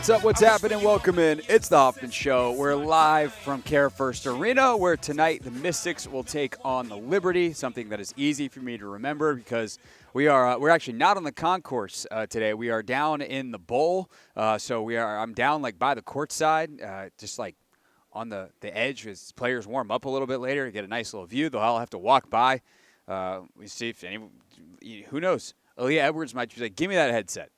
What's up? What's happening? Welcome in. It's the Hoffman Show. We're live from CareFirst Arena, where tonight the Mystics will take on the Liberty, something that is easy for me to remember because we're actually not on the concourse today. We are down in the bowl. I'm down like by the court side, just like on the edge as players warm up a little bit later to get a nice little view. They'll all have to walk by. We see if anyone, who knows? Aaliyah Edwards might be like, give me that headset.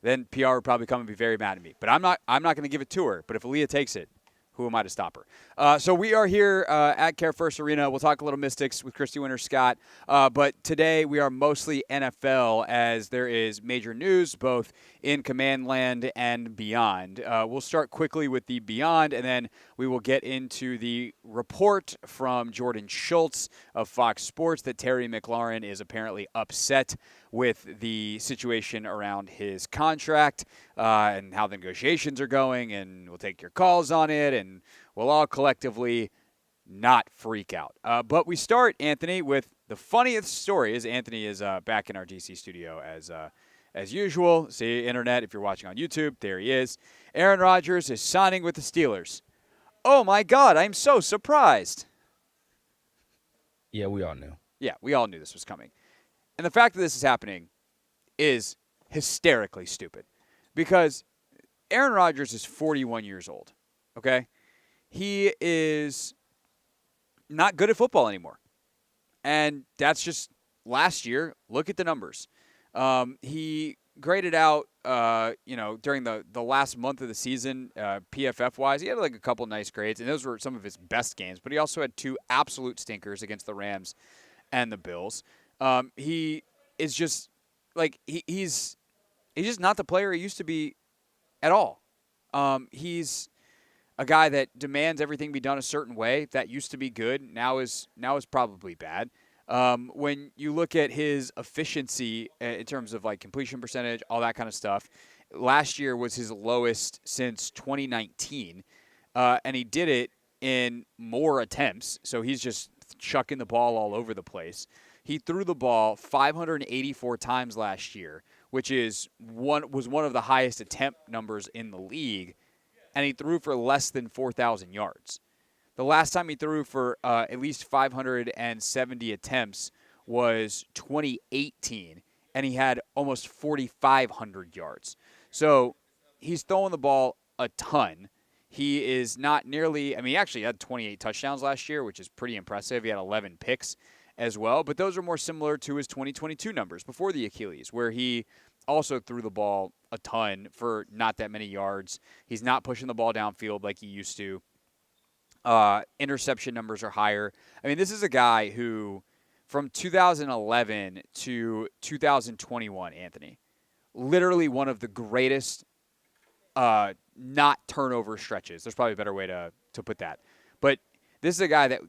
Then PR would probably come and be very mad at me. But I'm not going to give it to her. But if Aaliyah takes it, who am I to stop her? So we are here at CareFirst Arena. We'll talk a little Mystics with Christy Winters-Scott. But today we are mostly NFL as there is major news both in Command Land and beyond. We'll start quickly with the beyond, and then we will get into the report from Jordan Schultz of Fox Sports that Terry McLaurin is apparently upset with the situation around his contract and how the negotiations are going, and we'll take your calls on it, and we'll all collectively not freak out. But we start, Anthony, with the funniest story. Anthony is back in our DC studio as usual. See, internet, if you're watching on YouTube, there he is. Aaron Rodgers is signing with the Steelers. Oh, my God, I'm so surprised. Yeah, we all knew. Yeah, we all knew this was coming. And the fact that this is happening is hysterically stupid because Aaron Rodgers is 41 years old, okay? He is not good at football anymore. And that's just last year. Look at the numbers. He graded out, during the last month of the season, PFF-wise. He had like a couple nice grades, and those were some of his best games. But he also had two absolute stinkers against the Rams and the Bills. He is just like he's just not the player he used to be at all. He's a guy that demands everything be done a certain way. That used to be good. Now is probably bad. When you look at his efficiency in terms of like completion percentage, all that kind of stuff, last year was his lowest since 2019, and he did it in more attempts. So he's just chucking the ball all over the place. He threw the ball 584 times last year, which was one of the highest attempt numbers in the league, and he threw for less than 4,000 yards. The last time he threw for at least 570 attempts was 2018, and he had almost 4,500 yards. So he's throwing the ball a ton. He is not nearly – he actually had 28 touchdowns last year, which is pretty impressive. He had 11 picks as well, but those are more similar to his 2022 numbers before the Achilles, where he also threw the ball a ton for not that many yards. He's not pushing the ball downfield like he used to. Interception numbers are higher. This is a guy who, from 2011 to 2021, Anthony, literally one of the greatest not turnover stretches. There's probably a better way to put that. But this is a guy that,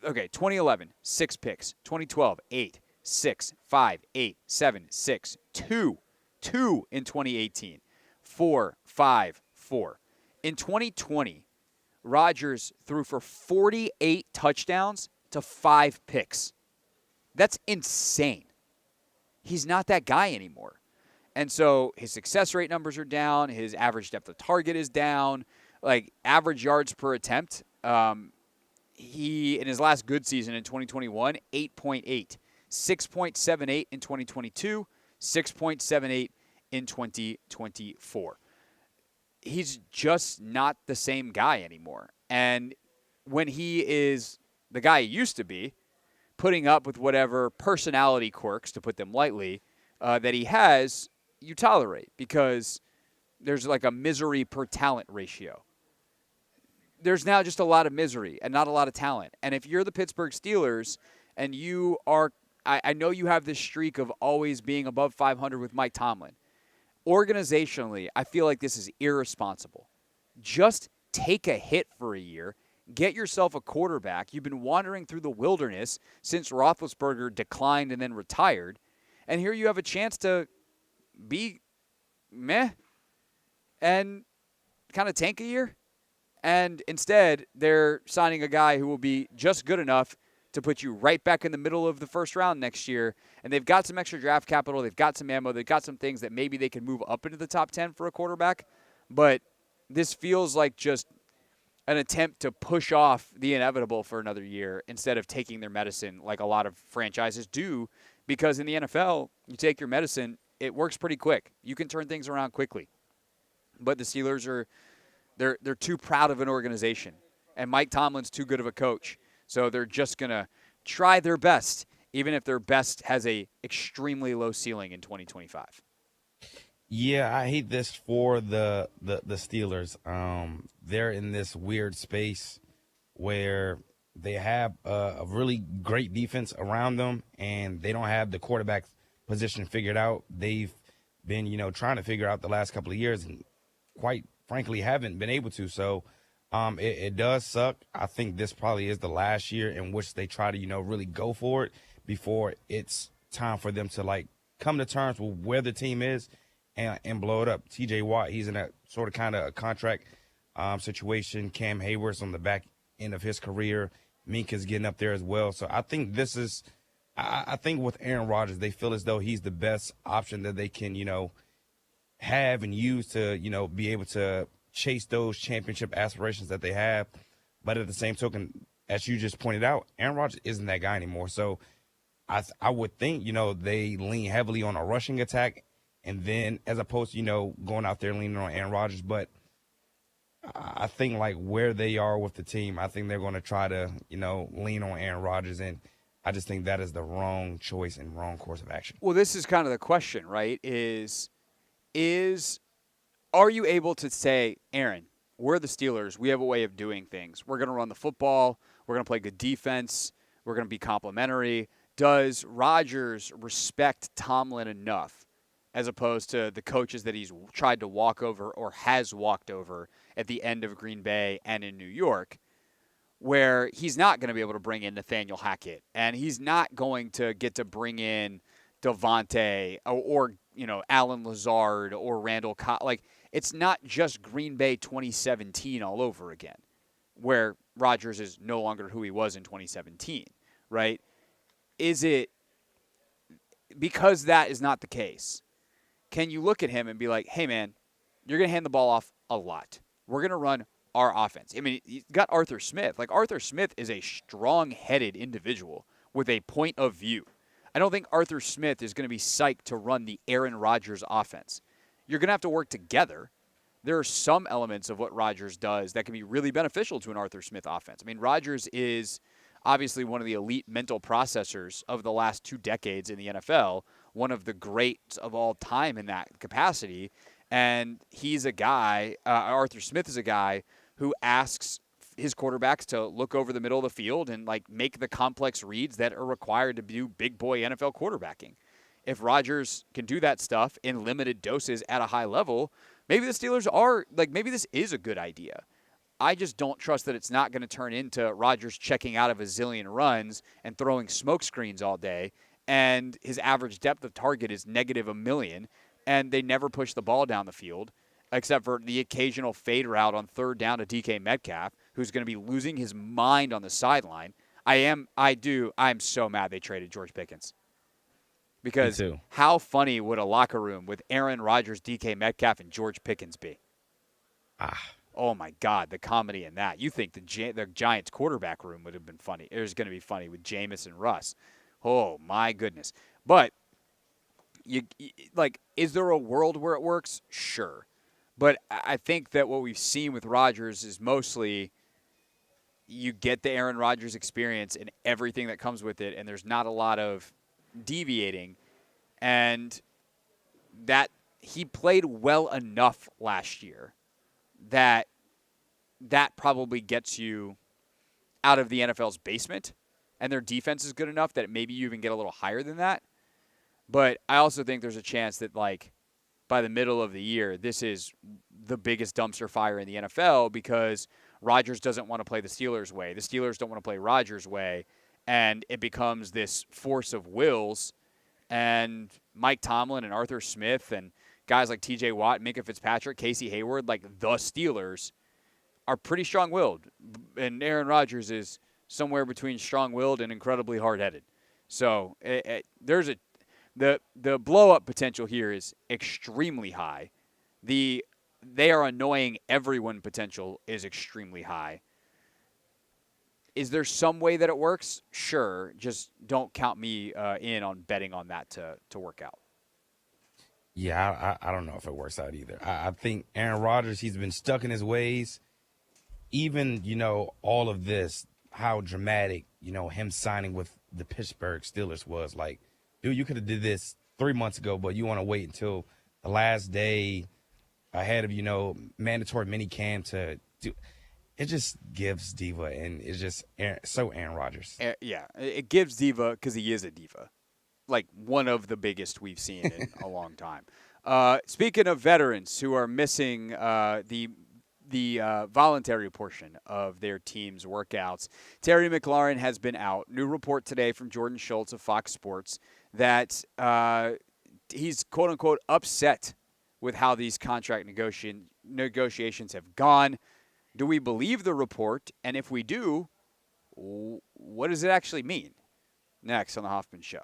2011, 6 picks. 2012, 8, 6, 5, 8, 7, 6, 2 in 2018, 4, 5, 4. In 2020, Rodgers threw for 48 touchdowns to 5 picks. That's insane. He's not that guy anymore. And so his success rate numbers are down. His average depth of target is down. Like, average yards per attempt, he, in his last good season in 2021, 8.8. 6.78 in 2022. 6.78 in 2024. He's just not the same guy anymore. And when he is the guy he used to be, putting up with whatever personality quirks, to put them lightly, that he has, you tolerate because there's like a misery per talent ratio. There's now just a lot of misery and not a lot of talent. And if you're the Pittsburgh Steelers and you are, I know you have this streak of always being above 500 with Mike Tomlin. Organizationally, I feel like this is irresponsible. Just take a hit for a year. Get yourself a quarterback. You've been wandering through the wilderness since Roethlisberger declined and then retired. And here you have a chance to be meh and kind of tank a year. And instead, they're signing a guy who will be just good enough to put you right back in the middle of the first round next year. And they've got some extra draft capital. They've got some ammo. They've got some things that maybe they can move up into the top 10 for a quarterback. But this feels like just an attempt to push off the inevitable for another year instead of taking their medicine like a lot of franchises do, because in the NFL, you take your medicine, it works pretty quick. You can turn things around quickly. But the Steelers they're too proud of an organization, and Mike Tomlin's too good of a coach. So they're just going to try their best, even if their best has a extremely low ceiling in 2025. Yeah, I hate this for the Steelers. They're in this weird space where they have a really great defense around them, and they don't have the quarterback position figured out. They've been, trying to figure out the last couple of years, and quite frankly haven't been able to. So it does suck. I think this probably is the last year in which they try to, really go for it before it's time for them to, like, come to terms with where the team is and blow it up. TJ Watt, he's in a sort of kind of a contract situation. Cam Hayward's on the back end of his career. Minka's getting up there as well. So I think this is I think with Aaron Rodgers, they feel as though he's the best option that they can, have and use to, be able to chase those championship aspirations that they have. But at the same token, as you just pointed out, Aaron Rodgers isn't that guy anymore. So I would think, they lean heavily on a rushing attack, and then as opposed to, going out there leaning on Aaron Rodgers. But I think, like, where they are with the team, I think they're going to try to, lean on Aaron Rodgers. And I just think that is the wrong choice and wrong course of action. Well, this is kind of the question, right? Are you able to say, Aaron, we're the Steelers. We have a way of doing things. We're going to run the football. We're going to play good defense. We're going to be complimentary. Does Rodgers respect Tomlin enough, as opposed to the coaches that he's tried to walk over or has walked over at the end of Green Bay and in New York, where he's not going to be able to bring in Nathaniel Hackett, and he's not going to get to bring in Devontae or Alan Lazard or Randall Cobb. Like, it's not just Green Bay 2017 all over again, where Rodgers is no longer who he was in 2017, right? Is it because that is not the case? Can you look at him and be like, hey, man, you're going to hand the ball off a lot. We're going to run our offense. I mean, you got Arthur Smith. Like, Arthur Smith is a strong-headed individual with a point of view. I don't think Arthur Smith is going to be psyched to run the Aaron Rodgers offense. You're going to have to work together. There are some elements of what Rodgers does that can be really beneficial to an Arthur Smith offense. I mean, Rodgers is obviously one of the elite mental processors of the last 2 decades in the NFL, one of the greats of all time in that capacity. And he's a guy, Arthur Smith is a guy who asks his quarterbacks to look over the middle of the field and, like, make the complex reads that are required to do big boy NFL quarterbacking. If Rodgers can do that stuff in limited doses at a high level, maybe the Steelers are, like, maybe this is a good idea. I just don't trust that it's not going to turn into Rodgers checking out of a zillion runs and throwing smoke screens all day, and his average depth of target is negative a million, and they never push the ball down the field, except for the occasional fade route on third down to DK Metcalf, who's going to be losing his mind on the sideline. I'm so mad they traded George Pickens. Because how funny would a locker room with Aaron Rodgers, DK Metcalf, and George Pickens be? Oh, my God, the comedy in that. You think the Giants quarterback room would have been funny. It was going to be funny with Jameis and Russ. Oh, my goodness. But, is there a world where it works? Sure. But I think that what we've seen with Rodgers is mostly you get the Aaron Rodgers experience and everything that comes with it, and there's not a lot of deviating. And that he played well enough last year that probably gets you out of the NFL's basement, and their defense is good enough that maybe you even get a little higher than that. But I also think there's a chance that, like, by the middle of the year, this is the biggest dumpster fire in the NFL because Rodgers doesn't want to play the Steelers' way. The Steelers don't want to play Rodgers' way, and it becomes this force of wills. And Mike Tomlin and Arthur Smith and guys like TJ Watt, Minka Fitzpatrick, Casey Hayward, like the Steelers, are pretty strong-willed. And Aaron Rodgers is somewhere between strong-willed and incredibly hard-headed. So the blow-up potential here is extremely high. The they are annoying everyone potential is extremely high. Is there some way that it works? Sure. Just don't count me in on betting on that to work out. Yeah, I don't know if it works out either. I think Aaron Rodgers, he's been stuck in his ways. Even, all of this, how dramatic, him signing with the Pittsburgh Steelers was. Like, dude, you could have did this 3 months ago, but you want to wait until the last day ahead of, mandatory minicamp to do. It just gives diva, and it's just so Aaron Rodgers. Yeah, it gives diva because he is a diva. Like one of the biggest we've seen in a long time. Speaking of veterans who are missing the voluntary portion of their team's workouts, Terry McLaurin has been out. New report today from Jordan Schultz of Fox Sports that he's quote-unquote upset with how these contract negotiations have gone. Do we believe the report? And if we do, what does it actually mean? Next on the Hoffman Show.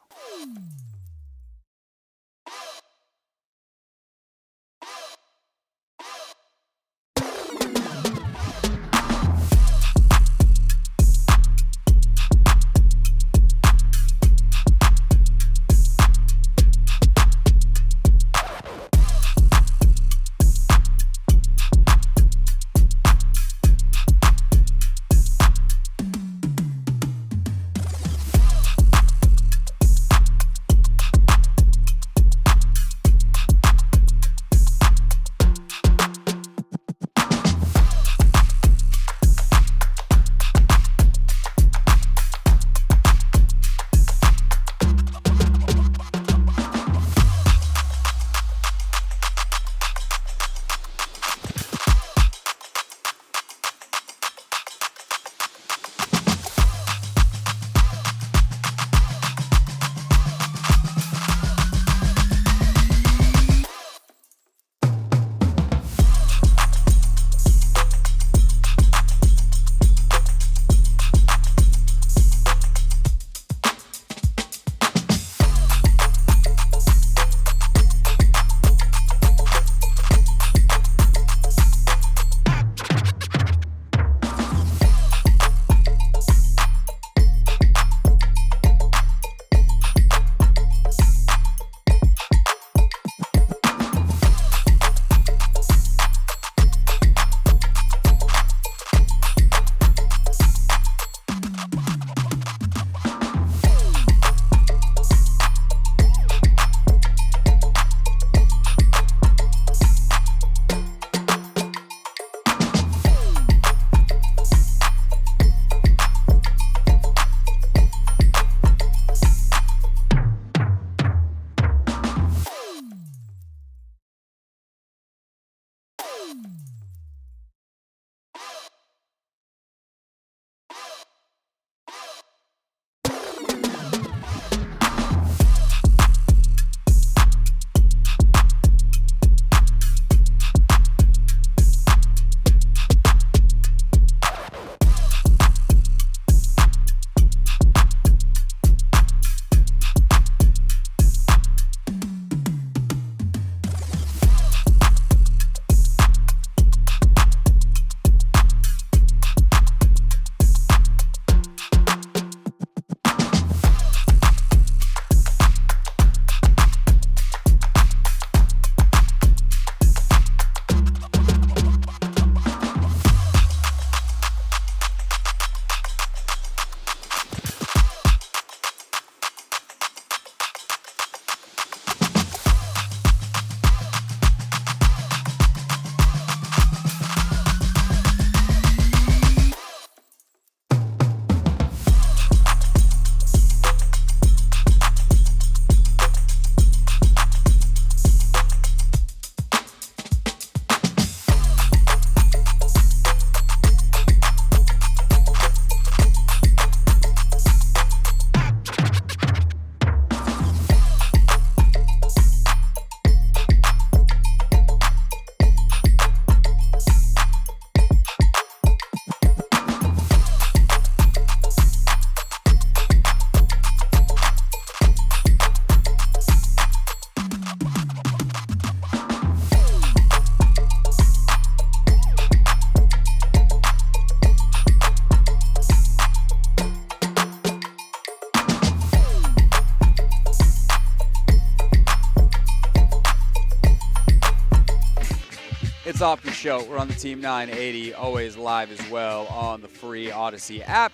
off your show. We're on the Team 980, always live as well on the free Odyssey app.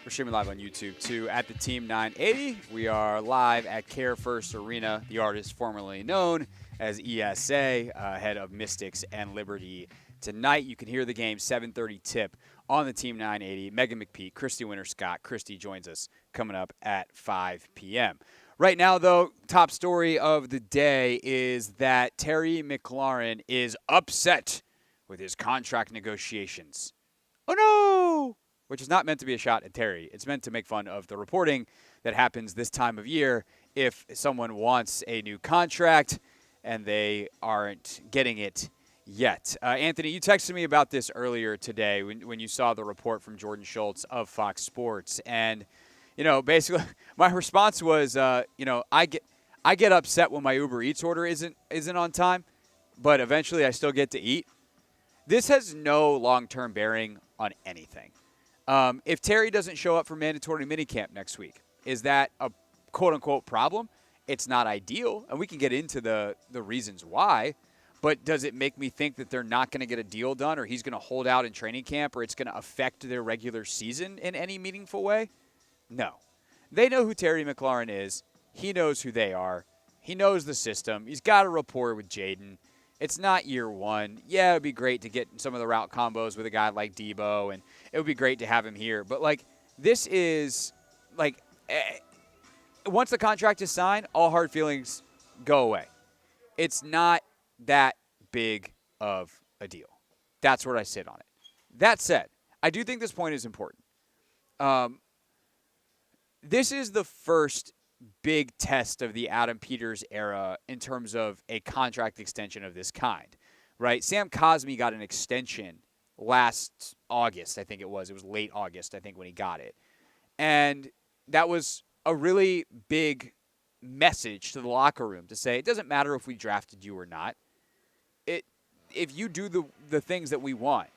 We're streaming live on YouTube, too, at the Team 980. We are live at CareFirst Arena, the artist formerly known as ESA, ahead of Mystics and Liberty tonight. You can hear the game 7:30 tip on the Team 980. Megan McPeak, Christy Winters-Scott. Christy joins us coming up at 5 p.m. Right now, though, top story of the day is that Terry McLaurin is upset with his contract negotiations. Oh, no! Which is not meant to be a shot at Terry. It's meant to make fun of the reporting that happens this time of year if someone wants a new contract and they aren't getting it yet. Anthony, you texted me about this earlier today when you saw the report from Jordan Schultz of Fox Sports. And basically, my response was, I get upset when my Uber Eats order isn't on time, but eventually I still get to eat. This has no long-term bearing on anything. If Terry doesn't show up for mandatory minicamp next week, is that a quote-unquote problem? It's not ideal, and we can get into the reasons why, but does it make me think that they're not going to get a deal done, or he's going to hold out in training camp, or it's going to affect their regular season in any meaningful way? No. They know who Terry McLaurin is. He knows who they are. He knows the system. He's got a rapport with Jaden. It's not year one. Yeah, it would be great to get some of the route combos with a guy like Debo, and it would be great to have him here. But, this is, once the contract is signed, all hard feelings go away. It's not that big of a deal. That's where I sit on it. That said, I do think this point is important. This is the first big test of the Adam Peters era in terms of a contract extension of this kind, right? Sam Cosmi got an extension last August, I think it was. It was late August, I think, when he got it. And that was a really big message to the locker room to say, it doesn't matter if we drafted you or not. If you do the things that we want,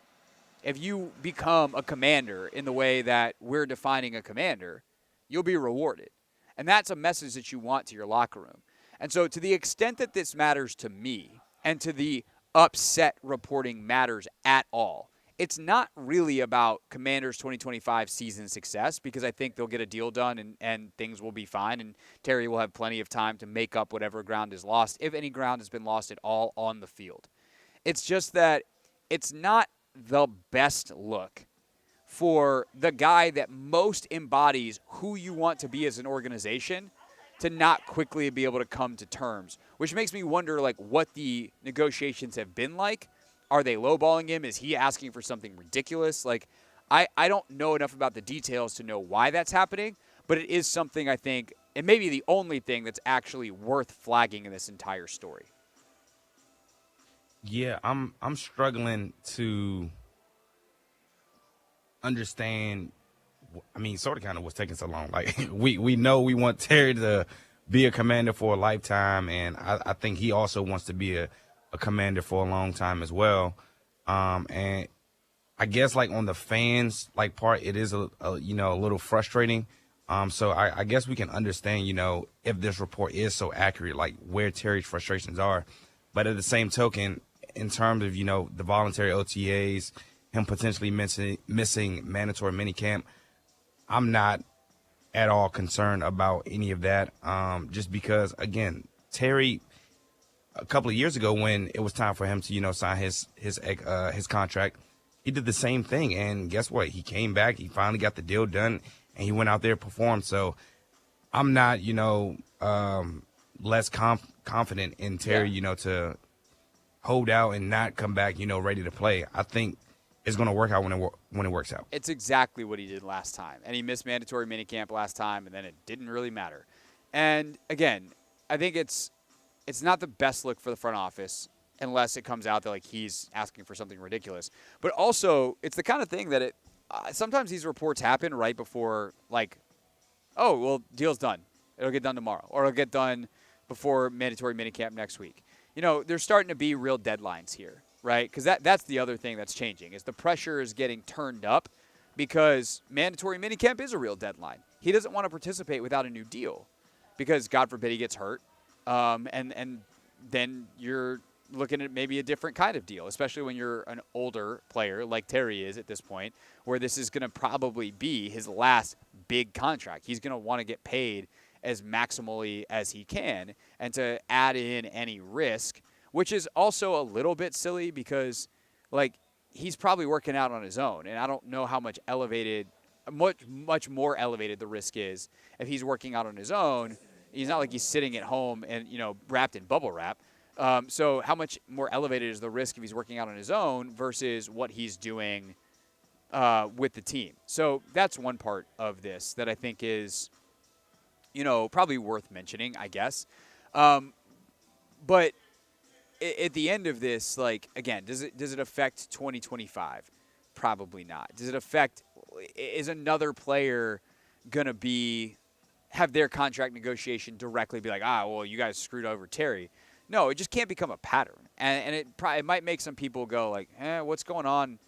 if you become a commander in the way that we're defining a commander, you'll be rewarded. And that's a message that you want to your locker room. And so to the extent that this matters to me and to the upset reporting matters at all, it's not really about Commanders' 2025 season success, because I think they'll get a deal done and things will be fine, and Terry will have plenty of time to make up whatever ground is lost, if any ground has been lost at all on the field. It's just that it's not the best look for the guy that most embodies who you want to be as an organization to not quickly be able to come to terms, which makes me wonder, what the negotiations have been like. Are they lowballing him? Is he asking for something ridiculous? I don't know enough about the details to know why that's happening, but it is something I think, and maybe the only thing that's actually worth flagging in this entire story. Yeah, I'm struggling to understand. I mean, sort of kind of what's taking so long. We know we want Terry to be a commander for a lifetime, and I think he also wants to be a commander for a long time as well. And I guess on the fans part, it is a little frustrating. So I guess we can understand, if this report is so accurate, where Terry's frustrations are. But at the same token, in terms of, the voluntary OTAs, him potentially missing mandatory minicamp, I'm not at all concerned about any of that. Just because, again, Terry, a couple of years ago when it was time for him to, sign his contract, he did the same thing. And guess what? He came back. He finally got the deal done, and he went out there and performed. So I'm not, less confident in Terry, to hold out and not come back, ready to play. I think it's going to work out when it works out. It's exactly what he did last time. And he missed mandatory minicamp last time, and then it didn't really matter. And, again, I think it's not the best look for the front office unless it comes out that, he's asking for something ridiculous. But also, it's the kind of thing that sometimes these reports happen right before, oh, well, deal's done. It'll get done tomorrow. Or it'll get done before mandatory minicamp next week. There's starting to be real deadlines here, right? Because that's the other thing that's changing is the pressure is getting turned up because mandatory minicamp is a real deadline. He doesn't want to participate without a new deal because, God forbid, he gets hurt. And then you're looking at maybe a different kind of deal, especially when you're an older player like Terry is at this point, where this is going to probably be his last big contract. He's going to want to get paid as maximally as he can, and to add in any risk, which is also a little bit silly because, like, he's probably working out on his own, and I don't know how much more elevated the risk is if he's working out on his own. He's not like he's sitting at home and, wrapped in bubble wrap. So how much more elevated is the risk if he's working out on his own versus what he's doing with the team? So that's one part of this that I think is, probably worth mentioning, I guess. But at the end of this, like, again, does it affect 2025? Probably not. Does it affect? Is another player gonna have their contract negotiation directly be like, well, you guys screwed over Terry? No, it just can't become a pattern, and it might make some people go like, what's going on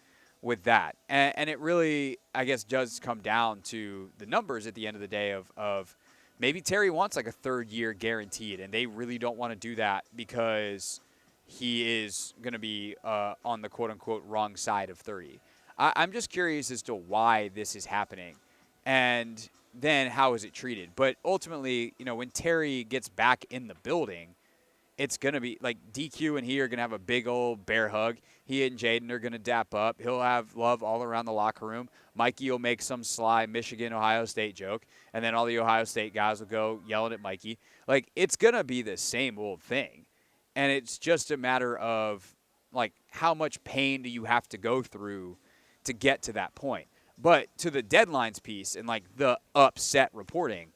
with that? And it really, I guess, does come down to the numbers at the end of the day of maybe Terry wants like a third year guaranteed, and they really don't want to do that because he is going to be on the quote-unquote wrong side of 30. I'm just curious as to why this is happening, and then how is it treated. But ultimately, when Terry gets back in the building, it's going to be like DQ and he are going to have a big old bear hug. He and Jaden are going to dap up. He'll have love all around the locker room. Mikey will make some sly Michigan-Ohio State joke, and then all the Ohio State guys will go yelling at Mikey. Like, it's going to be the same old thing. And it's just a matter of, like, how much pain do you have to go through to get to that point. But to the deadlines piece and, like, the upset reporting,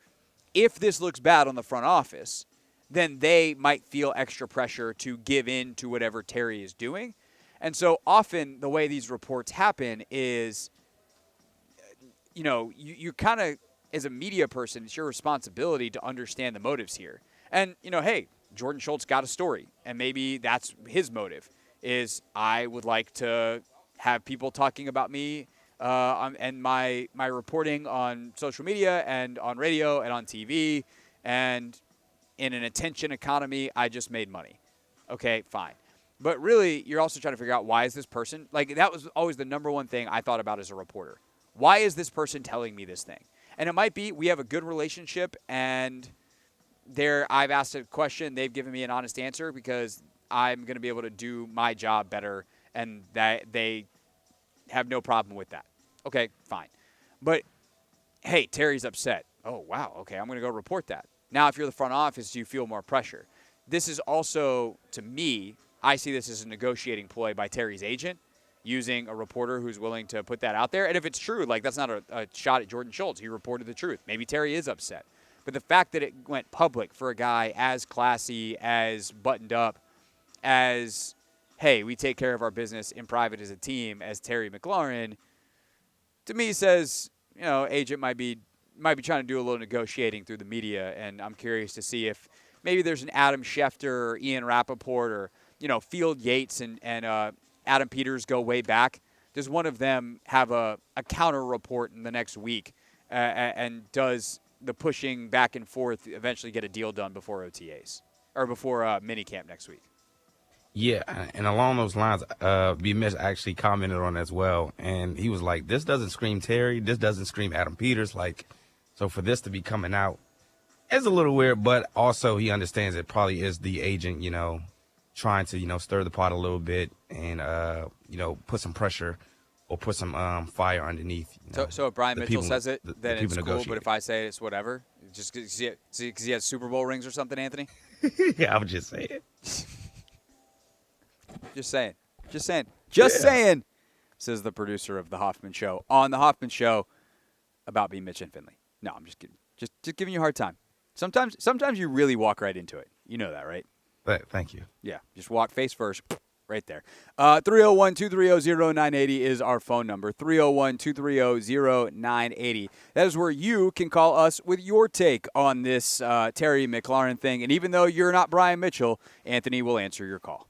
if this looks bad on the front office, then they might feel extra pressure to give in to whatever Terry is doing. And so often the way these reports happen is, you kind of, as a media person, it's your responsibility to understand the motives here. And, hey, Jordan Schultz got a story, and maybe that's his motive, is I would like to have people talking about me and my reporting on social media and on radio and on TV, and in an attention economy, I just made money. Okay, fine. But really, you're also trying to figure out, why is this person, like, that was always the number one thing I thought about as a reporter. Why is this person telling me this thing? And it might be we have a good relationship, and I've asked a question, they've given me an honest answer because I'm going to be able to do my job better, and that they have no problem with that. Okay, fine. But, hey, Terry's upset. Oh, wow, okay, I'm going to go report that. Now, if you're the front office, you feel more pressure. This is also, to me, I see this as a negotiating ploy by Terry's agent, using a reporter who's willing to put that out there. And if it's true, like, that's not a shot at Jordan Schultz. He reported the truth. Maybe Terry is upset. But the fact that it went public for a guy as classy, as buttoned up, as, hey, we take care of our business in private as a team, as Terry McLaurin, to me says, agent might be trying to do a little negotiating through the media, and I'm curious to see if maybe there's an Adam Schefter or Ian Rappaport or, Field Yates and Adam Peters go way back. Does one of them have a counter report in the next week and does the pushing back and forth eventually get a deal done before OTAs or before minicamp next week? Yeah, and along those lines, B. Mitch actually commented on it as well, and he was like, this doesn't scream Terry, this doesn't scream Adam Peters, like, so for this to be coming out is a little weird, but also he understands it probably is the agent, trying to, stir the pot a little bit and, put some pressure or put some fire underneath. So if Brian Mitchell says it, then it's cool, but if I say it, it's whatever? Just because he has Super Bowl rings or something, Anthony? Yeah, I would just say it. Just saying, says the producer of The Hoffman Show. On The Hoffman Show about B. Mitch and Finley. No, I'm just kidding. Just giving you a hard time. Sometimes you really walk right into it. You know that, right? Thank you. Yeah, just walk face first, right there. 301-230-0980 is our phone number, 301-230-0980. That is where you can call us with your take on this Terry McLaurin thing. And even though you're not Brian Mitchell, Anthony will answer your call.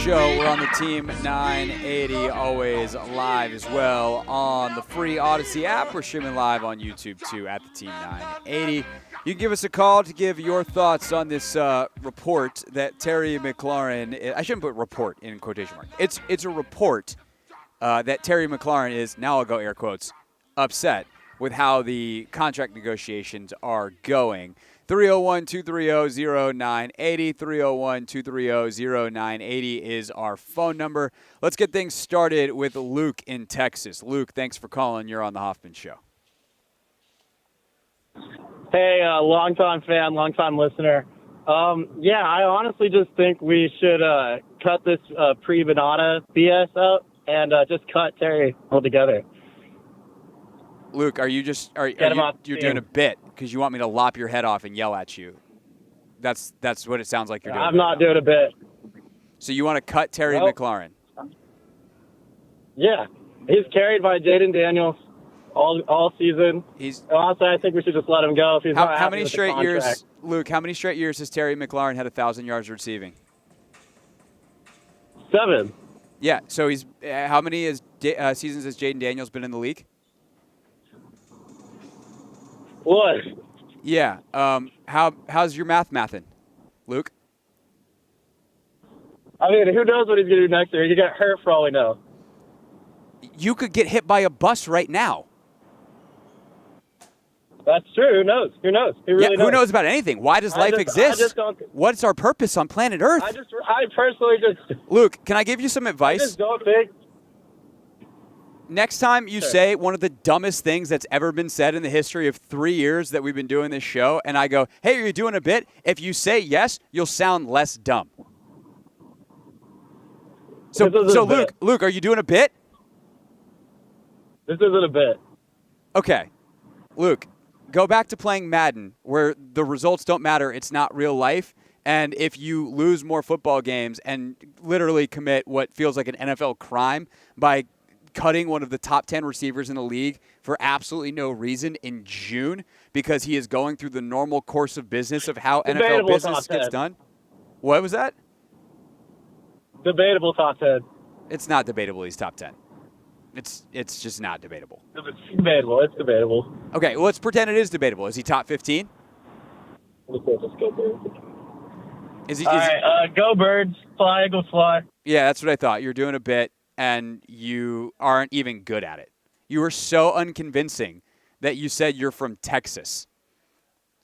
Show. We're on the Team 980, always live as well on the free Odyssey app. We're streaming live on YouTube, too, at the Team 980. You can give us a call to give your thoughts on this report that Terry McLaurin – I shouldn't put report in quotation marks. It's a report that Terry McLaurin is – now I'll go air quotes – upset with how the contract negotiations are going. 301-230-0980, 301-230-0980 is our phone number. Let's get things started with Luke in Texas. Luke, thanks for calling. You're on the Hoffman Show. Hey, long-time fan, long-time listener. Yeah, I honestly just think we should cut this pre-Venata BS out and just cut Terry altogether. Luke, are you doing a bit because you want me to lop your head off and yell at you? That's what it sounds like you're doing. I'm not doing a bit. So you want to cut Terry McLaurin? Yeah, he's carried by Jaden Daniels all season. Honestly, I think we should just let him go if he's not how many with straight the years, contract. Luke? How many straight years has Terry McLaurin had 1,000 yards receiving? 7. Yeah. So he's how many seasons has Jaden Daniels been in the league? What? Yeah. How's your mathin', Luke? I mean, who knows what he's going to do next year? He could get hurt for all we know. You could get hit by a bus right now. That's true. Who knows? Who knows? Who really knows? Who knows about anything? Why does life exist? What's our purpose on planet Earth? I personally just... Luke, can I give you some advice? I just don't think... Next time you say one of the dumbest things that's ever been said in the history of 3 years that we've been doing this show, and I go, hey, are you doing a bit? If you say yes, you'll sound less dumb. So Luke, are you doing a bit? This isn't a bit. Okay. Luke, go back to playing Madden, where the results don't matter. It's not real life. And if you lose more football games and literally commit what feels like an NFL crime by cutting one of the top 10 receivers in the league for absolutely no reason in June because he is going through the normal course of business of how NFL business gets done. What was that? Debatable top 10. It's not debatable he's top 10. It's just not debatable. It's debatable. It's debatable. Okay, well, let's pretend it is debatable. Is he top 15? Let's go Birds. All right, go Birds. Fly, Eagles, fly. Yeah, that's what I thought. You're doing a bit, and you aren't even good at it. You were so unconvincing that you said you're from Texas.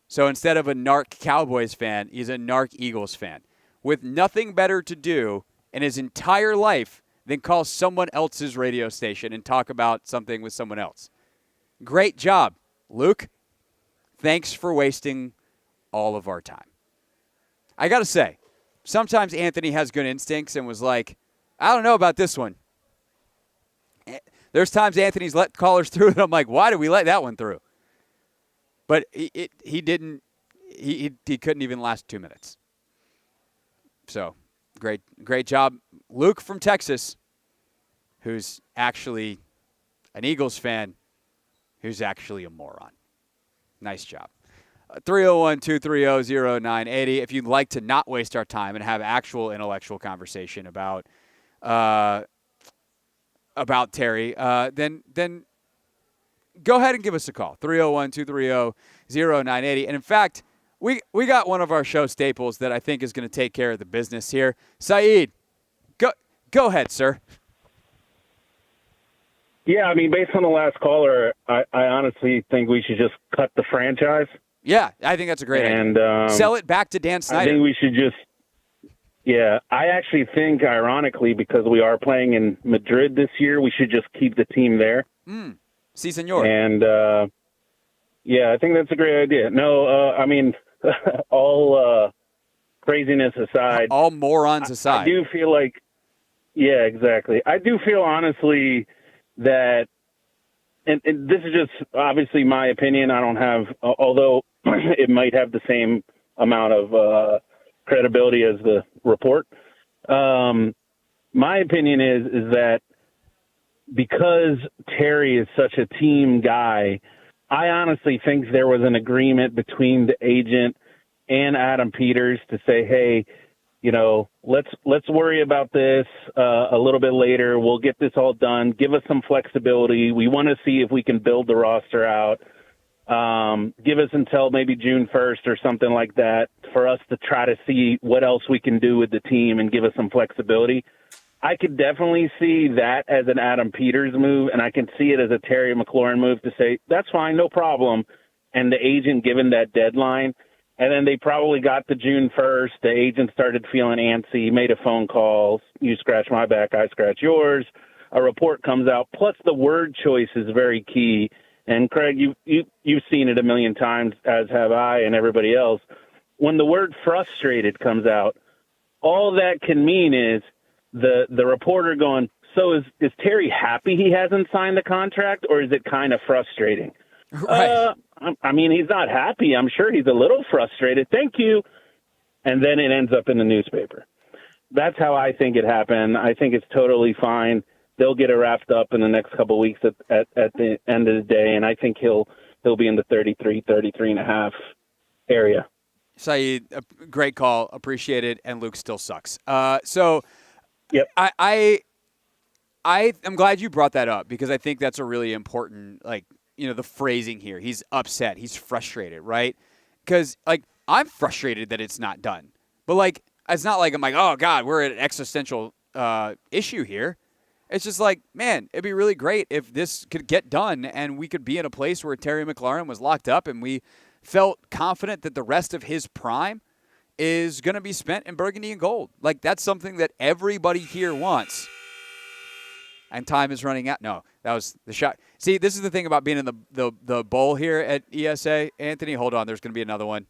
So instead of a narc Cowboys fan, he's a narc Eagles fan with nothing better to do in his entire life than call someone else's radio station and talk about something with someone else. Great job, Luke. Thanks for wasting all of our time. I got to say, sometimes Anthony has good instincts and was like, I don't know about this one. There's times Anthony's let callers through, and I'm like, why did we let that one through? But he didn't. He couldn't even last 2 minutes. So, great job, Luke from Texas, who's actually an Eagles fan, who's actually a moron. Nice job. 301-230-0980. If you'd like to not waste our time and have actual intellectual conversation about Terry, then go ahead and give us a call. 301-230-0980. And in fact, we got one of our show staples that I think is going to take care of the business here. Saeed, go ahead, sir. Yeah, I mean, based on the last caller, I honestly think we should just cut the franchise. Yeah, I think that's a great idea. Sell it back to Dan Snyder. I think we should just, yeah, I actually think, ironically, because we are playing in Madrid this year, we should just keep the team there. Si, senor. And, yeah, I think that's a great idea. No, I mean, all craziness aside. All morons aside. I do feel like, yeah, exactly. I do feel, honestly, that, and this is just obviously my opinion. I don't have, although it might have the same amount of credibility as the report. My opinion is that because Terry is such a team guy, I honestly think there was an agreement between the agent and Adam Peters to say, hey, let's worry about this a little bit later. We'll get this all done. Give us some flexibility. We want to see if we can build the roster out. Give us until maybe June 1st or something like that for us to try to see what else we can do with the team and give us some flexibility. I could definitely see that as an Adam Peters move, and I can see it as a Terry McLaurin move to say, that's fine, no problem, and the agent given that deadline. And then they probably got to June 1st. The agent started feeling antsy, made a phone call. You scratch my back, I scratch yours. A report comes out. Plus, the word choice is very key. And, Craig, you've seen it a million times, as have I and everybody else. When the word frustrated comes out, all that can mean is the reporter going, so is Terry happy he hasn't signed the contract, or is it kind of frustrating? Right. I mean, he's not happy. I'm sure he's a little frustrated. Thank you. And then it ends up in the newspaper. That's how I think it happened. I think it's totally fine. They'll get it wrapped up in the next couple of weeks at the end of the day, and I think he'll be in the 33 and a half area. Saeed, a great call. Appreciate it. And Luke still sucks. So yep. I'm glad you brought that up because I think that's a really important, the phrasing here. He's upset. He's frustrated, right? Because, I'm frustrated that it's not done. But, it's not like I'm like, oh, God, we're at an existential issue here. It's just man, it'd be really great if this could get done and we could be in a place where Terry McLaurin was locked up and we felt confident that the rest of his prime is going to be spent in burgundy and gold. That's something that everybody here wants. And time is running out. No, that was the shot. See, this is the thing about being in the bowl here at ESA. Anthony, hold on. There's going to be another one.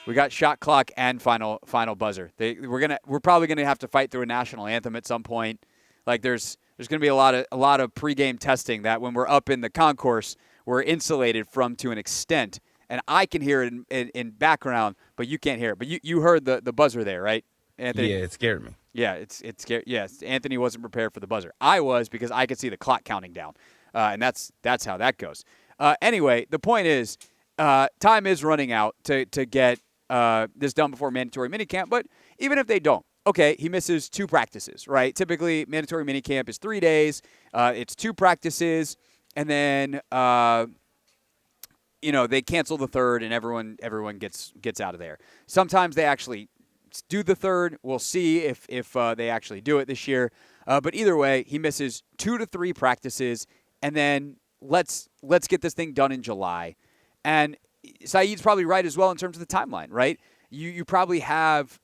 We got shot clock and final buzzer. We're probably gonna have to fight through a national anthem at some point. There's gonna be a lot of pregame testing that when we're up in the concourse we're insulated from to an extent, and I can hear it in background, but you can't hear it. But you heard the buzzer there, right, Anthony? Yeah, it scared me. Yeah, it's scary. Yes, Anthony wasn't prepared for the buzzer. I was because I could see the clock counting down, and that's how that goes. Anyway, the point is, time is running out to get this done before mandatory minicamp. But even if they don't, okay, he misses 2 practices, right? Typically, mandatory minicamp is 3 days. It's 2 practices, and then they cancel the third, and everyone gets out of there. Sometimes they actually do the third. We'll see if they actually do it this year. But either way, he misses 2 to 3 practices, and then let's get this thing done in July. And Saeed's probably right as well in terms of the timeline, right? You probably have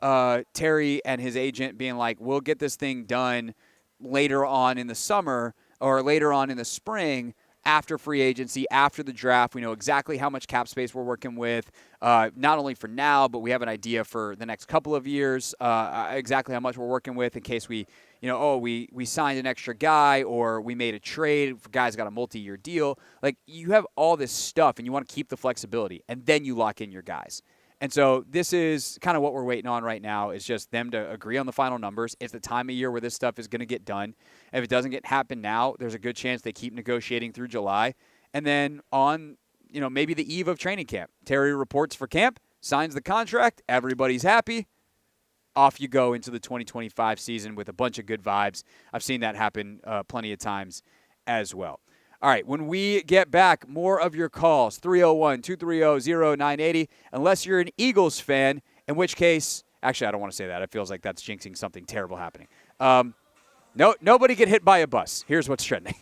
Terry and his agent being like, we'll get this thing done later on in the summer or later on in the spring after free agency, after the draft. We know exactly how much cap space we're working with, not only for now, but we have an idea for the next couple of years, exactly how much we're working with in case we signed an extra guy or we made a trade. If a guy's got a multi-year deal. You have all this stuff and you want to keep the flexibility, and then you lock in your guys. And so this is kind of what we're waiting on right now, is just them to agree on the final numbers. It's the time of year where this stuff is going to get done. If it doesn't happen now, there's a good chance they keep negotiating through July. And then on, maybe the eve of training camp, Terry reports for camp, signs the contract, everybody's happy. Off you go into the 2025 season with a bunch of good vibes. I've seen that happen plenty of times as well. All right, when we get back, more of your calls, 301-230-0980, unless you're an Eagles fan, in which case, actually, I don't want to say that. It feels like that's jinxing something terrible happening. Nobody get hit by a bus. Here's what's trending.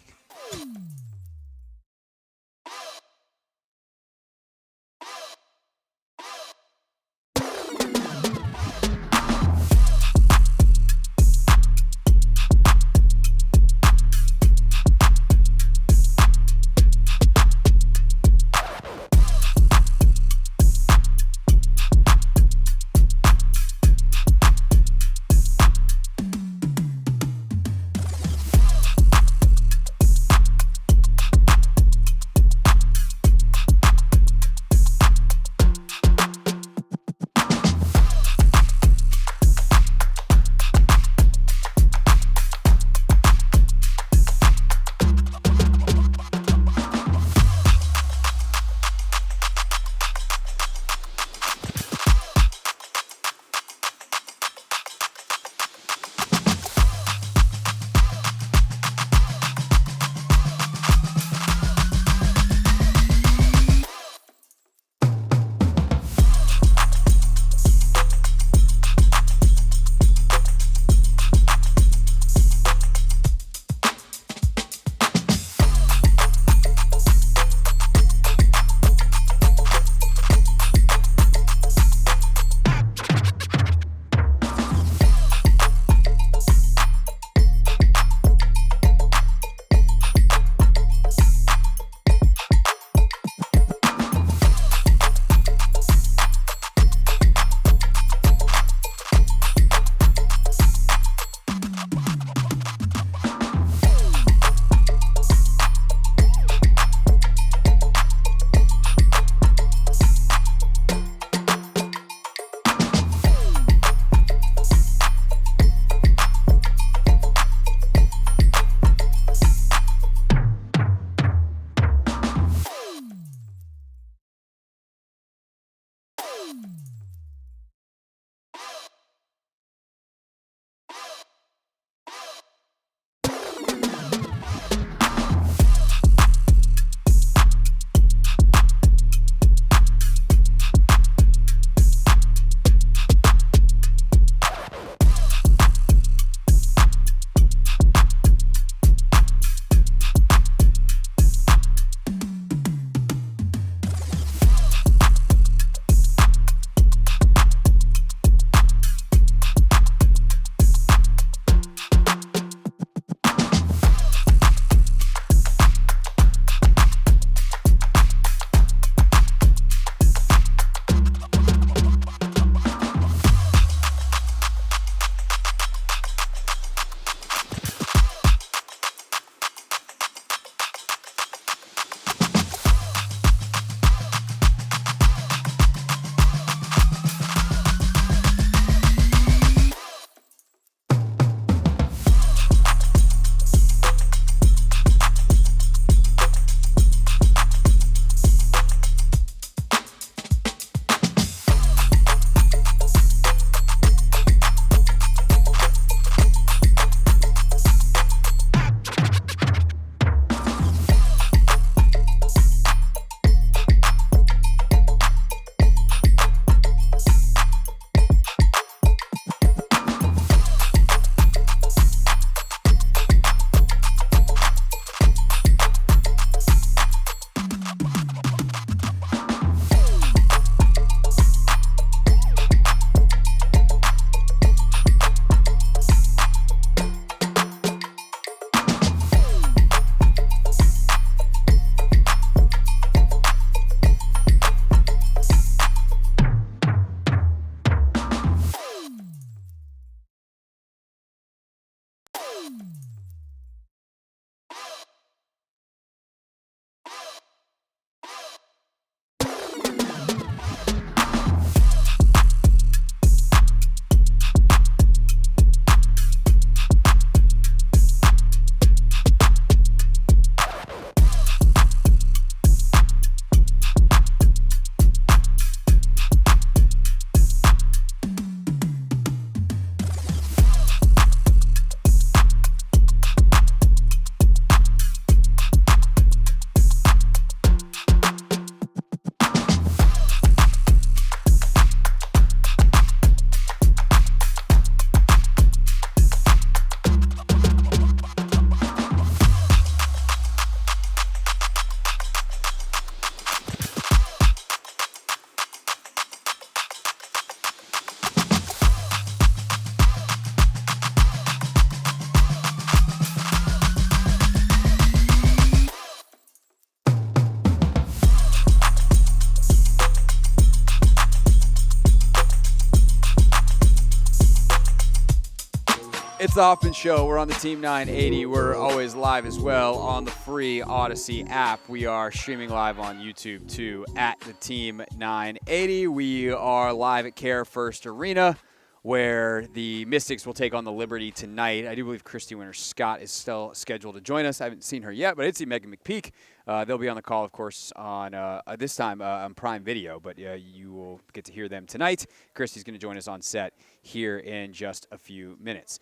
the Hoffman Show. We're on the Team 980. We're always live as well on the free Odyssey app. We are streaming live on YouTube too at the Team 980. We are live at CareFirst Arena, where the Mystics will take on the Liberty tonight. I do believe Christy Winters-Scott is still scheduled to join us. I haven't seen her yet, but I did see Megan McPeak. They'll be on the call, of course, on this time on Prime Video, but you will get to hear them tonight. Christy's going to join us on set here in just a few minutes.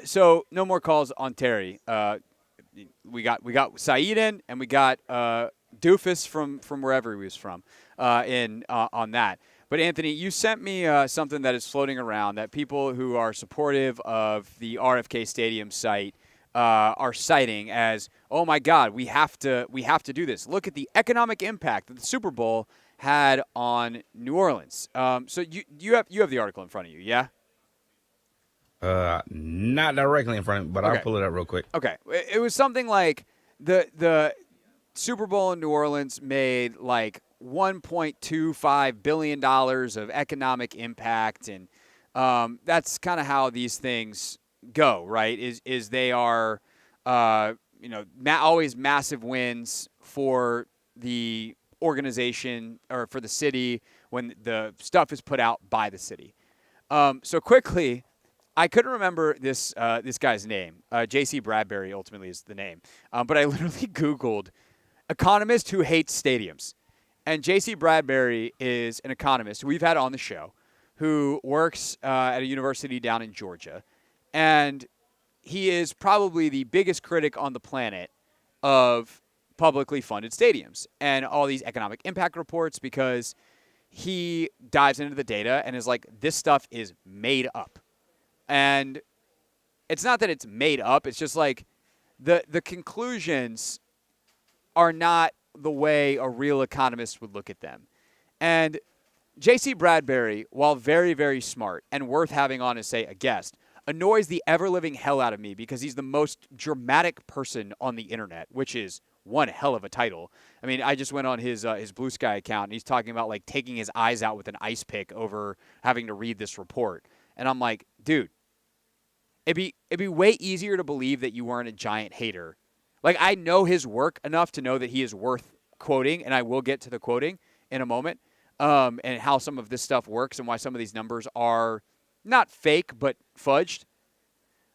So no more calls on Terry. We got Saeed in, and we got Doofus from wherever he was from on that. But, Anthony, you sent me something that is floating around that people who are supportive of the RFK Stadium site are citing as, oh, my God, we have to do this. Look at the economic impact that the Super Bowl had on New Orleans. So you have the article in front of you, yeah? Not directly in front of me, but Okay. I'll pull it up real quick. Okay. It was something like the Super Bowl in New Orleans made like $1.25 billion of economic impact, and that's kind of how these things go, right? Is they are always massive wins for the organization or for the city when the stuff is put out by the city. So quickly, I couldn't remember this guy's name. J.C. Bradbury ultimately is the name, but I literally Googled economist who hates stadiums. And J.C. Bradbury is an economist who we've had on the show who works at a university down in Georgia. And he is probably the biggest critic on the planet of publicly funded stadiums and all these economic impact reports, because he dives into the data and is like, this stuff is made up. And it's not that it's made up. It's just like the conclusions are not the way a real economist would look at them. And J.C. Bradbury, while very, very smart and worth having on as, say, a guest, annoys the ever-living hell out of me because he's the most dramatic person on the internet, which is one hell of a title. I mean, I just went on his Blue Sky account, and he's talking about, like, taking his eyes out with an ice pick over having to read this report. And I'm like, dude, it'd be way easier to believe that you weren't a giant hater. Like, I know his work enough to know that he is worth quoting, and I will get to the quoting in a moment, and how some of this stuff works and why some of these numbers are not fake but fudged.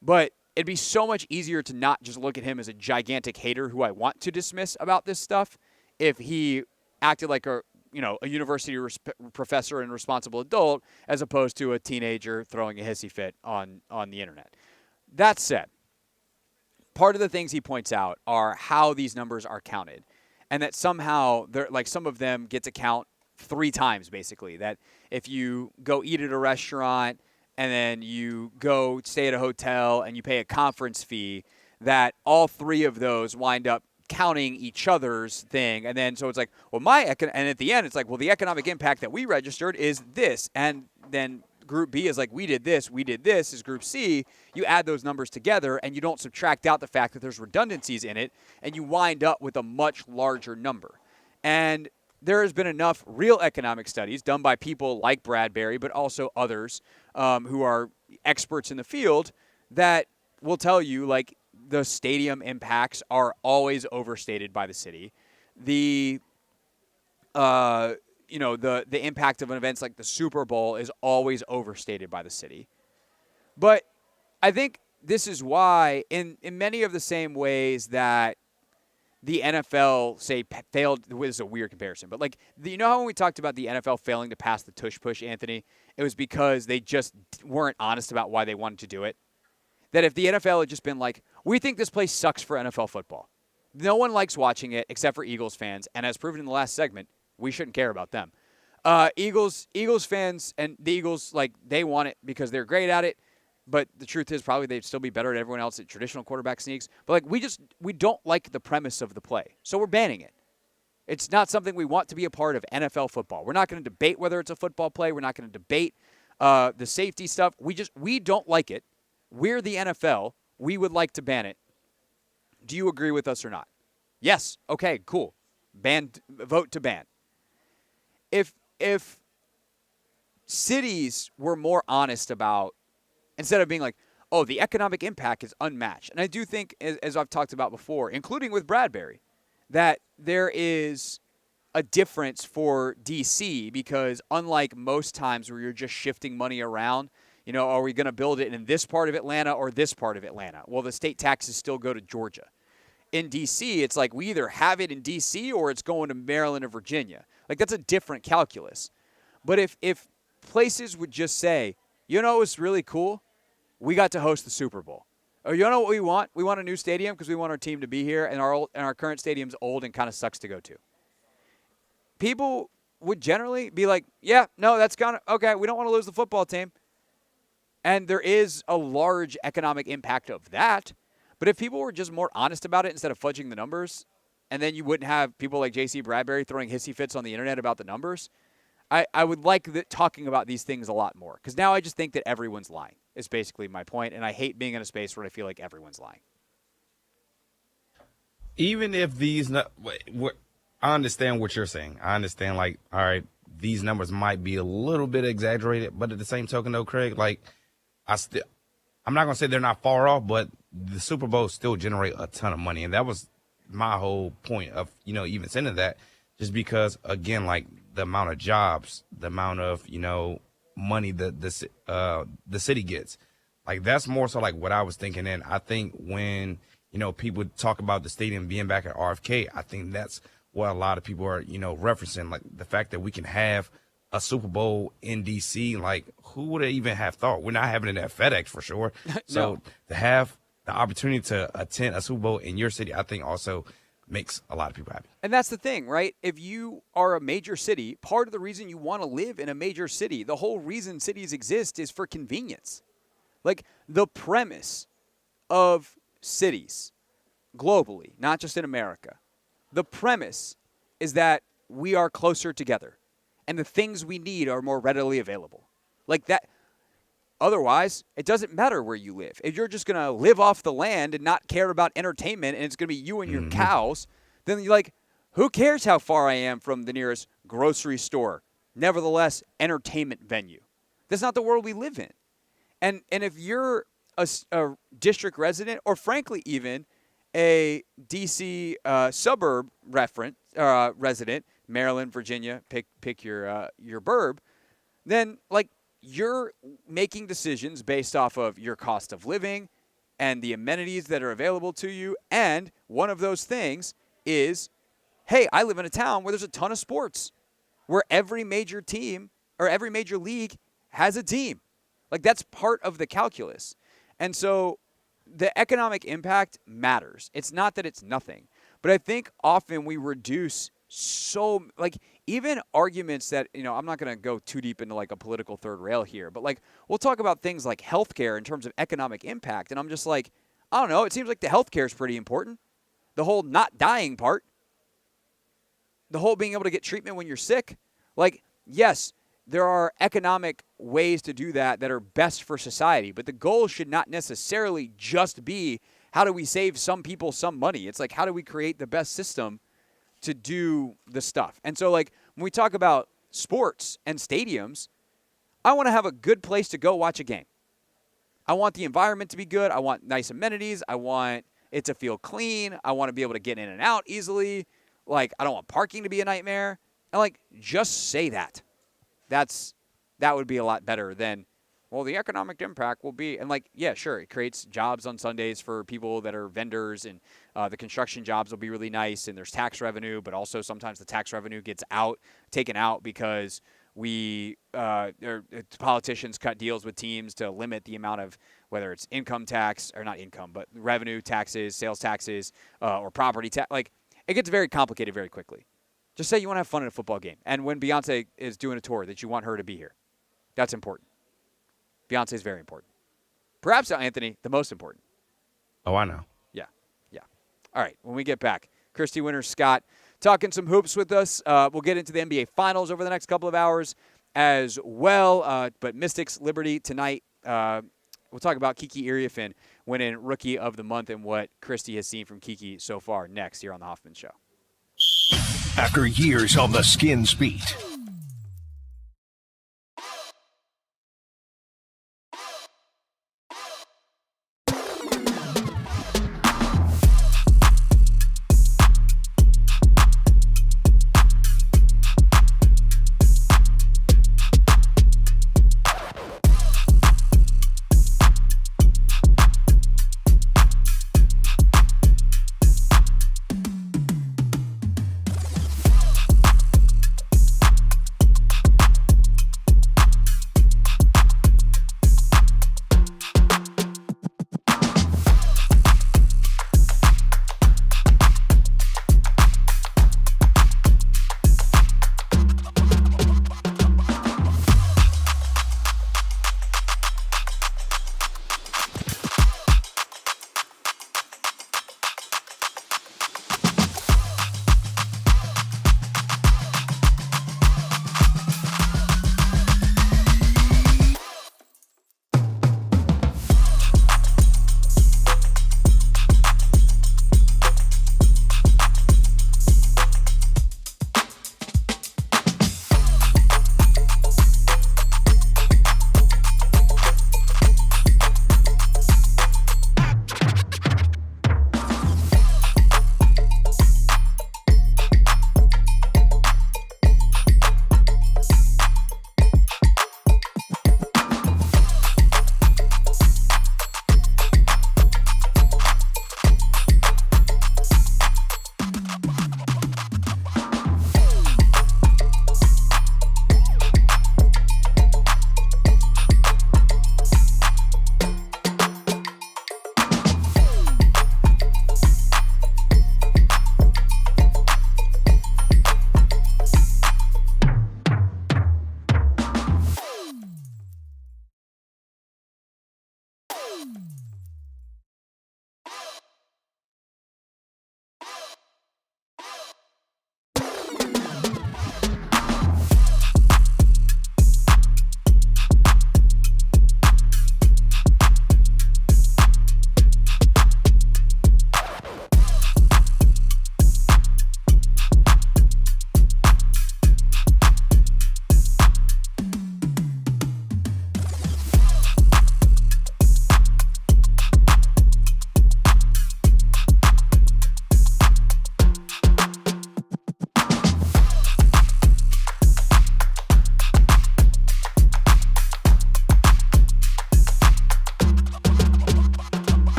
But it'd be so much easier to not just look at him as a gigantic hater who I want to dismiss about this stuff if he acted like a university professor and responsible adult as opposed to a teenager throwing a hissy fit on the internet. That said, part of the things he points out are how these numbers are counted, and that somehow some of them get to count 3 times, basically. That if you go eat at a restaurant and then you go stay at a hotel and you pay a conference fee, that all 3 of those wind up counting each other's thing. And then so it's like, well, and at the end it's like, well, the economic impact that we registered is this, and then Group B is like, we did this is Group C. You add those numbers together and you don't subtract out the fact that there's redundancies in it, and you wind up with a much larger number. And there has been enough real economic studies done by people like Bradbury, but also others who are experts in the field, that will tell you, like, the stadium impacts are always overstated by the city. The impact of an event like the Super Bowl is always overstated by the city. But I think this is why, in many of the same ways that the NFL, say, failed, this is a weird comparison, but like, you know how when we talked about the NFL failing to pass the tush push, Anthony, it was because they just weren't honest about why they wanted to do it? That if the NFL had just been like, we think this place sucks for NFL football. No one likes watching it except for Eagles fans, and as proven in the last segment, we shouldn't care about them. Eagles fans and the Eagles, like, they want it because they're great at it, but the truth is probably they'd still be better at everyone else at traditional quarterback sneaks. But, like, we don't like the premise of the play, so we're banning it. It's not something we want to be a part of NFL football. We're not going to debate whether it's a football play. We're not going to debate the safety stuff. We don't like it. We're the NFL. We would like to ban it. Do you agree with us or not? Yes. Okay, cool. Vote to ban. If cities were more honest about, instead of being like, oh, the economic impact is unmatched. And I do think, as I've talked about before, including with Bradbury, that there is a difference for DC because unlike most times where you're just shifting money around, are we going to build it in this part of Atlanta or this part of Atlanta? Well, the state taxes still go to Georgia. In D.C., it's like we either have it in D.C. or it's going to Maryland or Virginia. Like, that's a different calculus. But if places would just say, what's really cool? We got to host the Super Bowl. Or you know what we want? We want a new stadium because we want our team to be here, and our current stadium's old and kind of sucks to go to. People would generally be like, yeah, no, that's kind of, okay, we don't want to lose the football team. And there is a large economic impact of that. But if people were just more honest about it instead of fudging the numbers, and then you wouldn't have people like J.C. Bradbury throwing hissy fits on the internet about the numbers, I would like talking about these things a lot more. Because now I just think that everyone's lying is basically my point, and I hate being in a space where I feel like everyone's lying. Even if these I understand what you're saying. I understand, like, all right, these numbers might be a little bit exaggerated, but at the same token, though, Craig, like, I'm not going to say they're not far off, but the Super Bowl still generate a ton of money. And that was my whole point of, even sending that, just because, again, like the amount of jobs, the amount of, money that the city gets. Like, that's more so like what I was thinking. And I think when, people talk about the stadium being back at RFK, I think that's what a lot of people are, referencing, like the fact that we can have a Super Bowl in DC. Like, who would even have thought? We're not having it at FedEx for sure. So to have the opportunity to attend a Super Bowl in your city, I think also makes a lot of people happy. And that's the thing, right? If you are a major city, part of the reason you want to live in a major city, the whole reason cities exist is for convenience. Like, the premise of cities globally, not just in America, the premise is that we are closer together and the things we need are more readily available. Like that. Otherwise, it doesn't matter where you live. If you're just going to live off the land and not care about entertainment and it's going to be you and your cows, then you're like, who cares how far I am from the nearest grocery store? Nevertheless, entertainment venue. That's not the world we live in. And if you're a district resident or frankly even a D.C. Suburb resident, Maryland, Virginia, pick your burb, then like, you're making decisions based off of your cost of living and the amenities that are available to you. And one of those things is, hey, I live in a town where there's a ton of sports, where every major team or every major league has a team. Like, that's part of the calculus. And so the economic impact matters. It's not that it's nothing. But I think often we reduce even arguments that, I'm not going to go too deep into like a political third rail here, but like we'll talk about things like healthcare in terms of economic impact. And I'm just like, I don't know. It seems like the healthcare is pretty important. The whole not dying part, the whole being able to get treatment when you're sick. Like, yes, there are economic ways to do that are best for society, but the goal should not necessarily just be how do we save some people some money. It's like, how do we create the best system to do the stuff? And so, like, when we talk about sports and stadiums, I want to have a good place to go watch a game. I want the environment to be good. I want nice amenities. I want it to feel clean. I want to be able to get in and out easily. Like, I don't want parking to be a nightmare. And, like, just say that. That would be a lot better than, well, the economic impact will be, and like, yeah, sure, it creates jobs on Sundays for people that are vendors, and the construction jobs will be really nice, and there's tax revenue, but also sometimes the tax revenue gets taken out because politicians cut deals with teams to limit the amount of, whether it's income tax, or not income, but revenue taxes, sales taxes, or property tax. Like, it gets very complicated very quickly. Just say you want to have fun at a football game, and when Beyonce is doing a tour, that you want her to be here. That's important. Beyonce is very important. Perhaps, Anthony, the most important. Oh, I know. Yeah. All right, when we get back, Christy Winters-Scott talking some hoops with us. We'll get into the NBA Finals over the next couple of hours as well. But Mystics Liberty tonight. We'll talk about Kiki Iriefin winning Rookie of the Month and what Christy has seen from Kiki so far next here on The Hoffman Show. After years on the Skins beat,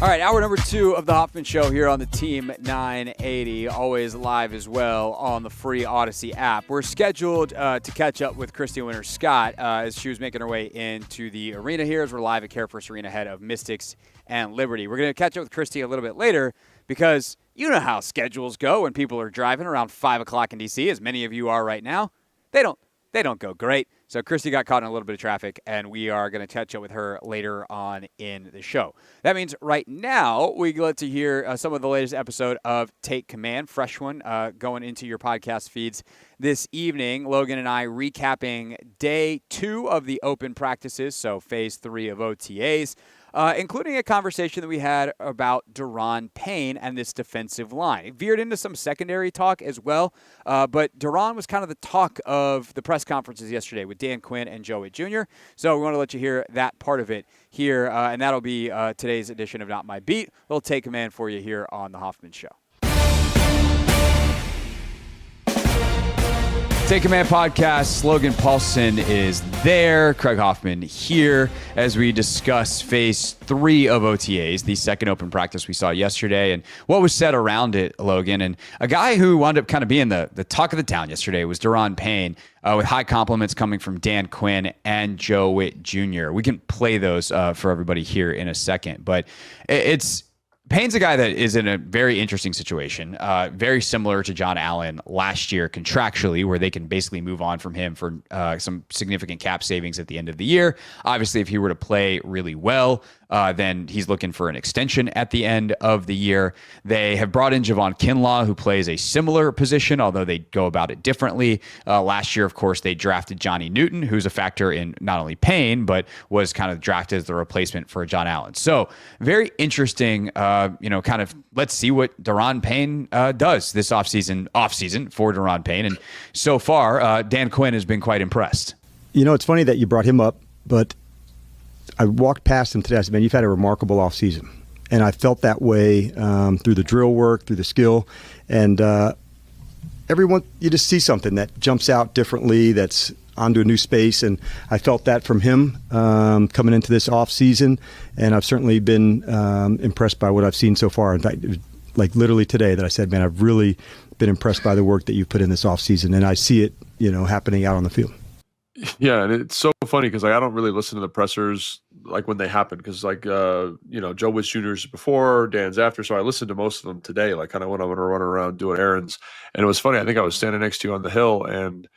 All right, hour number 2 of the Hoffman Show here on the Team 980, always live as well on the free Odyssey app. We're scheduled to catch up with Christy Winters-Scott as she was making her way into the arena here, as we're live at CareFirst Arena ahead of Mystics and Liberty. We're going to catch up with Christy a little bit later because you know how schedules go when people are driving around 5 o'clock in D.C., as many of you are right now. They don't go great. So Christy got caught in a little bit of traffic, and we are going to catch up with her later on in the show. That means right now we get to hear some of the latest episode of Take Command, fresh one, going into your podcast feeds this evening. Logan and I recapping day 2 of the open practices, so phase 3 of OTAs. Including a conversation that we had about Daron Payne and this defensive line. It veered into some secondary talk as well, but Daron was kind of the talk of the press conferences yesterday with Dan Quinn and Joe Witt Jr., so we want to let you hear that part of it here, and that'll be today's edition of Not My Beat. We'll take command for you here on The Hoffman Show. Take Command Podcast, Logan Paulson is there, Craig Hoffman here as we discuss phase 3 of OTAs, the second open practice we saw yesterday, and what was said around it, Logan. And a guy who wound up kind of being the talk of the town yesterday was Daron Payne, with high compliments coming from Dan Quinn and Joe Witt Jr. We can play those for everybody here in a second, but Payne's a guy that is in a very interesting situation, very similar to John Allen last year contractually, where they can basically move on from him for some significant cap savings at the end of the year. Obviously, if he were to play really well, then he's looking for an extension at the end of the year. They have brought in Javon Kinlaw, who plays a similar position, although they go about it differently. Last year, of course, they drafted Johnny Newton, who's a factor in not only Payne, but was kind of drafted as the replacement for John Allen. So very interesting, kind of let's see what Daron Payne does this offseason for Daron Payne. And so far, Dan Quinn has been quite impressed. You know, it's funny that you brought him up, but I walked past him today. I said, man, you've had a remarkable offseason. And I felt that way through the drill work, through the skill. And everyone, you just see something that jumps out differently, that's onto a new space. And I felt that from him coming into this offseason. And I've certainly been impressed by what I've seen so far. In fact, it was like literally today that I said, man, I've really been impressed by the work that you've put in this offseason. And I see it, happening out on the field. Yeah, and it's so funny because I don't really listen to the pressers like when they happen because Joe Witt Jr.'s before, Dan's after, so I listened to most of them today, like kind of when I'm going to run around doing errands. And it was funny. I think I was standing next to you on the hill, and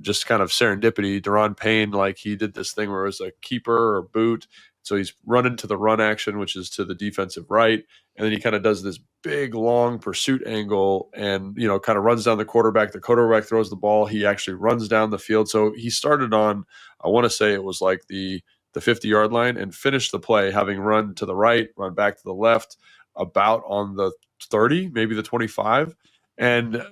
just kind of serendipity. Daron Payne, like he did this thing where it was a keeper or boot. So he's running to the run action, which is to the defensive right. And then he kind of does this big, long pursuit angle and, kind of runs down the quarterback. The quarterback throws the ball. He actually runs down the field. So he started on, I want to say it was like the 50-yard line and finished the play having run to the right, run back to the left, about on the 30, maybe the 25. And,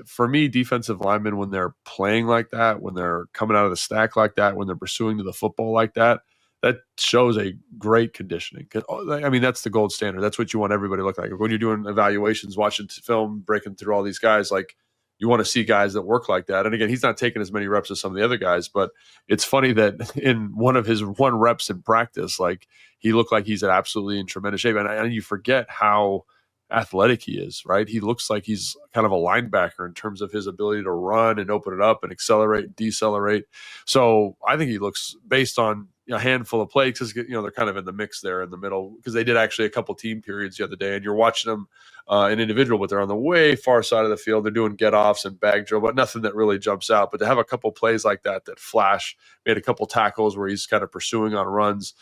for me, defensive linemen, when they're playing like that, when they're coming out of the stack like that, when they're pursuing to the football like that, that shows a great conditioning. I mean, that's the gold standard. That's what you want everybody to look like. When you're doing evaluations, watching film, breaking through all these guys, like you want to see guys that work like that. And again, he's not taking as many reps as some of the other guys, but it's funny that in one of his 1 reps in practice, like he looked like he's absolutely in tremendous shape. And you forget how athletic he is, right? He looks like he's kind of a linebacker in terms of his ability to run and open it up and accelerate and decelerate. So I think he looks, based on a handful of plays, because they're kind of in the mix there in the middle, because they did actually a couple team periods the other day, and you're watching them an individual, but they're on the way far side of the field. They're doing get-offs and bag drill, but nothing that really jumps out. But to have a couple plays like that flash, made a couple tackles where he's kind of pursuing on runs.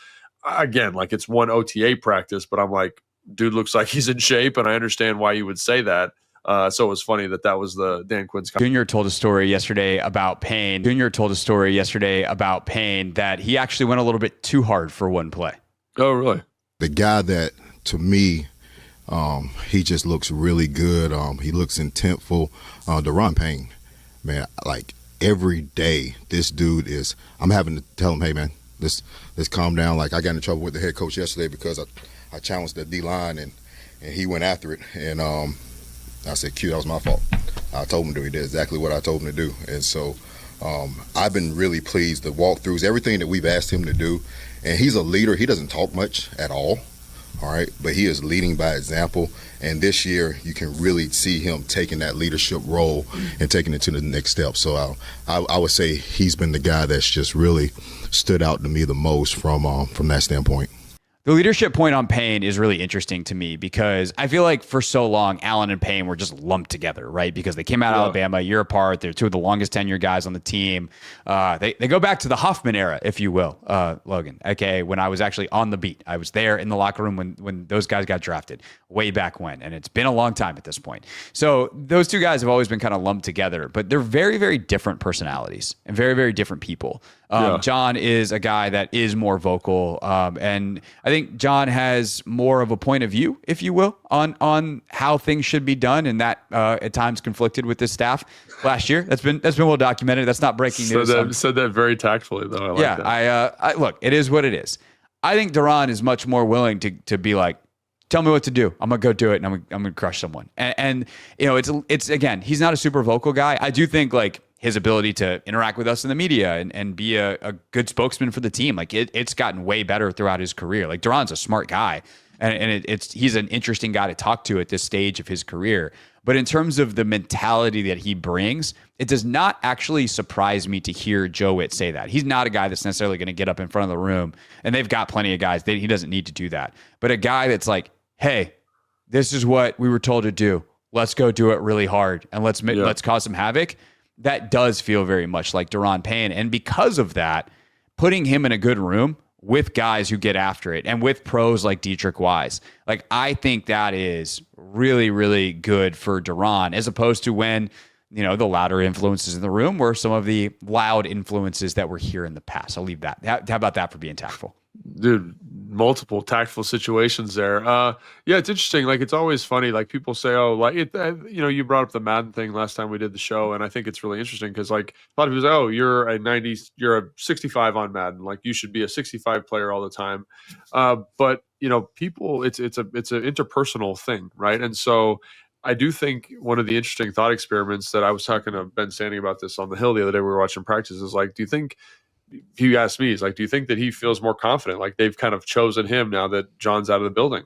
Again, like it's one OTA practice, but I'm like, dude looks like he's in shape, and I understand why you would say that. So it was funny that was the Dan Quinn's. Junior told a story yesterday about Payne. That he actually went a little bit too hard for one play. Oh, really? The guy that, to me, he just looks really good. He looks intentful. Daron Payne, man, like every day, this dude is, I'm having to tell him, hey, man, let's calm down. Like I got in trouble with the head coach yesterday because I challenged the D-line and he went after it. And I said, Q, that was my fault. I told him to do. He did exactly what I told him to do. And so I've been really pleased. The walkthroughs, everything that we've asked him to do. And he's a leader. He doesn't talk much at all. all right, but he is leading by example. And this year, you can really see him taking that leadership role and taking it to the next step. So I would say he's been the guy that's just really stood out to me the most from that standpoint. The leadership point on Payne is really interesting to me because I feel like for so long, Allen and Payne were just lumped together, right? Because they came out of Alabama a year apart. They're two of the longest tenure guys on the team. They go back to the Hoffman era, if you will, Logan. Okay, when I was actually on the beat. I was there in the locker room when those guys got drafted way back when. And it's been a long time at this point. So those two guys have always been kind of lumped together, but they're very, very different personalities and very, very different people. John is a guy that is more vocal. And I think John has more of a point of view, if you will, on how things should be done. And that at times conflicted with this staff last year. That's been well documented. That's not breaking news. Said that very tactfully, though. I like that. I look, it is what it is. I think Duran is much more willing to be like, tell me what to do. I'm gonna go do it, and I'm gonna crush someone. And you know, it's again, he's not a super vocal guy. I do think like his ability to interact with us in the media and be a good spokesman for the team, like it's gotten way better throughout his career. Like Duran's a smart guy, and he's an interesting guy to talk to at this stage of his career. But in terms of the mentality that he brings, it does not actually surprise me to hear Joe Witt say that. He's not a guy that's necessarily going to get up in front of the room, and they've got plenty of guys. He doesn't need to do that. But a guy that's like, hey, this is what we were told to do. Let's go do it really hard, and let's cause some havoc. That does feel very much like Duran Payne. And because of that, putting him in a good room with guys who get after it and with pros like Dietrich Wise, like I think that is really, really good for Duran, as opposed to when, you know, the louder influences in the room were some of the loud influences that were here in the past. I'll leave that. How about that for being tactful? Dude, multiple tactful situations there. Yeah, it's interesting. Like, it's always funny. Like, people say, oh, like, you brought up the Madden thing last time we did the show. And I think it's really interesting because, like, a lot of people say, oh, you're a 65 on Madden. Like, you should be a 65 player all the time. But, you know, people, it's an interpersonal thing, right? And so I do think one of the interesting thought experiments that I was talking to Ben Standing about this on the Hill the other day, we were watching practice, is like, do you think, if you ask me, is like, do you think that he feels more confident? Like they've kind of chosen him now that John's out of the building.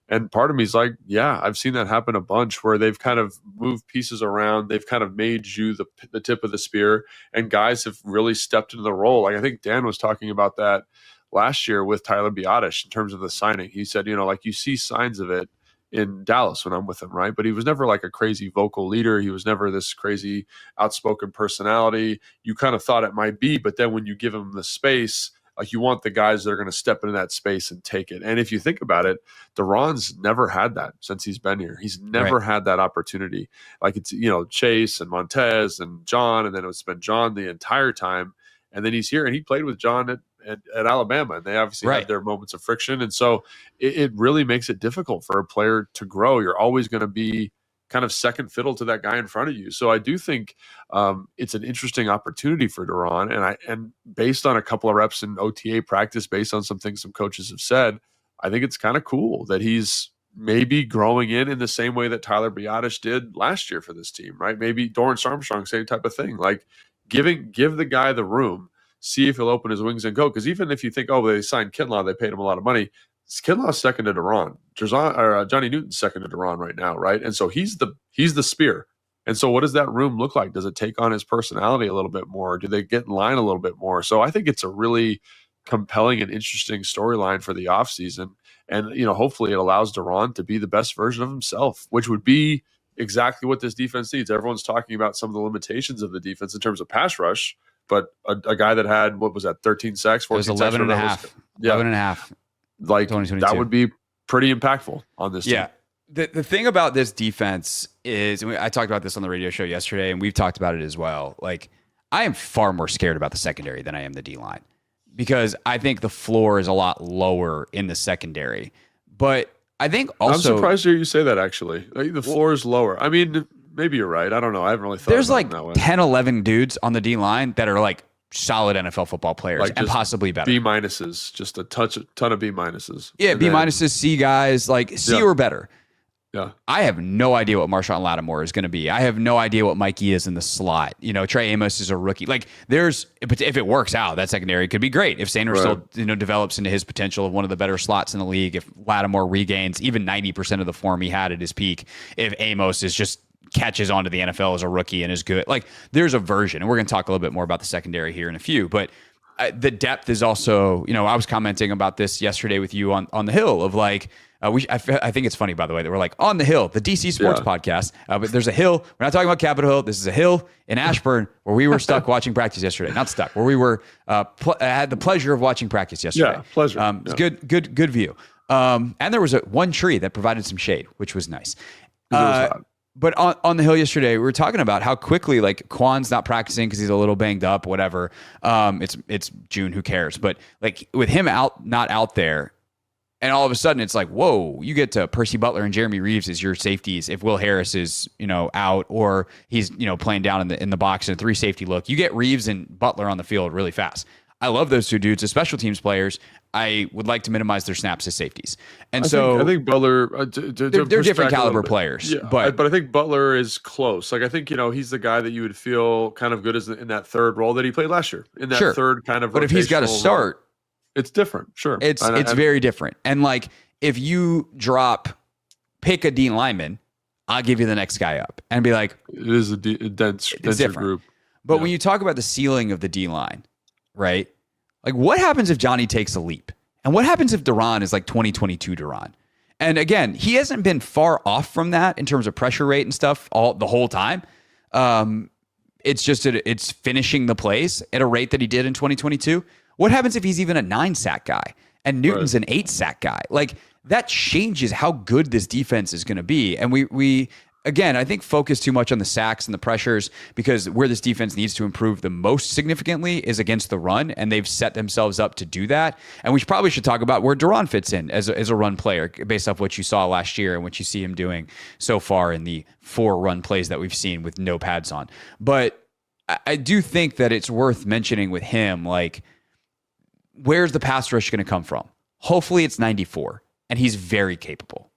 And part of me is like, yeah, I've seen that happen a bunch where they've kind of moved pieces around. They've kind of made you the tip of the spear, and guys have really stepped into the role. Like I think Dan was talking about that last year with Tyler Biadasz in terms of the signing. He said, you know, like you see signs of it in Dallas when I'm with him, right? But he was never like a crazy vocal leader. He was never this crazy outspoken personality. You kind of thought it might be, but then when you give him the space, like you want the guys that are going to step into that space and take it. And if you think about it, Duran's never had that since he's been here. He's never had that opportunity. Like it's, you know, Chase and Montez and John, and then it's been John the entire time. And then he's here, and he played with John at Alabama, and they obviously had their moments of friction. And so it really makes it difficult for a player to grow. You're always going to be kind of second fiddle to that guy in front of you. So I do think it's an interesting opportunity for Duran. And based on a couple of reps in OTA practice, based on some things some coaches have said, I think it's kind of cool that he's maybe growing in the same way that Tyler Biadasz did last year for this team, right? Maybe Dorrance Armstrong, same type of thing. Like give the guy the room, see if he'll open his wings and go. Because even if you think, oh, they signed Kinlaw, they paid him a lot of money. Kinlaw's second to Duran. Johnny Newton's second to Duran right now, right? And so he's the spear. And so what does that room look like? Does it take on his personality a little bit more? Do they get in line a little bit more? So I think it's a really compelling and interesting storyline for the offseason. And, you know, hopefully it allows Duran to be the best version of himself, which would be exactly what this defense needs. Everyone's talking about some of the limitations of the defense in terms of pass rush, but a guy that had, what was that, 13 sacks, 14 it was 11 and a half. 11 and a half. Like that would be pretty impactful on this team. Yeah. The thing about this defense is, and I talked about this on the radio show yesterday, and we've talked about it as well. Like, I am far more scared about the secondary than I am the D-line, because I think the floor is a lot lower in the secondary. But I think also, I'm surprised to hear you say that, actually. Like, the floor is lower. I mean, maybe you're right. I don't know. I haven't really thought there's about like it that way. 10, 11 dudes on the D-line that are like solid NFL football players, like, and possibly better. B minuses, just a ton of B minuses. Yeah, B minuses, C guys, like C or better. Yeah. I have no idea what Marshawn Lattimore is going to be. I have no idea what Mikey is in the slot. Trey Amos is a rookie. Like if it works out, that secondary could be great. If Sanders still, develops into his potential of one of the better slots in the league, if Lattimore regains even 90% of the form he had at his peak, if Amos is just catches onto the NFL as a rookie and is good, like there's a version. And we're going to talk a little bit more about the secondary here in a few, but the depth is also, I was commenting about this yesterday with you on the Hill of like, I think it's funny, by the way, that we're like on the Hill, the DC Sports podcast, but there's a hill. We're not talking about Capitol Hill. This is a hill in Ashburn where we were stuck watching practice yesterday. Not stuck, where we were had the pleasure of watching practice yesterday. Yeah, pleasure. It's good view. And there was one tree that provided some shade, which was nice. But on the Hill yesterday, we were talking about how quickly like Quan's not practicing because he's a little banged up, whatever. It's June, who cares? But like with him not out there. And all of a sudden, it's like, whoa, you get to Percy Butler and Jeremy Reeves as your safeties. If Will Harris is, out or he's, playing down in the box in a 3 safety look, you get Reeves and Butler on the field really fast. I love those two dudes as special teams players. I would like to minimize their snaps as safeties. And I think Butler, they're different caliber players. Yeah, but I think Butler is close. Like I think he's the guy that you would feel kind of good as in that third role that he played last year in that third kind of. But if he's got to start. It's different, sure. It's very different. And like if you pick a D lineman, I'll give you the next guy up and be like, it is a denser group. But when you talk about the ceiling of the D line, right? Like what happens if Johnny takes a leap? And what happens if Duran is like 2022 Duran? And again, he hasn't been far off from that in terms of pressure rate and stuff the whole time. It's just it's finishing the plays at a rate that he did in 2022. What happens if he's even a 9-sack guy and Newton's an 8-sack guy? Like that changes how good this defense is going to be. And we again, I think focus too much on the sacks and the pressures because where this defense needs to improve the most significantly is against the run. And they've set themselves up to do that. And we probably should talk about where Duran fits in as a run player based off what you saw last year and what you see him doing so far in the 4 run plays that we've seen with no pads on. But I do think that it's worth mentioning with him, like, where's the pass rush going to come from? Hopefully it's 94, and he's very capable.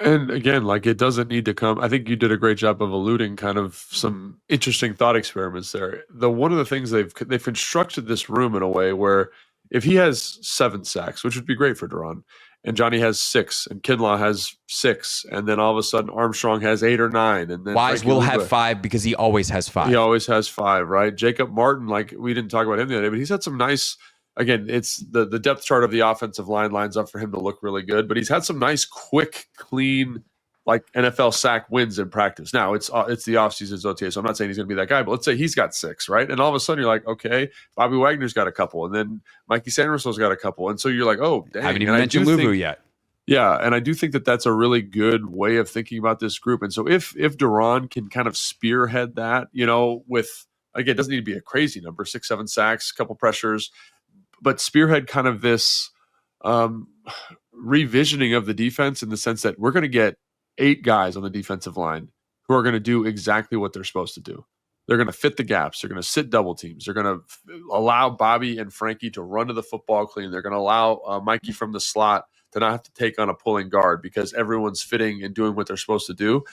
And again, like it doesn't need to come. I think you did a great job of alluding kind of some interesting thought experiments there. One of the things they've constructed this room in a way where if he has 7 sacks, which would be great for Duran, and Johnny has 6, and Kinlaw has 6, and then all of a sudden Armstrong has 8 or 9, and then Wise will have 5 because he always has 5. He always has 5, right? Jacob Martin, like we didn't talk about him the other day, but he's had some nice. Again, it's the depth chart of the offensive line lines up for him to look really good, but he's had some nice, quick, clean, like NFL sack wins in practice. Now it's the offseason, it's OTA, so I'm not saying he's going to be that guy, but let's say he's got 6, right? And all of a sudden you're like, okay, Bobby Wagner's got a couple, and then Mikey Sanderson's got a couple, and so you're like, oh, dang. Haven't even mentioned Luvu yet. Yeah, and I do think that that's a really good way of thinking about this group. And so if Duran can kind of spearhead that, with, again, it doesn't need to be a crazy number, 6, 7 sacks, a couple pressures, but spearhead kind of this revisioning of the defense in the sense that we're going to get 8 guys on the defensive line who are going to do exactly what they're supposed to do. They're going to fit the gaps. They're going to sit double teams. They're going to allow Bobby and Frankie to run to the football clean. They're going to allow Mikey from the slot to not have to take on a pulling guard because everyone's fitting and doing what they're supposed to do.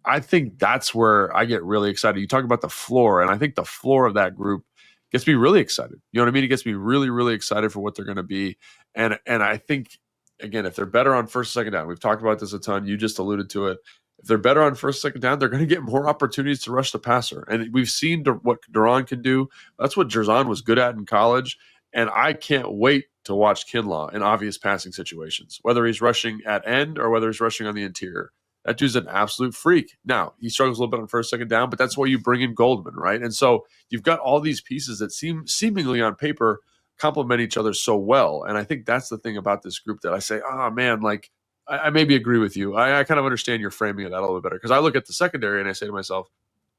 I think that's where I get really excited. You talk about the floor, and I think the floor of that group gets me really excited. You know what I mean? It gets me really, really excited for what they're going to be. And I think, again, if they're better on first, second down, we've talked about this a ton. You just alluded to it. If they're better on first, second down, they're going to get more opportunities to rush the passer. And we've seen what Duran can do. That's what Jerzon was good at in college. And I can't wait to watch Kinlaw in obvious passing situations, whether he's rushing at end or whether he's rushing on the interior. That dude's an absolute freak. Now, he struggles a little bit on first, second down, but that's why you bring in Goldman, right? And so you've got all these pieces that seemingly on paper complement each other so well. And I think that's the thing about this group that I say, man, like, I maybe agree with you. I kind of understand your framing of that a little bit better because I look at the secondary and I say to myself,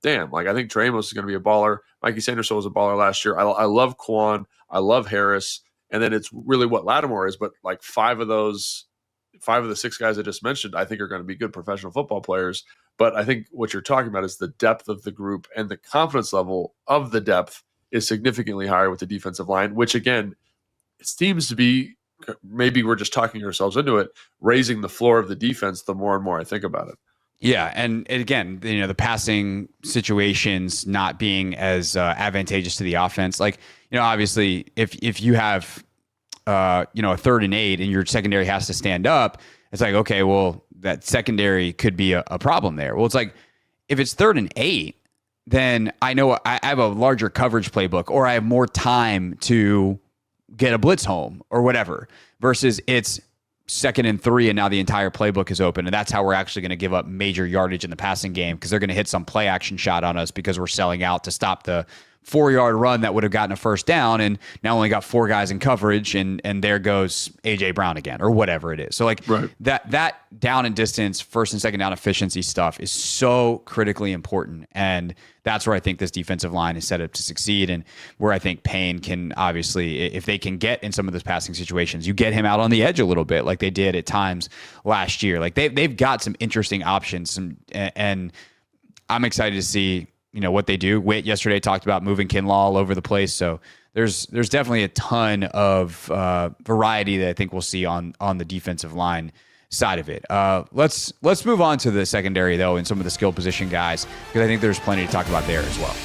damn, like I think Trey Amos is going to be a baller. Mikey Sanderson was a baller last year. I love Quan. I love Harris. And then it's really what Lattimore is, but like 5 of the 6 guys I just mentioned, I think are going to be good professional football players. But I think what you're talking about is the depth of the group, and the confidence level of the depth is significantly higher with the defensive line, which again, it seems to be maybe we're just talking ourselves into it, raising the floor of the defense the more and more I think about it. Yeah, and again, the passing situations not being as advantageous to the offense. Like, obviously, if you have, a 3rd and 8 and your secondary has to stand up, it's like, okay, well, that secondary could be a problem there. Well, it's like, if it's 3rd and 8, then I know I have a larger coverage playbook, or I have more time to get a blitz home or whatever, versus it's 2nd and 3 and now the entire playbook is open, and that's how we're actually going to give up major yardage in the passing game, because they're going to hit some play action shot on us because we're selling out to stop the 4-yard run that would have gotten a first down, and now only got 4 guys in coverage, and there goes A.J. Brown again, or whatever it is. So like that down and distance, 1st and 2nd down efficiency stuff is so critically important, and that's where I think this defensive line is set up to succeed, and where I think Payne can obviously, if they can get in some of those passing situations, you get him out on the edge a little bit like they did at times last year. Like they've got some interesting options, and I'm excited to see what they do. Witt yesterday talked about moving Kinlaw all over the place, so there's definitely a ton of variety that I think we'll see on the defensive line side of it. Let's move on to the secondary though, and some of the skill position guys, because I think there's plenty to talk about there as well.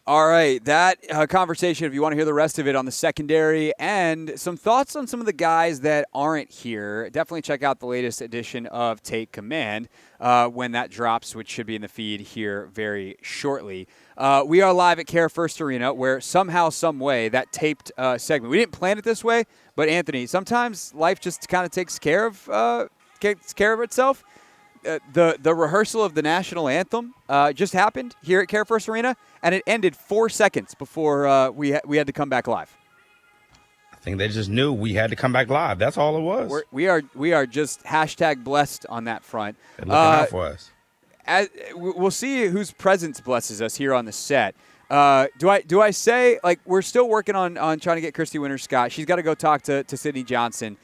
All right, that conversation, if you want to hear the rest of it on the secondary and some thoughts on some of the guys that aren't here, definitely check out the latest edition of Take Command when that drops, which should be in the feed here very shortly. We are live at CareFirst Arena, where somehow, some way, that taped segment, we didn't plan it this way, but Anthony, sometimes life just kind of takes care of itself. The rehearsal of the national anthem just happened here at CareFirst Arena, and it ended 4 seconds before we had to come back live. I think they just knew we had to come back live. That's all it was. We are just #blessed on that front. They're looking out for us. We'll see whose presence blesses us here on the set. Do I say, like, we're still working on trying to get Christy Winters-Scott. She's got to go talk to Sydney Johnson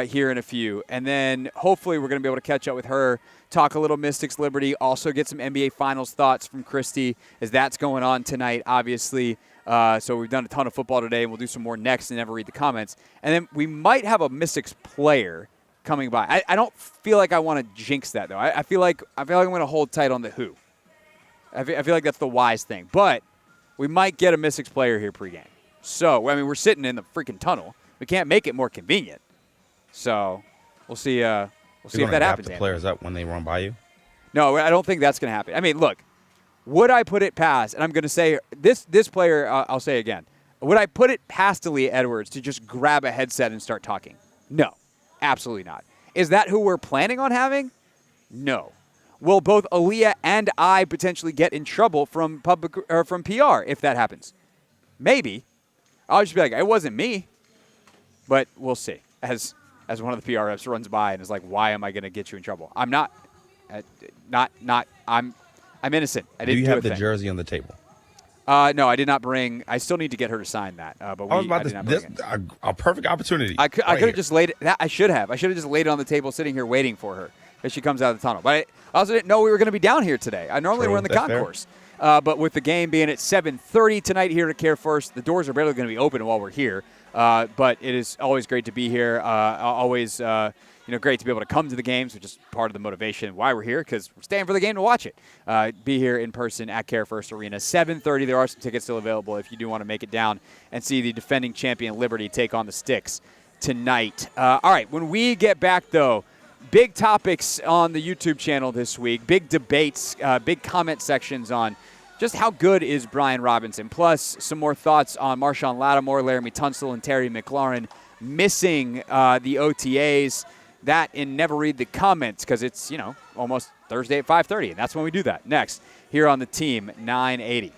here in a few. And then hopefully we're going to be able to catch up with her, talk a little Mystics Liberty, also get some NBA Finals thoughts from Christy, as that's going on tonight, obviously. So we've done a ton of football today, and we'll do some more next and never read the comments. And then we might have a Mystics player coming by. I don't feel like I want to jinx that, though. I feel like I'm going to hold tight on the who. I feel like that's the wise thing. But we might get a Mystics player here pregame. So, I mean, we're sitting in the freaking tunnel. We can't make it more convenient. So we'll see. We'll see if that happens. The players up when they run by you. No, I don't think that's going to happen. I mean, look, would I put it past? And I'm going to say this player. I'll say again. Would I put it past Aaliyah Edwards to just grab a headset and start talking? No, absolutely not. Is that who we're planning on having? No. Will both Aaliyah and I potentially get in trouble from public or from PR if that happens? Maybe. I'll just be like, it wasn't me. But we'll see. As one of the PR reps runs by and is like, "Why am I going to get you in trouble?" I'm not. I'm innocent. I didn't do you have a the thing. jersey on the table? No, I did not bring. I still need to get her to sign that. But I was about a perfect opportunity. I could have just laid it. I should have just laid it on the table, sitting here waiting for her as she comes out of the tunnel. But I also didn't know we were going to be down here today. I normally we're in the concourse. But with the game being at 7:30 tonight here at CareFirst, the doors are barely going to be open while we're here. But it is always great to be here. Always, great to be able to come to the games, which is part of the motivation why we're here, because we're staying for the game to watch it. Be here in person at CareFirst Arena. 7:30. There are some tickets still available if you do want to make it down and see the defending champion Liberty take on the Sticks tonight. All right, when we get back, though, big topics on the YouTube channel this week. Big debates, big comment sections on just how good is Brian Robinson. Plus, some more thoughts on Marshawn Lattimore, Laramie Tunsil, and Terry McLaurin missing the OTAs. That and never read the comments, because it's, almost Thursday at 5:30, and that's when we do that. Next, here on the Team 980.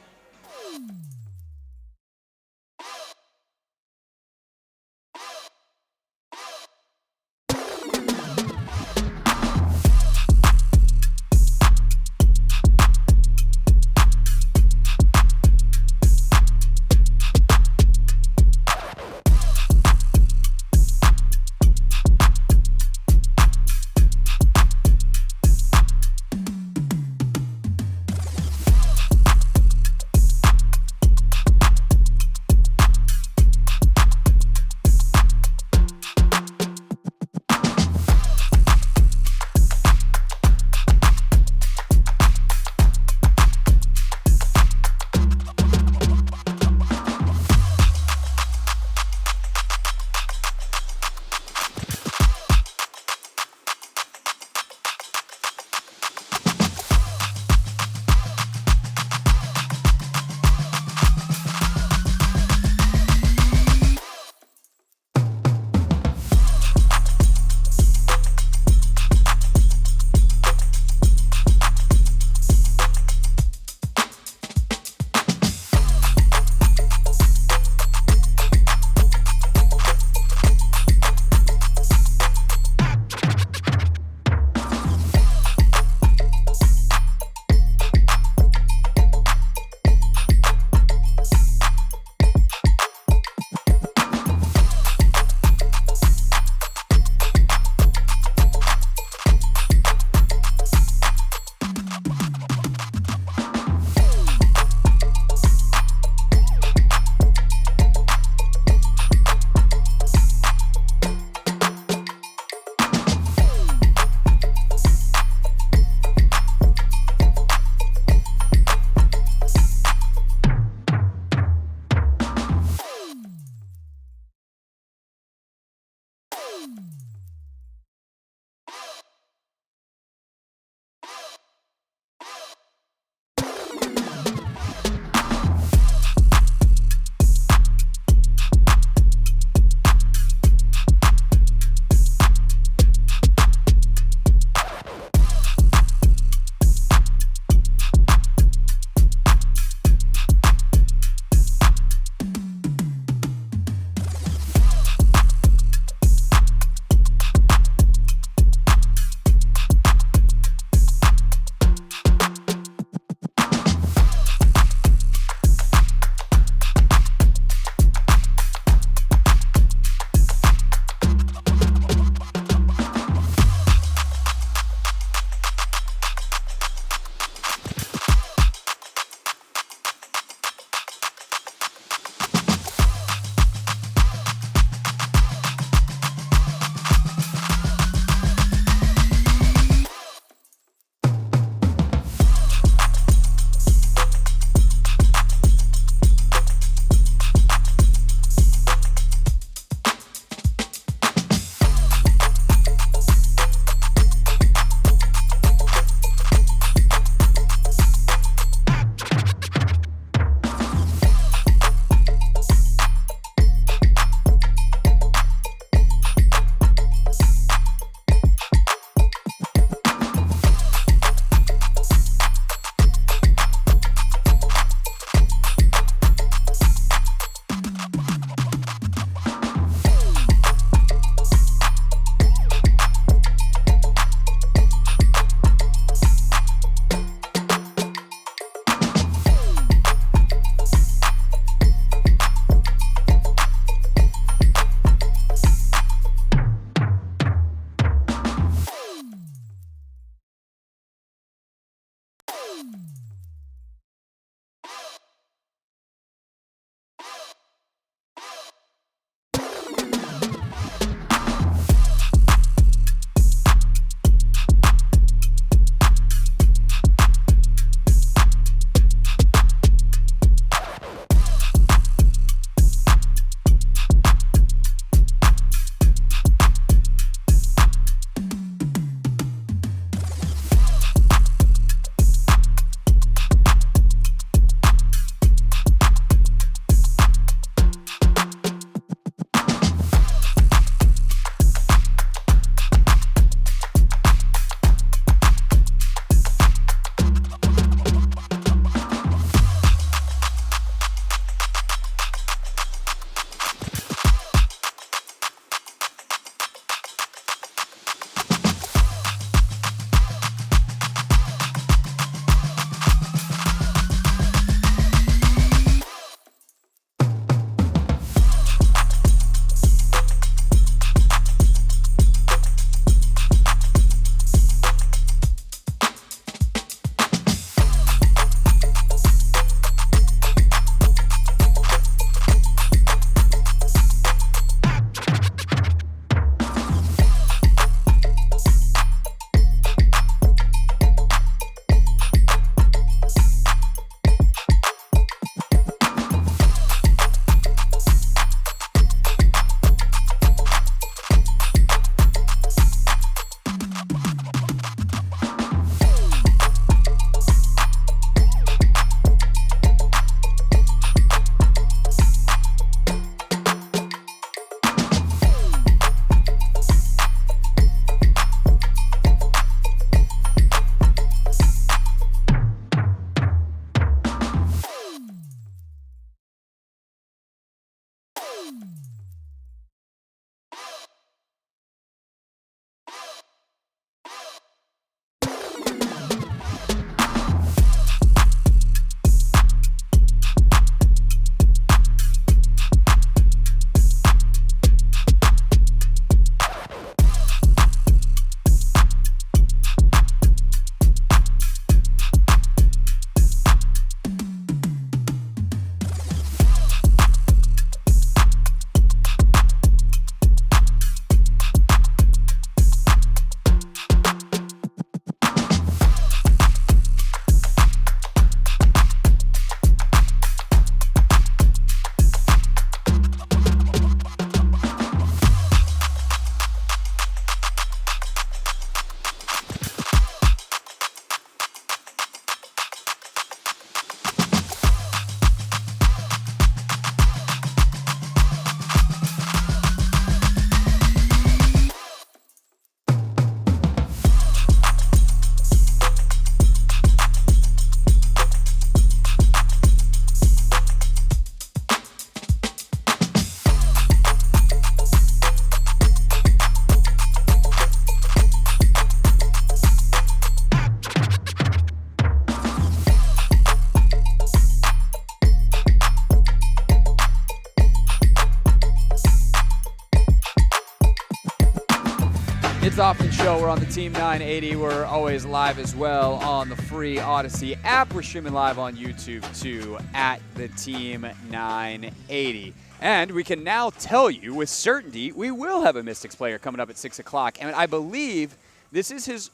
the Team 980. We're always live as well on the free Odyssey app. We're streaming live on YouTube too at the Team 980. And we can now tell you with certainty we will have a Mystics player coming up at 6 o'clock. And I believe this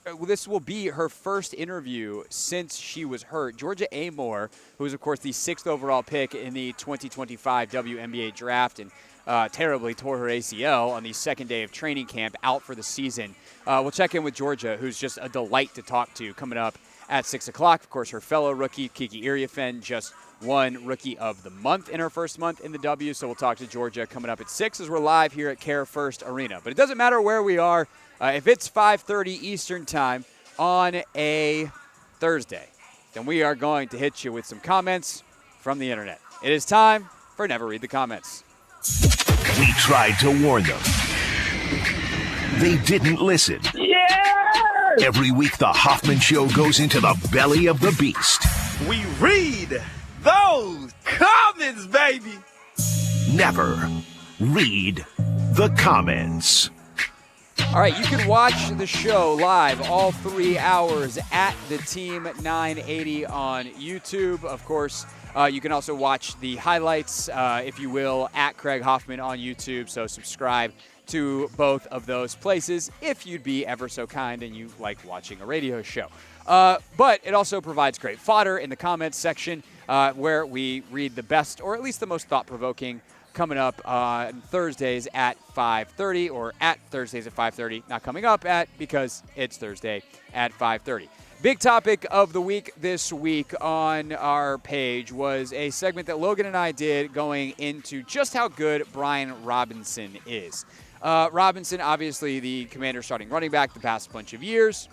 will be her first interview since she was hurt. Georgia Amore, who is, of course, the 6th overall pick in the 2025 WNBA draft and terribly tore her ACL on the second day of training camp, out for the season. We'll check in with Georgia, who's just a delight to talk to, coming up at 6 o'clock. Of course, her fellow rookie, Kiki Iriafen, just won Rookie of the Month in her first month in the W, so we'll talk to Georgia coming up at 6 as we're live here at CareFirst Arena. But it doesn't matter where we are. If it's 5:30 Eastern Time on a Thursday, then we are going to hit you with some comments from the internet. It is time for Never Read the Comments. We tried to warn them. They didn't listen. Yeah! Every week, the Hoffman Show goes into the belly of the beast. We read those comments, baby. Never read the comments. All right, you can watch the show live all 3 hours at the Team 980 on YouTube. Of course, you can also watch the highlights, if you will, at Craig Hoffman on YouTube. So subscribe to both of those places if you'd be ever so kind and you like watching a radio show. But it also provides great fodder in the comments section where we read the best, or at least the most thought-provoking, coming up on Thursdays at 5:30, or at Thursdays at 5:30, not coming up at, because it's Thursday at 5:30. Big topic of the week this week on our page was a segment that Logan and I did going into just how good Brian Robinson is. Robinson, obviously the Commander starting running back the past bunch of years,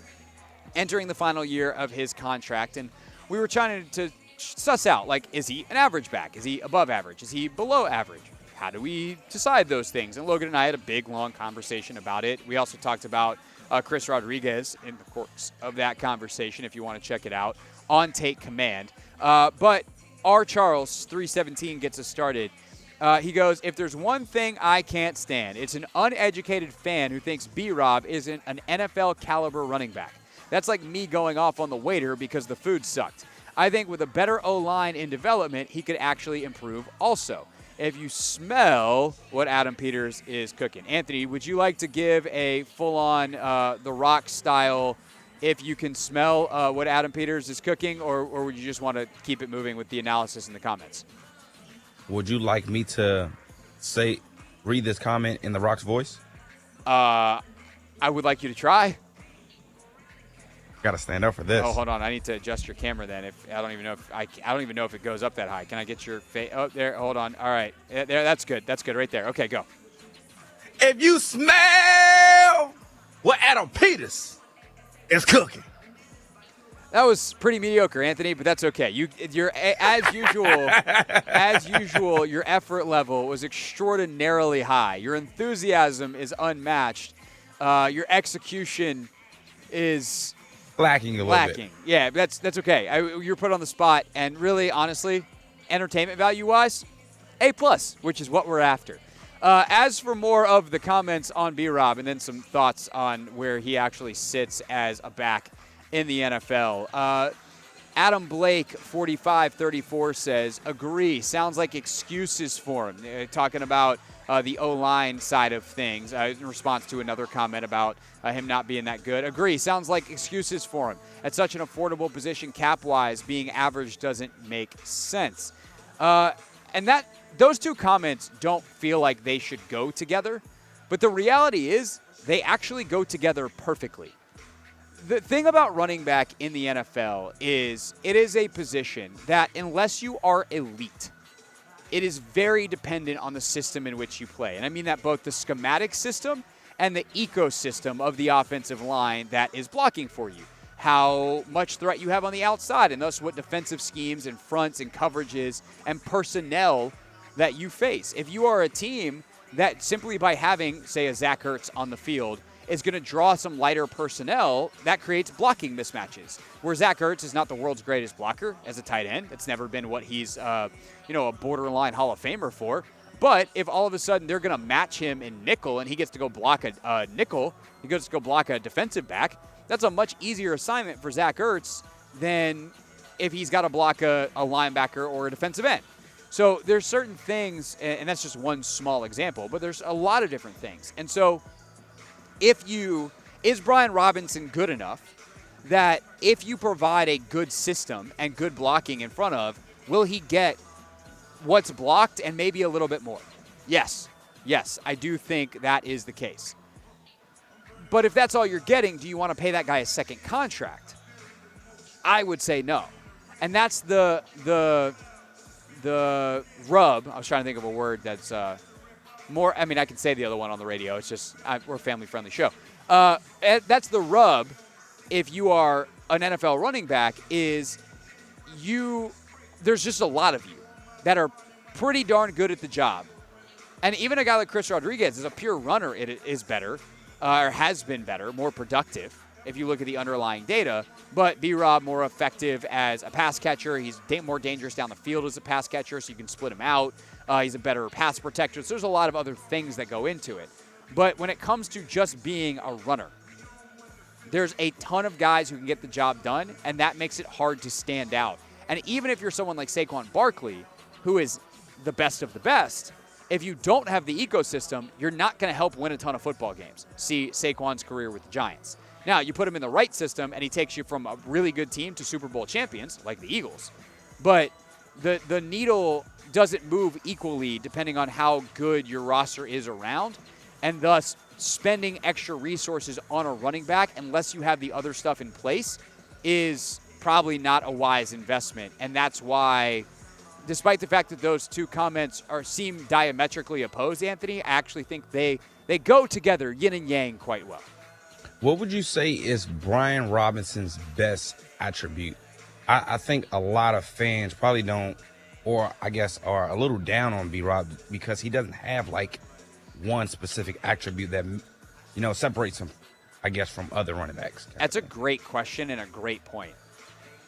entering the final year of his contract, and we were trying to suss out, like, is he an average back? Is he above average? Is he below average? How do we decide those things? And Logan and I had a big, long conversation about it. We also talked about Chris Rodriguez in the course of that conversation, if you want to check it out, on Take Command. But R. Charles, 317, gets us started. He goes, if there's one thing I can't stand, it's an uneducated fan who thinks B-Rob isn't an NFL-caliber running back. That's like me going off on the waiter because the food sucked. I think with a better O-line in development, he could actually improve also. If you smell what Adam Peters is cooking. Anthony, would you like to give a full-on The Rock style, if you can smell what Adam Peters is cooking, or would you just want to keep it moving with the analysis in the comments? Would you like me to read this comment in The Rock's voice? I would like you to try. Gotta stand up for this. Oh, hold on. I need to adjust your camera then. I don't even know if it goes up that high. Can I get your face? Oh, there. Hold on. All right. There. That's good. That's good right there. Okay, go. If you smell what Adam Peters is cooking. That was pretty mediocre, Anthony, but that's okay. You're as usual. Your effort level was extraordinarily high. Your enthusiasm is unmatched. Your execution is lacking a little bit. Yeah, that's okay. You're put on the spot, and really, honestly, entertainment value-wise, A+, which is what we're after. As for more of the comments on B-Rob, and then some thoughts on where he actually sits as a back in the NFL, Adam Blake, 4534, says, agree. Sounds like excuses for him. Talking about the O-line side of things in response to another comment about him not being that good. Agree. Sounds like excuses for him. At such an affordable position cap-wise, being average doesn't make sense. And those two comments don't feel like they should go together, but the reality is they actually go together perfectly. The thing about running back in the NFL is it is a position that, unless you are elite, it is very dependent on the system in which you play. And I mean that both the schematic system and the ecosystem of the offensive line that is blocking for you. How much threat you have on the outside, and thus what defensive schemes and fronts and coverages and personnel that you face. If you are a team that simply by having, say, a Zach Ertz on the field is going to draw some lighter personnel, that creates blocking mismatches. Where Zach Ertz is not the world's greatest blocker as a tight end. It's never been what he's, a borderline Hall of Famer for. But if all of a sudden they're going to match him in nickel and he gets to go block a nickel, he gets to go block a defensive back, that's a much easier assignment for Zach Ertz than if he's got to block a linebacker or a defensive end. So there's certain things, and that's just one small example, but there's a lot of different things. And so is Brian Robinson good enough that if you provide a good system and good blocking in front of, will he get what's blocked and maybe a little bit more? Yes, I do think that is the case. But if that's all you're getting, do you want to pay that guy a second contract? I would say no. And that's the rub. I was trying to think of a word that's more, I mean, I can say the other one on the radio. It's just, we're a family-friendly show. That's the rub if you are an NFL running back is there's just a lot of you that are pretty darn good at the job. And even a guy like Chris Rodriguez is a pure runner. It is better, or has been better, more productive if you look at the underlying data. But B-Rob more effective as a pass catcher. He's more dangerous down the field as a pass catcher, so you can split him out. He's a better pass protector. So there's a lot of other things that go into it. But when it comes to just being a runner, there's a ton of guys who can get the job done, and that makes it hard to stand out. And even if you're someone like Saquon Barkley, who is the best of the best, if you don't have the ecosystem, you're not going to help win a ton of football games. See Saquon's career with the Giants. Now, you put him in the right system, and he takes you from a really good team to Super Bowl champions, like the Eagles. But the needle doesn't move equally depending on how good your roster is around, and thus spending extra resources on a running back, unless you have the other stuff in place, is probably not a wise investment. And that's why, despite the fact that those two comments seem diametrically opposed, Anthony, I actually think they go together, yin and yang, quite well. What would you say is Brian Robinson's best attribute? I think a lot of fans probably don't, or I guess are a little down on B-Rob because he doesn't have like one specific attribute that, separates him, I guess, from other running backs. That's a great question and a great point.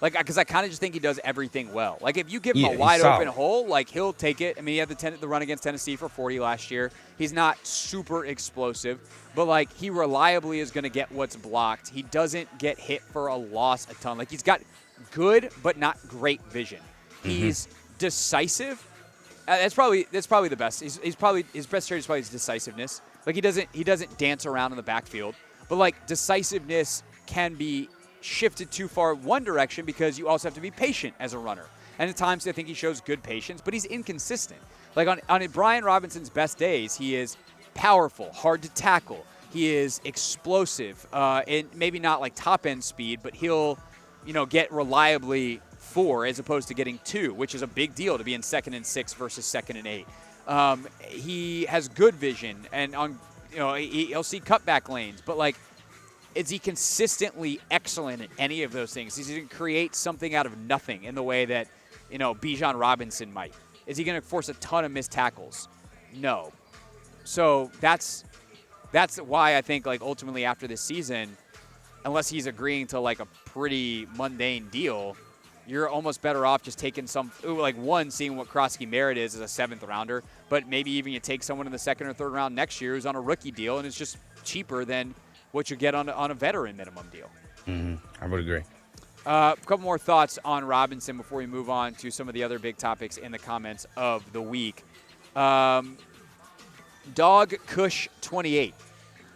Like, because I kind of just think he does everything well. Like, if you give him a wide open hole, like, he'll take it. I mean, he had the run against Tennessee for 40 last year. He's not super explosive, but, like, he reliably is going to get what's blocked. He doesn't get hit for a loss a ton. Like, he's got good but not great vision. He's decisive. That's probably the best. He's probably his best trait is probably his decisiveness. Like, he doesn't dance around in the backfield, but, like, decisiveness can be shifted too far one direction because you also have to be patient as a runner. And at times I think he shows good patience, but he's inconsistent. Like on Brian Robinson's best days, he is powerful, hard to tackle. He is explosive, and maybe not like top end speed, but he'll, get reliably 4 as opposed to getting 2, which is a big deal to be in 2nd and 6 versus 2nd and 8. He has good vision, and he'll see cutback lanes, but like, is he consistently excellent at any of those things? Is he going to create something out of nothing in the way that, Bijan Robinson might? Is he going to force a ton of missed tackles? No. So that's why I think, like, ultimately after this season, unless he's agreeing to, like, a pretty mundane deal, you're almost better off just taking seeing what Krosky Merritt is as a 7th rounder, but maybe even you take someone in the 2nd or 3rd round next year who's on a rookie deal, and it's just cheaper than what you get on a veteran minimum deal. I would agree. A couple more thoughts on Robinson before we move on to some of the other big topics in the comments of the week. Dog Kush 28.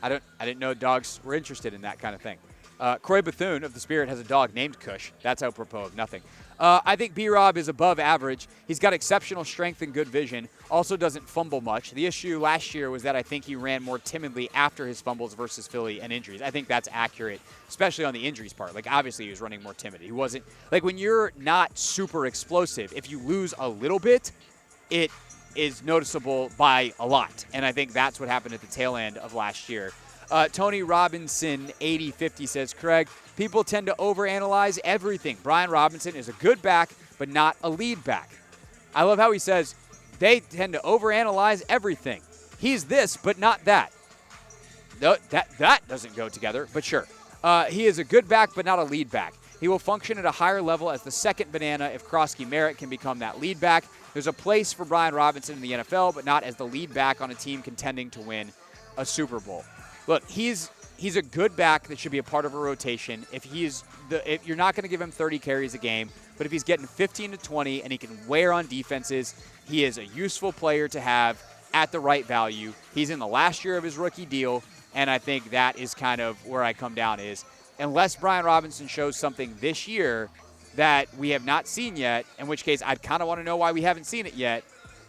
I didn't know dogs were interested in that kind of thing. Croy Bethune of the Spirit has a dog named Kush. That's apropos of nothing. I think B-Rob is above average. He's got exceptional strength and good vision. Also doesn't fumble much. The issue last year was that I think he ran more timidly after his fumbles versus Philly and injuries. I think that's accurate, especially on the injuries part. Like, obviously, he was running more timid. He wasn't – like, when you're not super explosive, if you lose a little bit, it is noticeable by a lot. And I think that's what happened at the tail end of last year. Tony Robinson, 8050, says, Craig, people tend to overanalyze everything. Brian Robinson is a good back, but not a lead back. I love how he says they tend to overanalyze everything. He's this, but not that. No, that doesn't go together, but sure. He is a good back, but not a lead back. He will function at a higher level as the second banana if Krosky Merritt can become that lead back. There's a place for Brian Robinson in the NFL, but not as the lead back on a team contending to win a Super Bowl. Look, he's a good back that should be a part of a rotation. If you're not going to give him 30 carries a game, but if he's getting 15 to 20 and he can wear on defenses, he is a useful player to have at the right value. He's in the last year of his rookie deal, and I think that is kind of where I come down is unless Brian Robinson shows something this year that we have not seen yet, in which case I'd kind of want to know why we haven't seen it yet,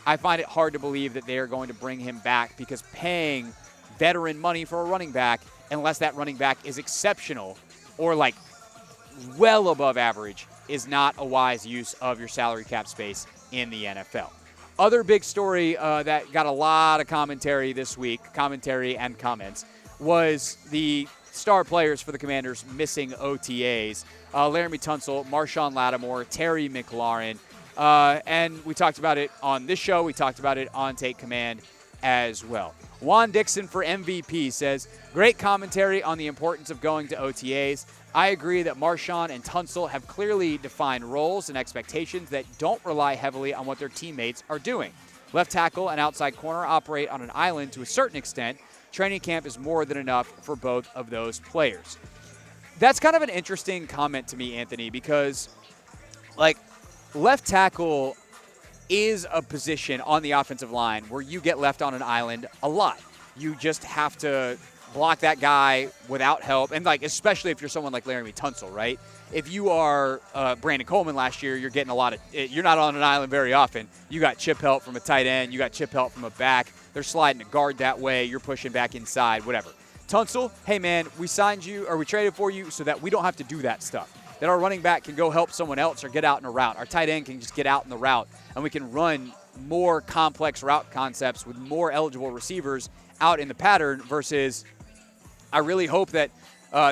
I find it hard to believe that they are going to bring him back because paying veteran money for a running back, unless that running back is exceptional or like well above average, is not a wise use of your salary cap space in the NFL. Other big story that got a lot of commentary this week, commentary and comments, was the star players for the Commanders missing OTAs. Laramie Tunsil, Marshawn Lattimore, Terry McLaurin. And we talked about it on this show. We talked about it on Take Command as well. Juan Dixon for MVP says, great commentary on the importance of going to OTAs. I agree that Marshawn and Tunsil have clearly defined roles and expectations that don't rely heavily on what their teammates are doing. Left tackle and outside corner operate on an island to a certain extent. Training camp is more than enough for both of those players. That's kind of an interesting comment to me, Anthony, because like left tackle is a position on the offensive line where you get left on an island a lot. You just have to block that guy without help, and like especially if you're someone like Laramie Tunsil, right? If you are Brandon Coleman last year, you're getting you're not on an island very often. You got chip help from a tight end, you got chip help from a back. They're sliding a guard that way. You're pushing back inside, whatever. Tunsil, hey man, we signed you or we traded for you so that we don't have to do that stuff. That our running back can go help someone else or get out in a route. Our tight end can just get out in the route, and we can run more complex route concepts with more eligible receivers out in the pattern versus I really hope that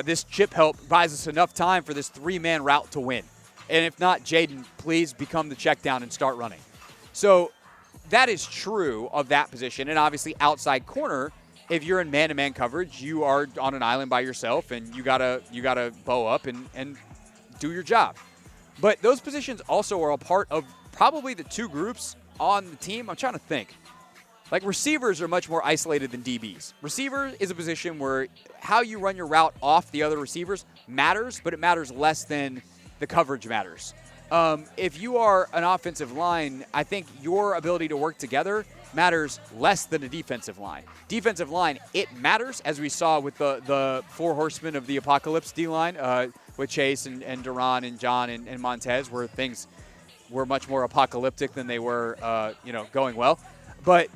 this chip help buys us enough time for this three-man route to win. And if not, Jaden, please become the check down and start running. So that is true of that position. And obviously outside corner, if you're in man-to-man coverage, you are on an island by yourself and you gotta bow up and do your job. But those positions also are a part of probably the two groups on the team. I'm trying to think. Like receivers are much more isolated than DBs. Receiver is a position where how you run your route off the other receivers matters, but it matters less than the coverage matters. If you are an offensive line, I think your ability to work together matters less than a defensive line. Defensive line, it matters, as we saw with the four horsemen of the apocalypse D-line, with Chase and Duran and John and Montez, where things were much more apocalyptic than they were going well. But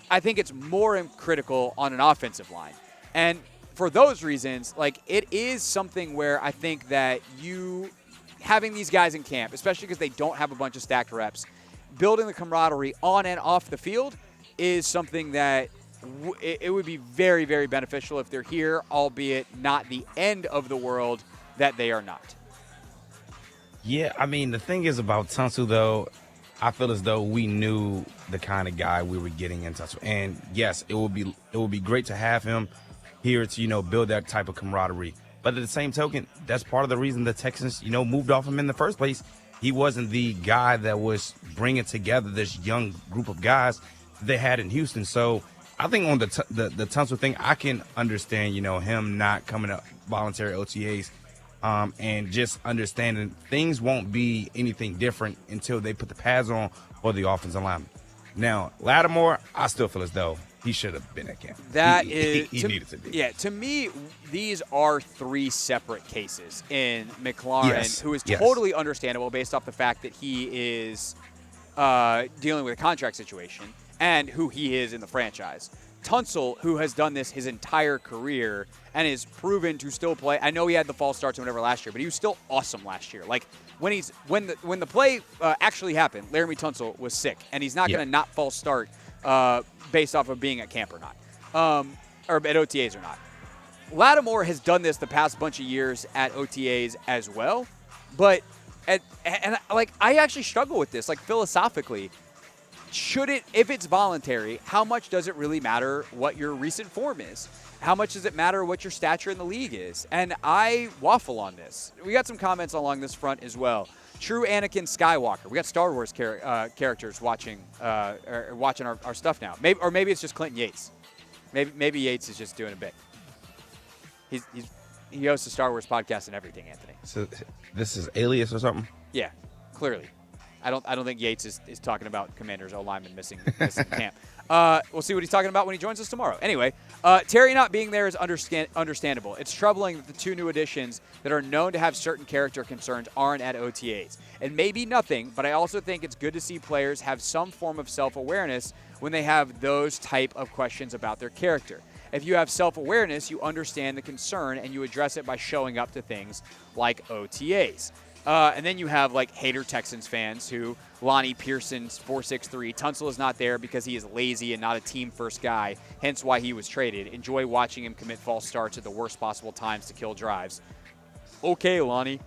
I think it's more critical on an offensive line. And for those reasons, like it is something where I think that you having these guys in camp, especially because they don't have a bunch of stacked reps, building the camaraderie on and off the field is something that it would be very, very beneficial if they're here, albeit not the end of the world that they are not. Yeah, I mean, the thing is about Tunsil, though, I feel as though we knew the kind of guy we were getting in Tunsil. And yes, it would be great to have him here to, build that type of camaraderie. But at the same token, that's part of the reason the Texans, moved off him in the first place. He wasn't the guy that was bringing together this young group of guys they had in Houston. So I think on the Tunsil thing, I can understand, him not coming up voluntary OTAs. And just understanding things won't be anything different until they put the pads on for the offensive lineman. Now, Lattimore, I still feel as though he should have been at camp. He needed to be. Yeah, to me, these are three separate cases in McLaurin, who is totally understandable based off the fact that he is dealing with a contract situation and who he is in the franchise. Tunsil, who has done this his entire career and is proven to still play. I know he had the false starts or whatever last year, but he was still awesome last year. Like when the play actually happened, Laramie Tunsil was sick, and he's not going to not false start based off of being at camp or not, or at OTAs or not. Lattimore has done this the past bunch of years at OTAs as well, but I actually struggle with this, like philosophically. If it's voluntary, how much does it really matter what your recent form is? How much does it matter what your stature in the league is? And I waffle on this. We got some comments along this front as well. True Anakin Skywalker. We got Star Wars characters watching our stuff now. Maybe it's just Clinton Yates. Maybe Yates is just doing a bit. He hosts a Star Wars podcast and everything, Anthony. So this is Alias or something? Yeah, clearly. I don't think Yates is talking about Commanders O-lineman missing camp. We'll see what he's talking about when he joins us tomorrow. Anyway, Terry not being there is understandable. It's troubling that the 2 new additions that are known to have certain character concerns aren't at OTAs. And maybe nothing, but I also think it's good to see players have some form of self-awareness when they have those type of questions about their character. If you have self-awareness, you understand the concern and you address it by showing up to things like OTAs. And then you have like hater Texans fans who Lonnie Pearson's 463. Tunsil is not there because he is lazy and not a team-first guy, hence why he was traded. Enjoy watching him commit false starts at the worst possible times to kill drives. Okay, Lonnie.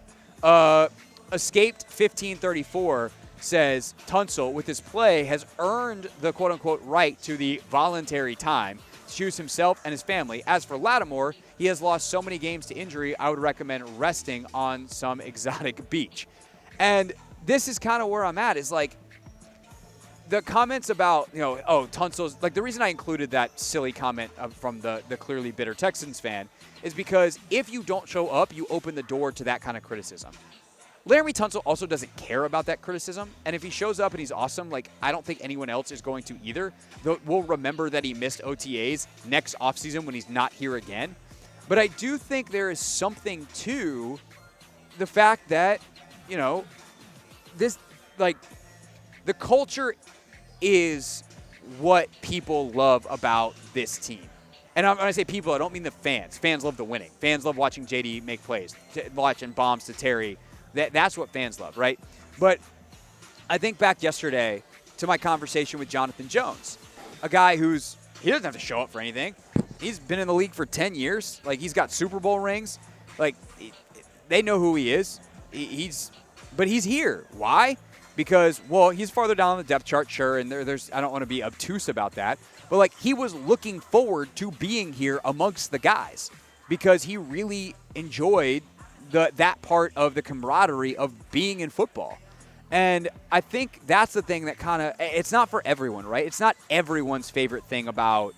Escaped 1534 says Tunsil, with his play, has earned the quote-unquote right to the voluntary time to choose himself and his family. As for Lattimore, he has lost so many games to injury, I would recommend resting on some exotic beach. And this is kind of where I'm at, is like the comments about, Tunsil's, like the reason I included that silly comment from the clearly bitter Texans fan is because if you don't show up, you open the door to that kind of criticism. Laremy Tunsil also doesn't care about that criticism, and if he shows up and he's awesome, like I don't think anyone else is going to either. We'll remember that he missed OTAs next offseason when he's not here again. But I do think there is something to the fact that, this, like, the culture is what people love about this team. And when I say people, I don't mean the fans. Fans love the winning. Fans love watching JD make plays, watching bombs to Terry. That's what fans love, right? But I think back yesterday to my conversation with Jonathan Jones, a guy he doesn't have to show up for anything. He's been in the league for 10 years. Like, he's got Super Bowl rings. Like, they know who he is. But he's here. Why? Because, well, he's farther down the depth chart, sure, and there's I don't want to be obtuse about that. But, like, he was looking forward to being here amongst the guys because he really enjoyed that part of the camaraderie of being in football. And I think that's the thing that kind of, it's not for everyone, right? It's not everyone's favorite thing about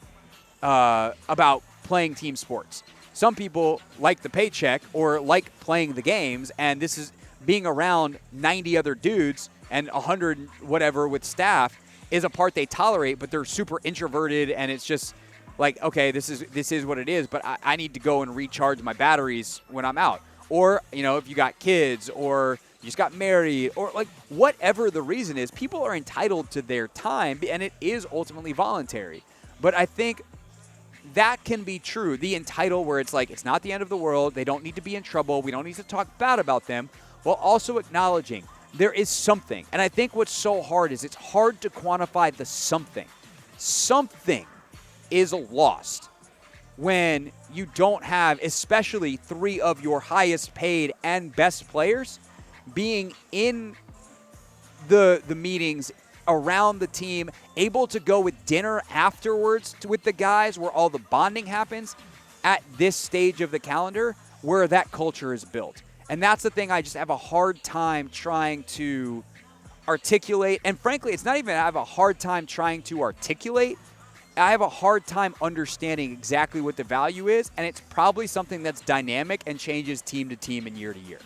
playing team sports. Some people like the paycheck or like playing the games, and this is being around 90 other dudes and 100 whatever with staff is a part they tolerate, but they're super introverted, and it's just like, okay, this is what it is, but I need to go and recharge my batteries when I'm out. Or, if you got kids or you just got married or like whatever the reason is, people are entitled to their time, and it is ultimately voluntary. But I think that can be true. The entitled where it's like, it's not the end of the world. They don't need to be in trouble. We don't need to talk bad about them, while also acknowledging there is something. And I think what's so hard is it's hard to quantify the something. Something is lost when you don't have, especially 3 of your highest paid and best players being in the meetings around the team, able to go with dinner afterwards with the guys where all the bonding happens at this stage of the calendar where that culture is built. And that's the thing I just have a hard time trying to articulate. And frankly, it's not even I have a hard time trying to articulate. I have a hard time understanding exactly what the value is, and it's probably something that's dynamic and changes team to team and year to year.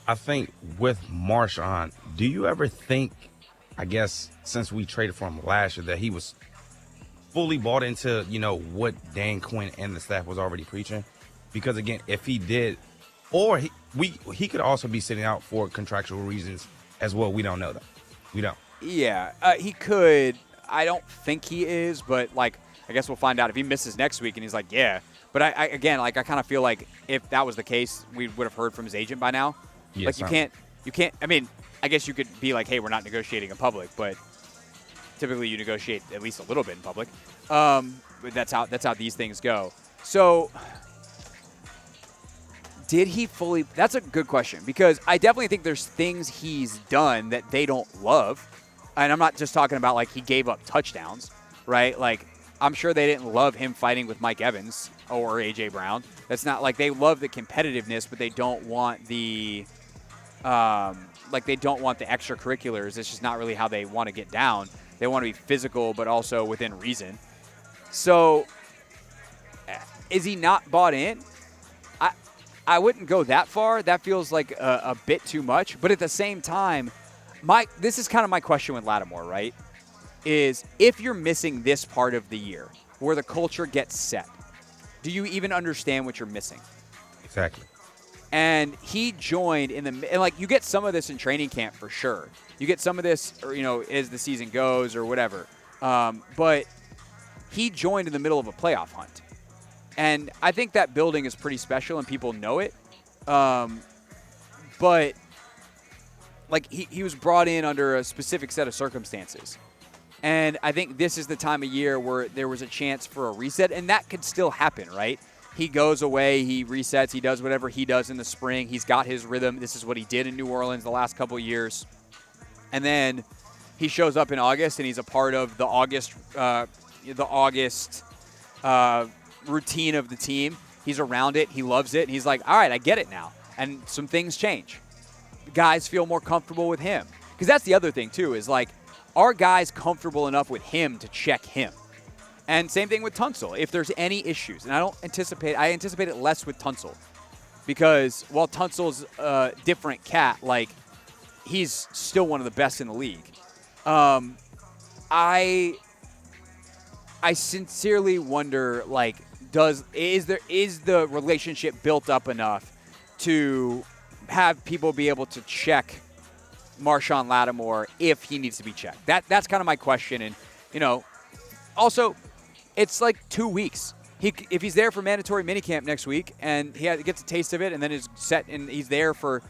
I think with Marshawn, do you ever think, I guess, since we traded for him last year, that he was fully bought into, what Dan Quinn and the staff was already preaching? Because, again, if he did, or he could also be sitting out for contractual reasons as well. We don't know that. We don't. Yeah, he could. I don't think he is, but, like, I guess we'll find out if he misses next week and he's like, yeah. But, I kind of feel like if that was the case, we would have heard from his agent by now. Yes, like, you can't, I mean, I guess you could be like, hey, we're not negotiating in public, but typically you negotiate at least a little bit in public. But that's how these things go. So did he fully – that's a good question because I definitely think there's things he's done that they don't love. And I'm not just talking about, like, he gave up touchdowns, right? Like, I'm sure they didn't love him fighting with Mike Evans or A.J. Brown. That's not like they love the competitiveness, but they don't want the Like they don't want the extracurriculars. It's just not really how they want to get down. They want to be physical, but also within reason. So is he not bought in? I wouldn't go that far. That feels like a bit too much. But at the same time, this is kind of my question with Lattimore, right? Is if you're missing this part of the year where the culture gets set, do you even understand what you're missing? Exactly. And he joined and like you get some of this in training camp for sure. You get some of this, or, as the season goes or whatever. But he joined in the middle of a playoff hunt. And I think that building is pretty special and people know it. But like he was brought in under a specific set of circumstances. And I think this is the time of year where there was a chance for a reset, and that could still happen, right? He goes away, he resets, he does whatever he does in the spring. He's got his rhythm. This is what he did in New Orleans the last couple of years. And then he shows up in August, and he's a part of the August routine of the team. He's around it. He loves it. And he's like, all right, I get it now. And some things change. Guys feel more comfortable with him. Because that's the other thing, too, is like, are guys comfortable enough with him to check him? And same thing with Tunsil. If there's any issues, and I anticipate it less with Tunsil. Because while Tunsil's a different cat, like, he's still one of the best in the league. I sincerely wonder, like, is the relationship built up enough to have people be able to check Marshawn Lattimore if he needs to be checked? That's kind of my question. And, also, it's like 2 weeks. If he's there for mandatory minicamp next week and he gets a taste of it and then is set and he's there for,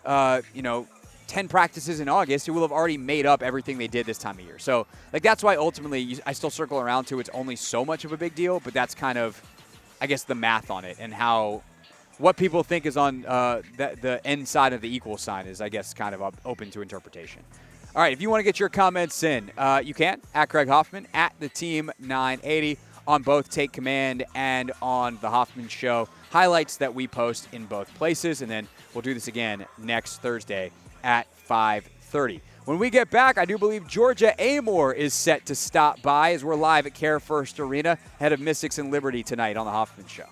10 practices in August, he will have already made up everything they did this time of year. So, like, that's why ultimately I still circle around to it's only so much of a big deal, but that's kind of, I guess, the math on it and what people think is on the end side of the equal sign is, I guess, kind of open to interpretation. All right, if you want to get your comments in, you can, at Craig Hoffman, at the Team 980 on both Take Command and on The Hoffman Show. Highlights that we post in both places, and then we'll do this again next Thursday at 5:30. When we get back, I do believe Georgia Amore is set to stop by as we're live at CareFirst Arena, ahead of Mystics and Liberty tonight on The Hoffman Show.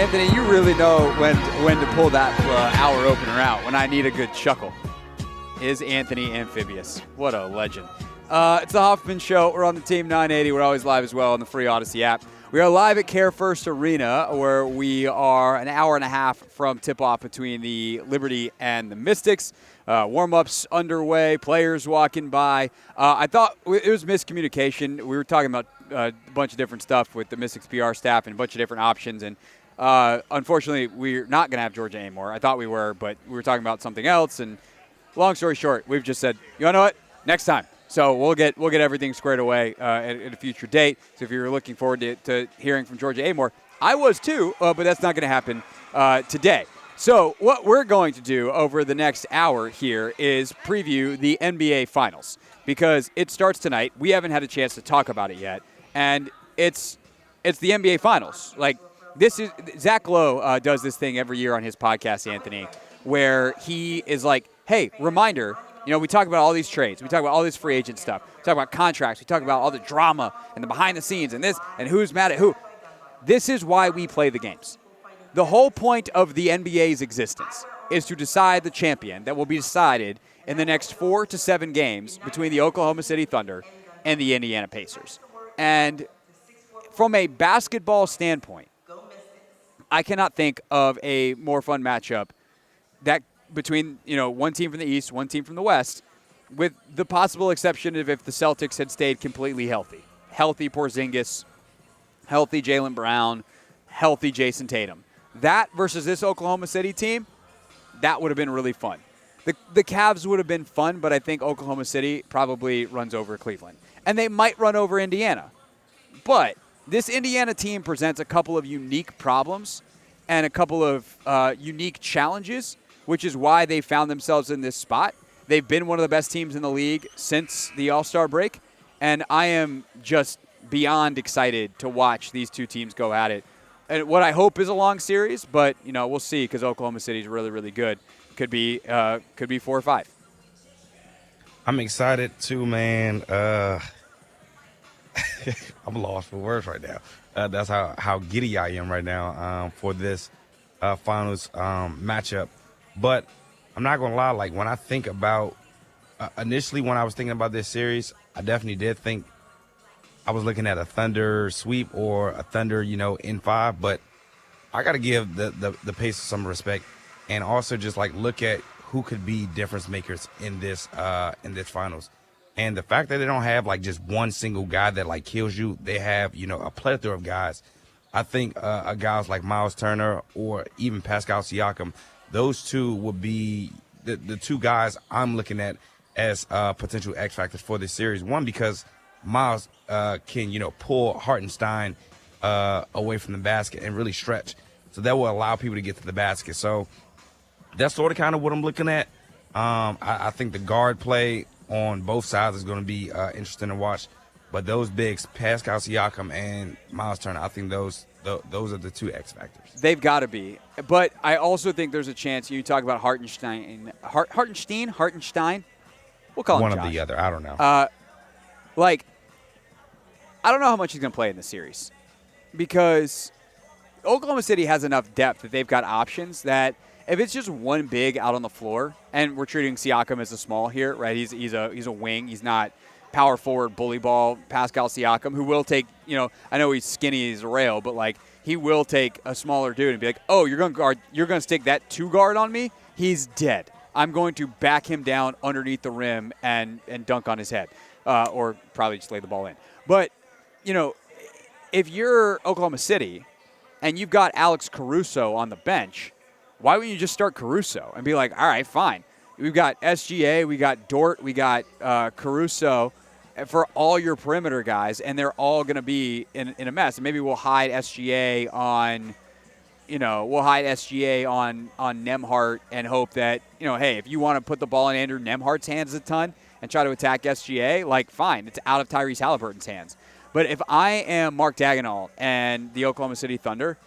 Anthony, you really know when to pull that hour opener out, when I need a good chuckle. Is Anthony Amphibious. What a legend. It's the Hoffman Show. We're on the Team 980. We're always live as well on the free Odyssey app. We are live at CareFirst Arena, where we are an hour and a half from tip-off between the Liberty and the Mystics. Warm-ups underway, players walking by. I thought it was miscommunication. We were talking about a bunch of different stuff with the Mystics PR staff and a bunch of different options. And unfortunately, we're not going to have Georgia Amore. I thought we were, but we were talking about something else. And long story short, we've just said, you know what? Next time. So we'll get everything squared away at a future date. So if you're looking forward to hearing from Georgia Amore, I was too, but that's not going to happen today. So what we're going to do over the next hour here is preview the NBA Finals, because it starts tonight. We haven't had a chance to talk about it yet, and it's the NBA Finals. Like, this is Zach Lowe does this thing every year on his podcast, Anthony, where he is like, hey, reminder. You know, we talk about all these trades. We talk about all this free agent stuff. We talk about contracts. We talk about all the drama and the behind the scenes and this and who's mad at who. This is why we play the games. The whole point of the NBA's existence is to decide the champion that will be decided in the next 4 to 7 games between the Oklahoma City Thunder and the Indiana Pacers. And from a basketball standpoint, I cannot think of a more fun matchup that between, one team from the East, one team from the West, with the possible exception of if the Celtics had stayed completely healthy. Healthy Porzingis, healthy Jaylen Brown, healthy Jason Tatum. That versus this Oklahoma City team, that would have been really fun. The Cavs would have been fun, but I think Oklahoma City probably runs over Cleveland. And they might run over Indiana. But this Indiana team presents a couple of unique problems and a couple of unique challenges, which is why they found themselves in this spot. They've been one of the best teams in the league since the All-Star break, and I am just beyond excited to watch these two teams go at it. And what I hope is a long series, but we'll see, because Oklahoma City is really, really good. Could be 4 or 5. I'm excited too, man. I'm lost for words right now. That's how giddy I am right now for this finals matchup. But I'm not going to lie, like, when I think about initially when I was thinking about this series, I definitely did think I was looking at a Thunder sweep or a Thunder, in 5. But I got to give the Pacers some respect, and also just like look at who could be difference makers in this finals. And the fact that they don't have like just one single guy that like kills you, they have a plethora of guys. I think guys like Miles Turner or even Pascal Siakam, those two would be the two guys I'm looking at as potential X factors for this series. One, because Miles can pull Hartenstein away from the basket and really stretch, so that will allow people to get to the basket. So that's sort of kind of what I'm looking at. I think the guard play on both sides is going to be interesting to watch. But those bigs, Pascal Siakam and Miles Turner, I think those are the two X factors. They've got to be. But I also think there's a chance. You talk about Hartenstein. We'll call him one Josh. of the other. I don't know. I don't know how much he's going to play in the series, because Oklahoma City has enough depth that they've got options that if it's just one big out on the floor, and we're treating Siakam as a small here, right? He's a wing. He's not power forward, bully ball, Pascal Siakam, who will take, I know he's skinny as a rail, but like he will take a smaller dude and be like, oh, you're going to stick that 2 guard on me? He's dead. I'm going to back him down underneath the rim and dunk on his head, or probably just lay the ball in. But, if you're Oklahoma City and you've got Alex Caruso on the bench, why wouldn't you just start Caruso and be like, all right, fine. We've got SGA, we got Dort, we got Caruso for all your perimeter guys, and they're all going to be in a mess. And maybe we'll hide SGA on, on Nembhard and hope that, hey, if you want to put the ball in Andrew Nembhard's hands a ton and try to attack SGA, like, fine, it's out of Tyrese Halliburton's hands. But if I am Mark Daigneault and the Oklahoma City Thunder,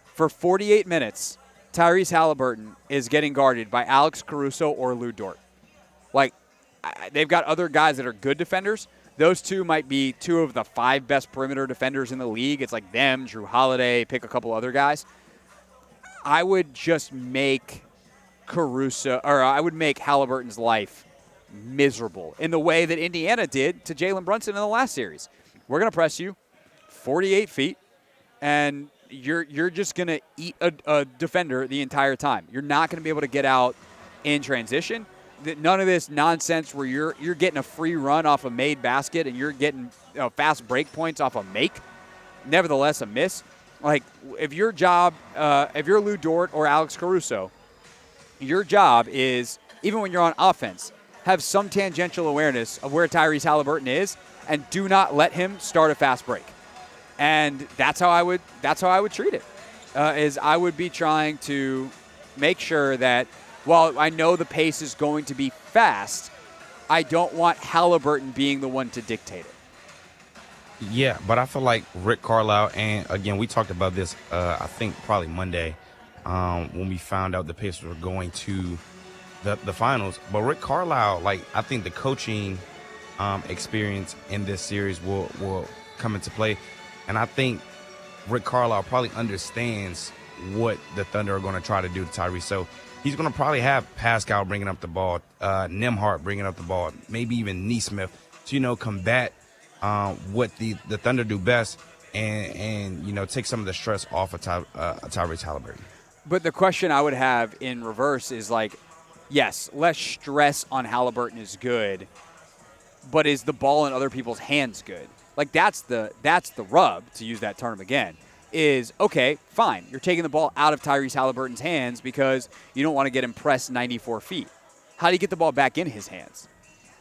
for 48 minutes, Tyrese Halliburton is getting guarded by Alex Caruso or Lou Dort. Like, they've got other guys that are good defenders. Those two might be 2 of the 5 best perimeter defenders in the league. It's like them, Drew Holiday, pick a couple other guys. I would just make I would make Halliburton's life miserable in the way that Indiana did to Jalen Brunson in the last series. We're going to press you 48 feet, and you're just going to eat a defender the entire time. You're not going to be able to get out in transition. None of this nonsense where you're getting a free run off a made basket and you're getting fast break points off a make. Nevertheless, a miss. Like, if your job, if you're Lou Dort or Alex Caruso, your job is, even when you're on offense, have some tangential awareness of where Tyrese Halliburton is, and do not let him start a fast break. And that's how I would treat it. Is I would be trying to make sure that while I know the pace is going to be fast, I don't want Halliburton being the one to dictate it. Yeah, but I feel like Rick Carlisle, and again, we talked about this, I think probably Monday, when we found out the Pacers were going to the finals. But Rick Carlisle, like, I think the coaching experience in this series will come into play. And I think Rick Carlisle probably understands what the Thunder are going to try to do to Tyrese. So he's going to probably have Pascal bringing up the ball, Nembhard bringing up the ball, maybe even Nesmith to, combat what the Thunder do best and take some of the stress off of Tyrese Halliburton. But the question I would have in reverse is, like, yes, less stress on Halliburton is good, but is the ball in other people's hands good? Like, that's the rub, to use that term again, is, okay, fine, you're taking the ball out of Tyrese Halliburton's hands because you don't want to get him pressed 94 feet. How do you get the ball back in his hands?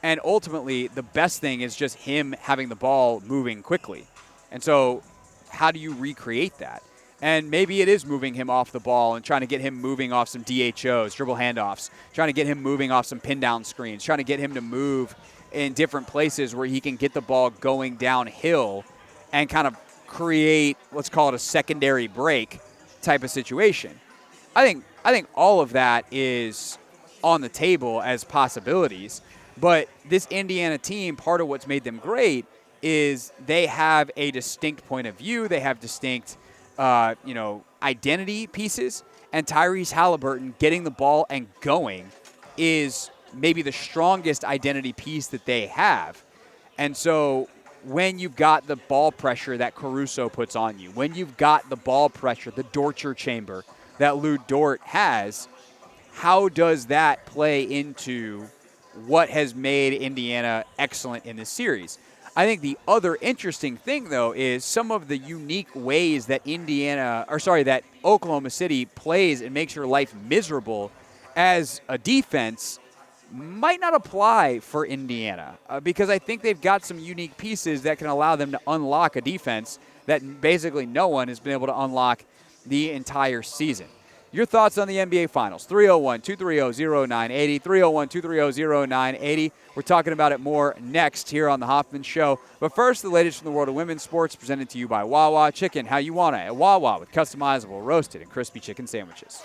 And ultimately, the best thing is just him having the ball moving quickly. And so how do you recreate that? And maybe it is moving him off the ball and trying to get him moving off some DHOs, dribble handoffs, trying to get him moving off some pin down screens, trying to get him to move in different places where he can get the ball going downhill and kind of create, let's call it a secondary break type of situation. I think all of that is on the table as possibilities. But this Indiana team, part of what's made them great is they have a distinct point of view. They have distinct, identity pieces. And Tyrese Halliburton getting the ball and going is maybe the strongest identity piece that they have. And so when you've got the ball pressure that Caruso puts on you, when you've got the ball pressure, the torture chamber that Lou Dort has, how does that play into what has made Indiana excellent in this series? I think the other interesting thing, though, is some of the unique ways that that Oklahoma City plays and makes your life miserable as a defense might not apply for Indiana because I think they've got some unique pieces that can allow them to unlock a defense that basically no one has been able to unlock the entire season. Your thoughts on the NBA Finals, 301-230-0980, 301-230-0980. We're talking about it more next here on The Hoffman Show. But first, the latest from the world of women's sports presented to you by Wawa Chicken. How you want it at Wawa with customizable roasted and crispy chicken sandwiches.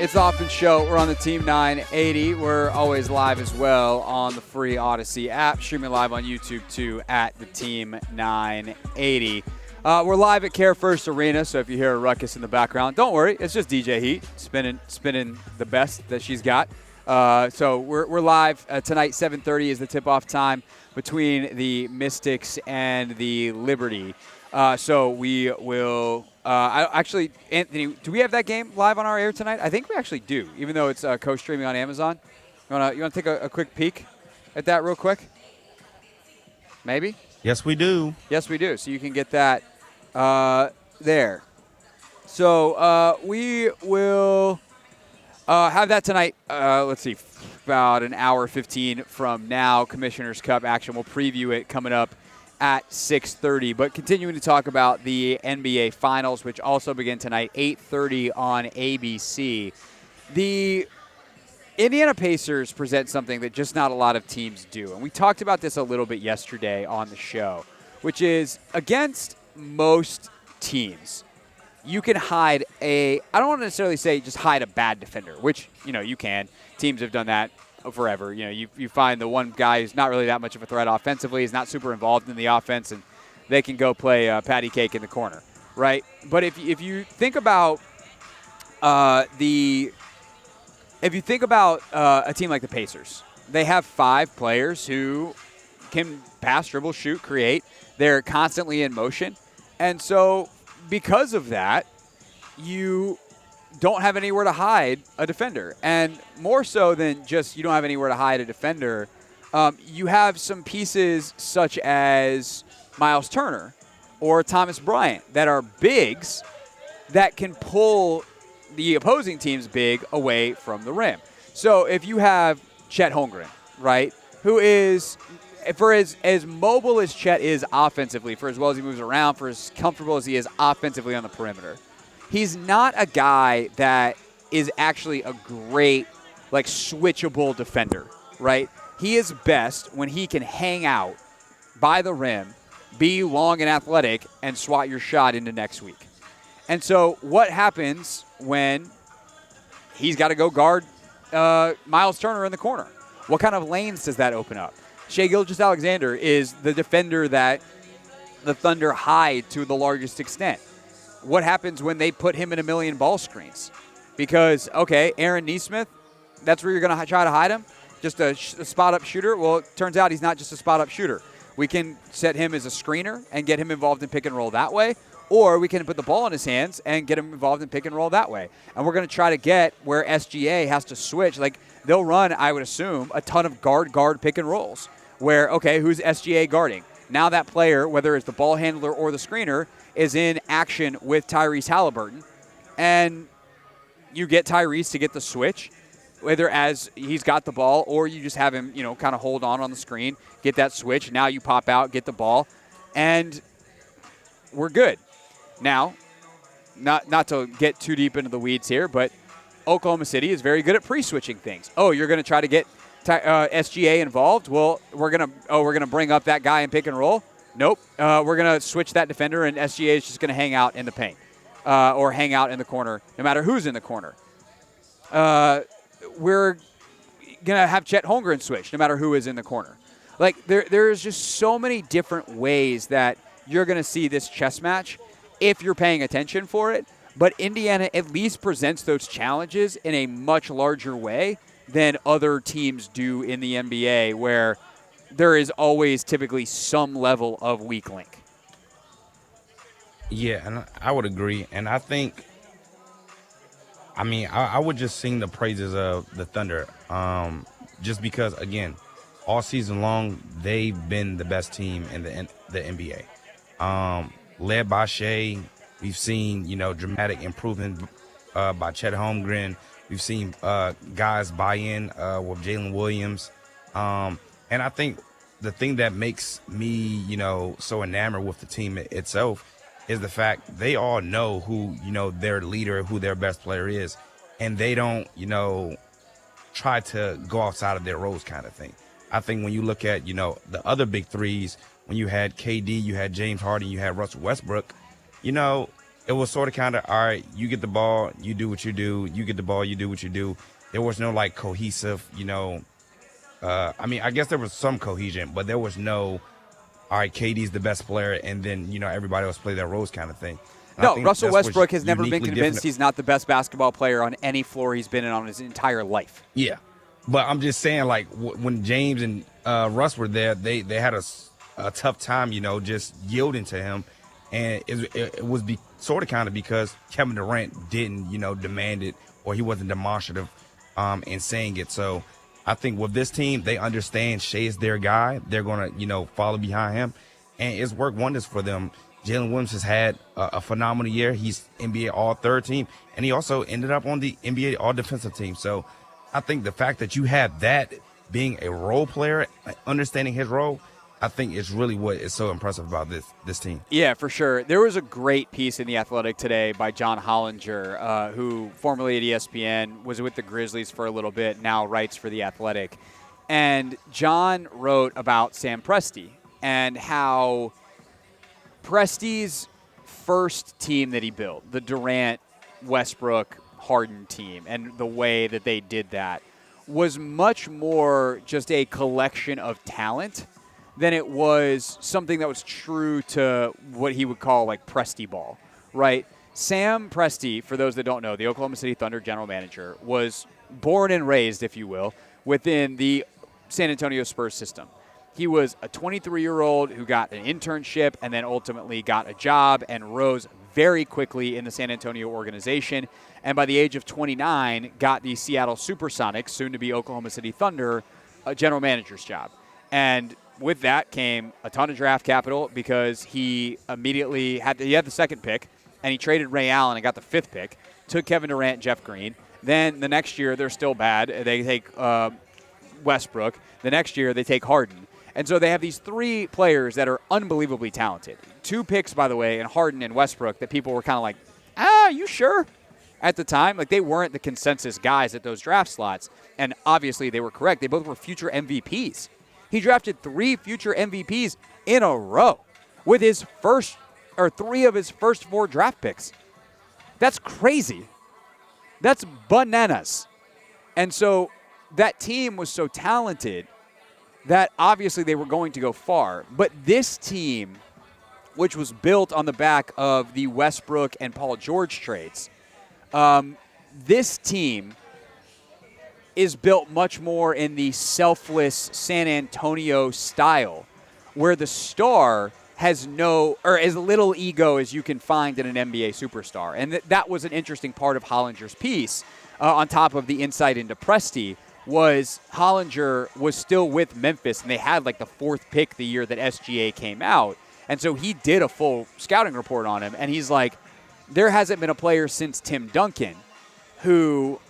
It's the Hoffman Show. We're on the Team 980. We're always live as well on the free Odyssey app. Streaming live on YouTube, too, at the Team 980. We're live at CareFirst Arena, so if you hear a ruckus in the background, don't worry. It's just DJ Heat spinning the best that she's got. So we're live tonight. 7:30 is the tip-off time between the Mystics and the Liberty. So we will actually, Anthony, do we have that game live on our air tonight? I think we actually do, even though it's co-streaming on Amazon. You wanna take a quick peek at that real quick? Maybe? Yes, we do. Yes, we do. So you can get that there. So we will have that tonight. Let's see, about an hour 15 from now. Commissioner's Cup action. We'll preview it coming up at 6:30. But continuing to talk about the NBA Finals, which also begin tonight, 8:30 on ABC. The Indiana Pacers present something that just not a lot of teams do. And we talked about this a little bit yesterday on the show, which is against most teams, you can hide I don't want to necessarily say just hide a bad defender, which, you can. Teams have done that forever. You find the one guy who's not really that much of a threat offensively, he's not super involved in the offense, and they can go play patty cake in the corner, right? But if you think about a team like the Pacers, they have 5 players who can pass, dribble, shoot, create. They're constantly in motion. And so because of that, you don't have anywhere to hide a defender. And more so than just you don't have anywhere to hide a defender, you have some pieces such as Miles Turner or Thomas Bryant that are bigs that can pull the opposing team's big away from the rim. So if you have Chet Holmgren, right, who is, for as mobile as Chet is offensively, for as well as he moves around, for as comfortable as he is offensively on the perimeter, he's not a guy that is actually a great, switchable defender, right? He is best when he can hang out by the rim, be long and athletic, and swat your shot into next week. And so what happens when he's got to go guard Miles Turner in the corner? What kind of lanes does that open up? Shai Gilgeous-Alexander is the defender that the Thunder hide to the largest extent. What happens when they put him in a million ball screens? Because, okay, Aaron Nesmith, that's where you're going to try to hide him? Just a spot-up shooter? Well, it turns out he's not just a spot-up shooter. We can set him as a screener and get him involved in pick and roll that way, or we can put the ball in his hands and get him involved in pick and roll that way. And we're going to try to get where SGA has to switch. They'll run, I would assume, a ton of guard pick and rolls where, okay, who's SGA guarding? Now that player, whether it's the ball handler or the screener, is in action with Tyrese Halliburton. And you get Tyrese to get the switch, whether as he's got the ball or you just have him, kind of hold on the screen, get that switch. Now you pop out, get the ball, and we're good. Now, not to get too deep into the weeds here, but Oklahoma City is very good at pre-switching things. Oh, you're going to try to get SGA involved? Well, we're gonna bring up that guy in pick and roll? Nope. We're going to switch that defender, and SGA is just going to hang out in the paint or hang out in the corner, no matter who's in the corner. We're going to have Chet Holmgren switch, no matter who is in the corner. There's just so many different ways that you're going to see this chess match if you're paying attention for it. But Indiana at least presents those challenges in a much larger way than other teams do in the NBA, where there is always typically some level of weak link. Yeah, and I would agree. And I think, I would just sing the praises of the Thunder, just because, again, all season long, they've been the best team in the NBA. Led by Shai, we've seen, dramatic improvement by Chet Holmgren. We've seen guys buy in with Jalen Williams. And I think the thing that makes me, so enamored with the team itself is the fact they all know who, their leader, who their best player is. And they don't, try to go outside of their roles kind of thing. I think when you look at, the other big threes, when you had KD, you had James Harden, you had Russell Westbrook, it was sort of kind of, all right, you get the ball, you do what you do. You get the ball, you do what you do. There was no like cohesive, I mean, I guess there was some cohesion, but there was no, all right, KD's the best player, and then, everybody else play their roles kind of thing. And I No, think Russell that's what's Westbrook has never been uniquely convinced different. he's not the best basketball player on any floor he's been in on his entire life. Yeah. But I'm just saying, like, when James and Russ were there, they had a tough time, just yielding to him. And it was sort of kind of because Kevin Durant didn't, demand it, or he wasn't demonstrative in saying it. So I think with this team, they understand Shea is their guy. They're going to, follow behind him. And it's worked wonders for them. Jalen Williams has had a phenomenal year. He's NBA All-Third team, and he also ended up on the NBA All-Defensive team. So I think the fact that you have that being a role player, understanding his role, I think is really what is so impressive about this team. Yeah, for sure. There was a great piece in The Athletic today by John Hollinger, who formerly at ESPN was with the Grizzlies for a little bit, now writes for The Athletic. And John wrote about Sam Presti and how Presti's first team that he built, the Durant, Westbrook, Harden team, and the way that they did that was much more just a collection of talent than it was something that was true to what he would call like Presti ball, right? Sam Presti, for those that don't know, the Oklahoma City Thunder general manager, was born and raised, if you will, within the San Antonio Spurs system. He was a 23-year-old who got an internship and then ultimately got a job and rose very quickly in the San Antonio organization. And by the age of 29, got the Seattle Supersonics, soon to be Oklahoma City Thunder, a general manager's job. And with that came a ton of draft capital because he immediately had the second pick, and he traded Ray Allen and got the fifth pick, took Kevin Durant, Jeff Green. Then the next year, they're still bad. They take Westbrook. The next year, they take Harden. And so they have these three players that are unbelievably talented. Two picks, by the way, in Harden and Westbrook that people were kind of like, you sure? At the time, like they weren't the consensus guys at those draft slots. And obviously they were correct. They both were future MVPs. He drafted 3 future MVPs in a row with his first or 3 of his first 4 draft picks. That's crazy. That's bananas. And so that team was so talented that obviously they were going to go far. But this team, which was built on the back of the Westbrook and Paul George trades, this team is built much more in the selfless San Antonio style, where the star has as little ego as you can find in an NBA superstar. And that was an interesting part of Hollinger's piece, on top of the insight into Presti, was Hollinger was still with Memphis, and they had like the 4th pick the year that SGA came out. And so he did a full scouting report on him, and he's like, there hasn't been a player since Tim Duncan who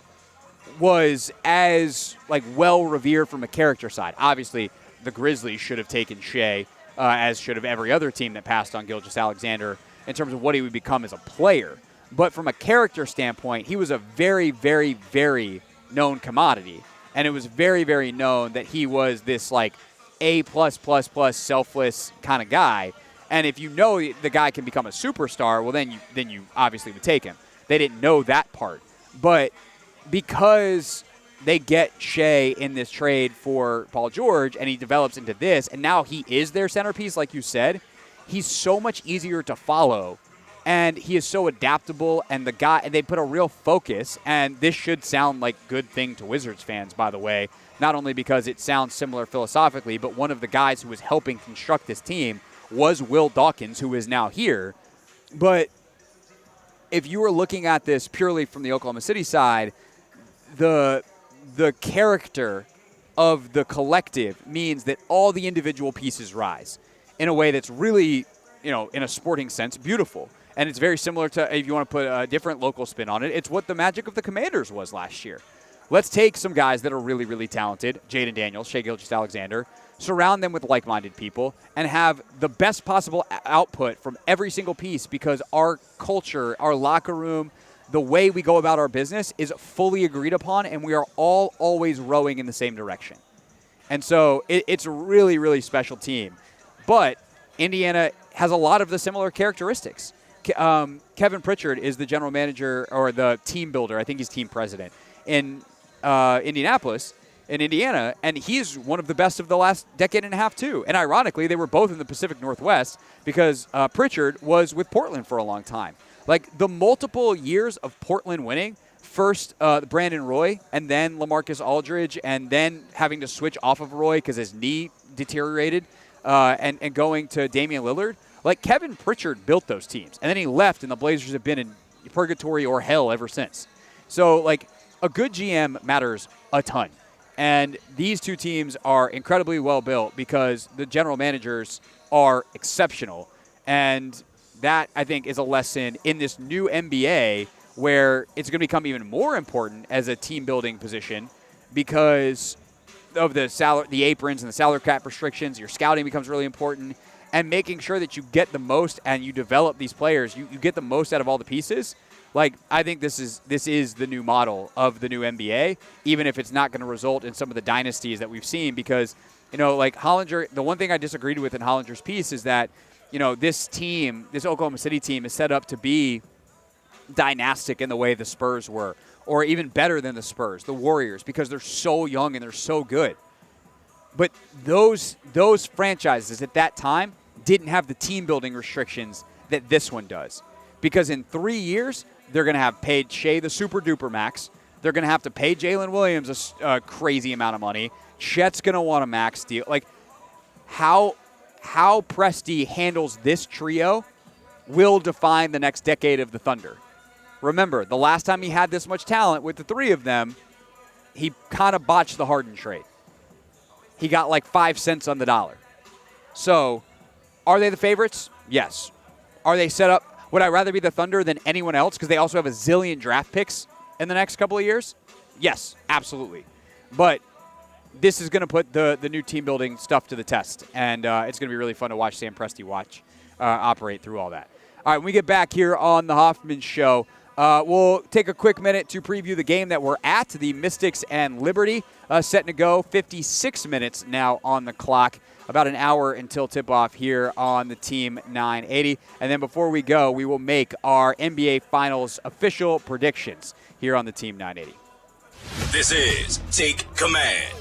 was as like well revered from a character side. Obviously, the Grizzlies should have taken Shea, as should have every other team that passed on Gilgeous-Alexander in terms of what he would become as a player. But from a character standpoint, he was a very, very, very known commodity. And it was very, very known that he was this like A+++ selfless kind of guy. And if you know the guy can become a superstar, well, then you obviously would take him. They didn't know that part. But because they get Shea in this trade for Paul George, and he develops into this, and now he is their centerpiece, like you said, he's so much easier to follow. And he is so adaptable, and they put a real focus, and this should sound like a good thing to Wizards fans, by the way, not only because it sounds similar philosophically, but one of the guys who was helping construct this team was Will Dawkins, who is now here. But if you were looking at this purely from the Oklahoma City side, the character of the collective means that all the individual pieces rise in a way that's really, in a sporting sense, beautiful. And it's very similar to, if you want to put a different local spin on it, it's what the magic of the Commanders was last year. Let's take some guys that are really, really talented, Jaden Daniels, Shea Gilgeous-Alexander, surround them with like-minded people, and have the best possible output from every single piece, because our culture, our locker room, the way we go about our business is fully agreed upon, and we are all always rowing in the same direction. And so it's a really, really special team. But Indiana has a lot of the similar characteristics. Kevin Pritchard is the general manager or the team builder. I think he's team president in Indianapolis, in Indiana, and he's one of the best of the last decade and a half too. And ironically, they were both in the Pacific Northwest because Pritchard was with Portland for a long time. Like the multiple years of Portland winning, first Brandon Roy, and then LaMarcus Aldridge, and then having to switch off of Roy because his knee deteriorated, and going to Damian Lillard. Like, Kevin Pritchard built those teams, and then he left, and the Blazers have been in purgatory or hell ever since. So, like, a good GM matters a ton. And these two teams are incredibly well built because the general managers are exceptional. And that, I think, is a lesson in this new NBA where it's going to become even more important as a team-building position because of the aprons and the salary cap restrictions. Your scouting becomes really important. And making sure that you get the most and you develop these players, you get the most out of all the pieces. Like, I think this is the new model of the new NBA, even if it's not going to result in some of the dynasties that we've seen. Because, like Hollinger, the one thing I disagreed with in Hollinger's piece is that, this team, this Oklahoma City team, is set up to be dynastic in the way the Spurs were, or even better than the Spurs, the Warriors, because they're so young and they're so good. But those franchises at that time didn't have the team-building restrictions that this one does. Because in 3 years, they're going to have paid Shea the super-duper max. They're going to have to pay Jalen Williams a crazy amount of money. Chet's going to want a max deal. Like, how Presti handles this trio will define the next decade of the Thunder. Remember, the last time he had this much talent with the three of them, he kind of botched the Harden trade. He got like 5 cents on the dollar. So, are they the favorites? Yes. Are they set up? Would I rather be the Thunder than anyone else because they also have a zillion draft picks in the next couple of years? Yes, absolutely. But this is going to put the new team-building stuff to the test, and it's going to be really fun to watch Sam Presti operate through all that. All right, when we get back here on the Hoffman Show, we'll take a quick minute to preview the game that we're at, the Mystics and Liberty, set to go. 56 minutes now on the clock. About an hour until tip-off here on the Team 980. And then before we go, we will make our NBA Finals official predictions here on the Team 980. This is Take Command.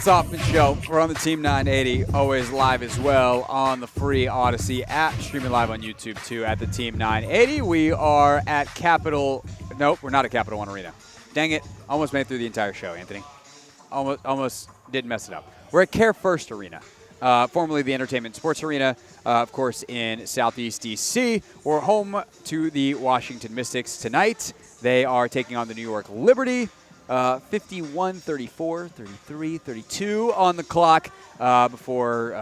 Hoffman Show. We're on the Team 980, always live as well on the free Odyssey app, streaming live on YouTube too at the Team 980. We are at Capital. Nope, we're not at Capital One Arena. Dang it! Almost made it through the entire show, Anthony. Almost didn't mess it up. We're at CareFirst Arena, formerly the Entertainment Sports Arena, of course, in Southeast D.C. We're home to the Washington Mystics tonight. They are taking on the New York Liberty. 51, 34, 33, 32 on the clock before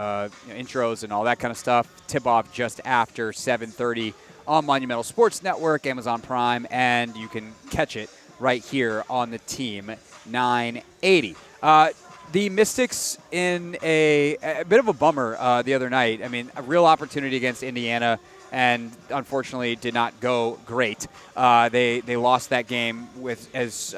intros and all that kind of stuff. Tip-off just after 7:30 on Monumental Sports Network, Amazon Prime, and you can catch it right here on the Team 980. The Mystics in a bit of a bummer the other night. I mean, a real opportunity against Indiana, and unfortunately did not go great. They lost that game as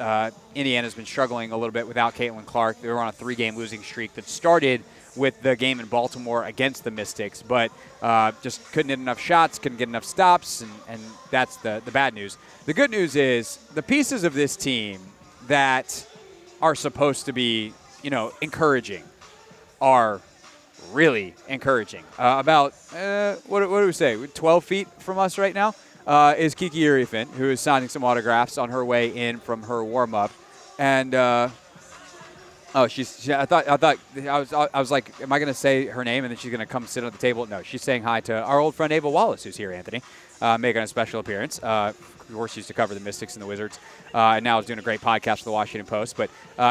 Indiana's been struggling a little bit without Caitlin Clark. They were on a 3-game losing streak that started with the game in Baltimore against the Mystics, but just couldn't hit enough shots, couldn't get enough stops, and that's the bad news. The good news is the pieces of this team that are supposed to be, encouraging are really encouraging. About, what do we say, 12 feet from us right now is Kiki Iriefin, who is signing some autographs on her way in from her warm-up. And, I was like, am I going to say her name and then she's going to come sit at the table? No, she's saying hi to our old friend Ava Wallace, who's here, Anthony, making a special appearance. Of course, she used to cover the Mystics and the Wizards, and now is doing a great podcast for the Washington Post. But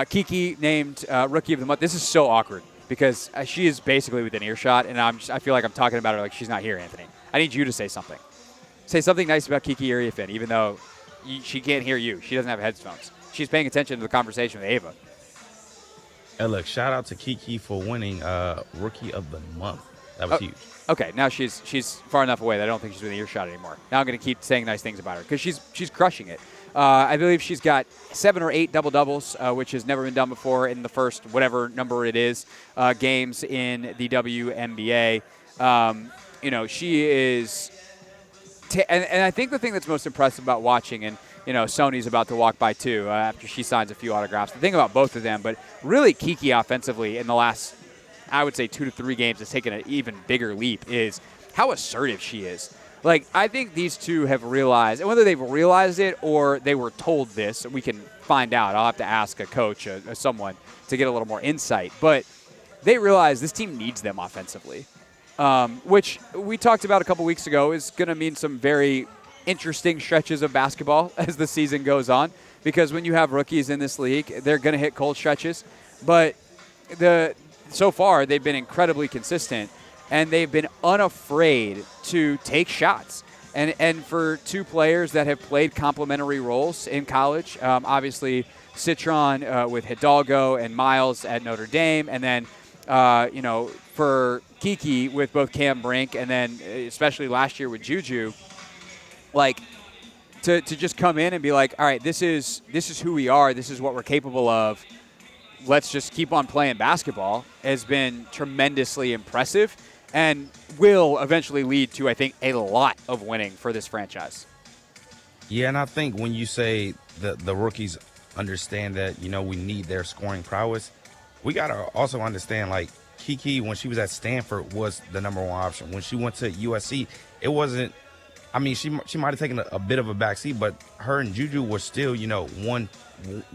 Kiki named Rookie of the Month. This is so awkward, because she is basically within earshot, and I feel like I'm talking about her like she's not here, Anthony. I need you to say something. Say something nice about Kiki Iriefin, even though she can't hear you. She doesn't have headphones. She's paying attention to the conversation with Ava. Hey, look, shout out to Kiki for winning Rookie of the Month. That was huge. Okay, now she's far enough away that I don't think she's within earshot anymore. Now I'm going to keep saying nice things about her, because she's crushing it. I believe she's got 7 or 8 double-doubles, which has never been done before in the first whatever number it is games in the WNBA. She is and I think the thing that's most impressive about watching, and Sony's about to walk by too after she signs a few autographs. The thing about both of them, but really Kiki offensively in the last, I would say 2 to 3 games, has taken an even bigger leap, is how assertive she is. Like, I think these two have realized, and whether they've realized it or they were told this, we can find out. I'll have to ask a coach or someone to get a little more insight. But they realize this team needs them offensively, which we talked about a couple weeks ago is going to mean some very interesting stretches of basketball as the season goes on, because when you have rookies in this league, they're going to hit cold stretches. But so far, they've been incredibly consistent, and they've been unafraid to take shots. And for two players that have played complementary roles in college, obviously Citron with Hidalgo and Miles at Notre Dame, and then, for Kiki with both Cam Brink and then especially last year with Juju, like to just come in and be like, all right, this is who we are, this is what we're capable of, let's just keep on playing basketball, has been tremendously impressive and will eventually lead to, I think, a lot of winning for this franchise. Yeah, and I think when you say the rookies understand that, we need their scoring prowess, we got to also understand, like, Kiki, when she was at Stanford, was the number one option. When she went to USC, it wasn't, she might have taken a bit of a backseat, but her and Juju were still, 1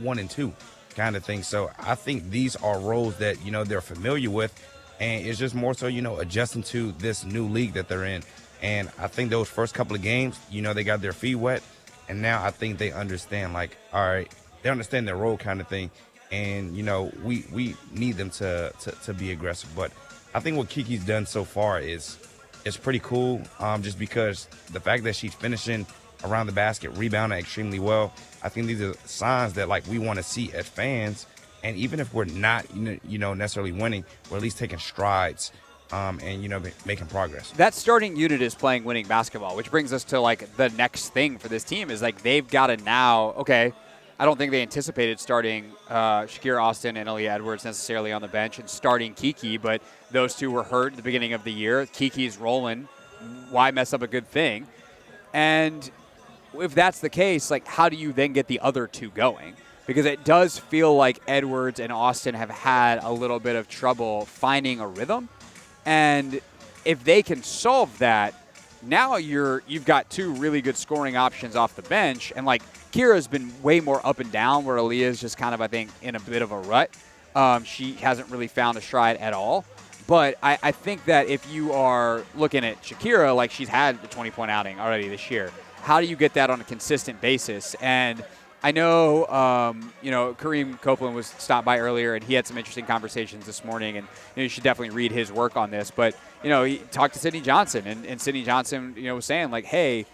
and 2 kind of thing. So I think these are roles that, they're familiar with, and it's just more so, adjusting to this new league that they're in. And I think those first couple of games, they got their feet wet, and now I think they understand, like, all right, they understand their role kind of thing. And, we need them to be aggressive. But I think what Kiki's done so far is pretty cool, just because the fact that she's finishing around the basket, rebounding extremely well. I think these are signs that, like, we want to see as fans. And even if we're not, necessarily winning, we're at least taking strides and, making progress. That starting unit is playing winning basketball, which brings us to, like, the next thing for this team is, like, they've got to now, okay, I don't think they anticipated starting Shakira Austin and Aaliyah Edwards necessarily on the bench and starting Kiki, but those two were hurt at the beginning of the year. Kiki's rolling. Why mess up a good thing? And if that's the case, like, how do you then get the other two going? because it does feel like Edwards and Austin have had a little bit of trouble finding a rhythm. And if they can solve that, now you've got two really good scoring options off the bench. And, like, Kira's been way more up and down, where Aaliyah's just kind of, I think, in a bit of a rut. She hasn't really found a stride at all. But I think that if you are looking at Shakira, like, she's had the 20-point outing already this year, how do you get that on a consistent basis? And I know, Kareem Copeland was stopped by earlier, and he had some interesting conversations this morning, and you should definitely read his work on this. But, he talked to Sydney Johnson, and Sydney Johnson, was saying, like, hey,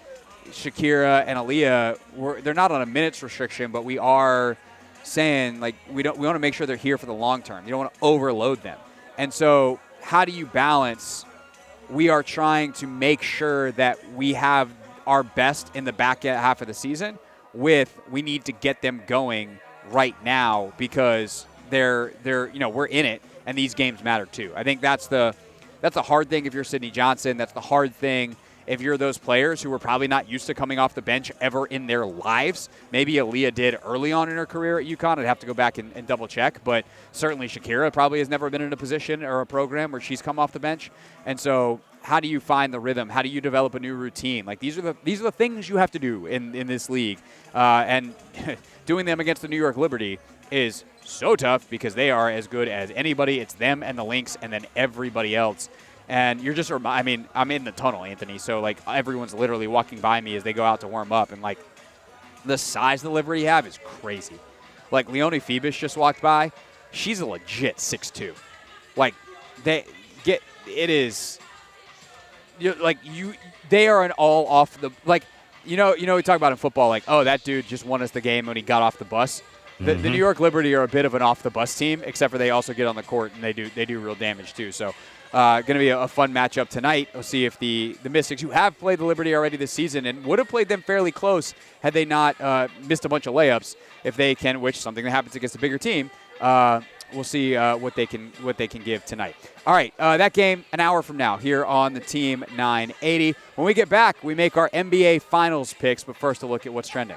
Shakira and Aaliyah, they're not on a minutes restriction, but we are saying, like, we want to make sure they're here for the long term. You don't want to overload them. And so how do you balance, we are trying to make sure that we have our best in the back half of the season, with we need to get them going right now because they're we're in it, and these games matter too. I think that's the hard thing if you're Sydney Johnson. That's the hard thing if you're those players who were probably not used to coming off the bench ever in their lives. Maybe Aaliyah did early on in her career at UConn. I'd have to go back and double check, but certainly Shakira probably has never been in a position or a program where she's come off the bench. And so how do you find the rhythm? How do you develop a new routine? Like, these are the things you have to do in this league. And doing them against the New York Liberty is so tough because they are as good as anybody. It's them and the Lynx and then everybody else. And you're just, I'm in the tunnel, Anthony. So, like, everyone's literally walking by me as they go out to warm up. And, like, the size the Liberty have is crazy. Like, Leone Phoebus just walked by. She's a legit 6'2". Like, they are an all off the, like, we talk about in football, like, oh, that dude just won us the game when he got off the bus. The New York Liberty are a bit of an off the bus team, except for they also get on the court and they do real damage too. So, going to be a fun matchup tonight. We'll see if the Mystics, who have played the Liberty already this season and would have played them fairly close had they not missed a bunch of layups, if they can, which something that happens against a bigger team. We'll see what they can give tonight. All right, that game an hour from now here on the Team 980. When we get back, we make our NBA Finals picks, but first a look at what's trending.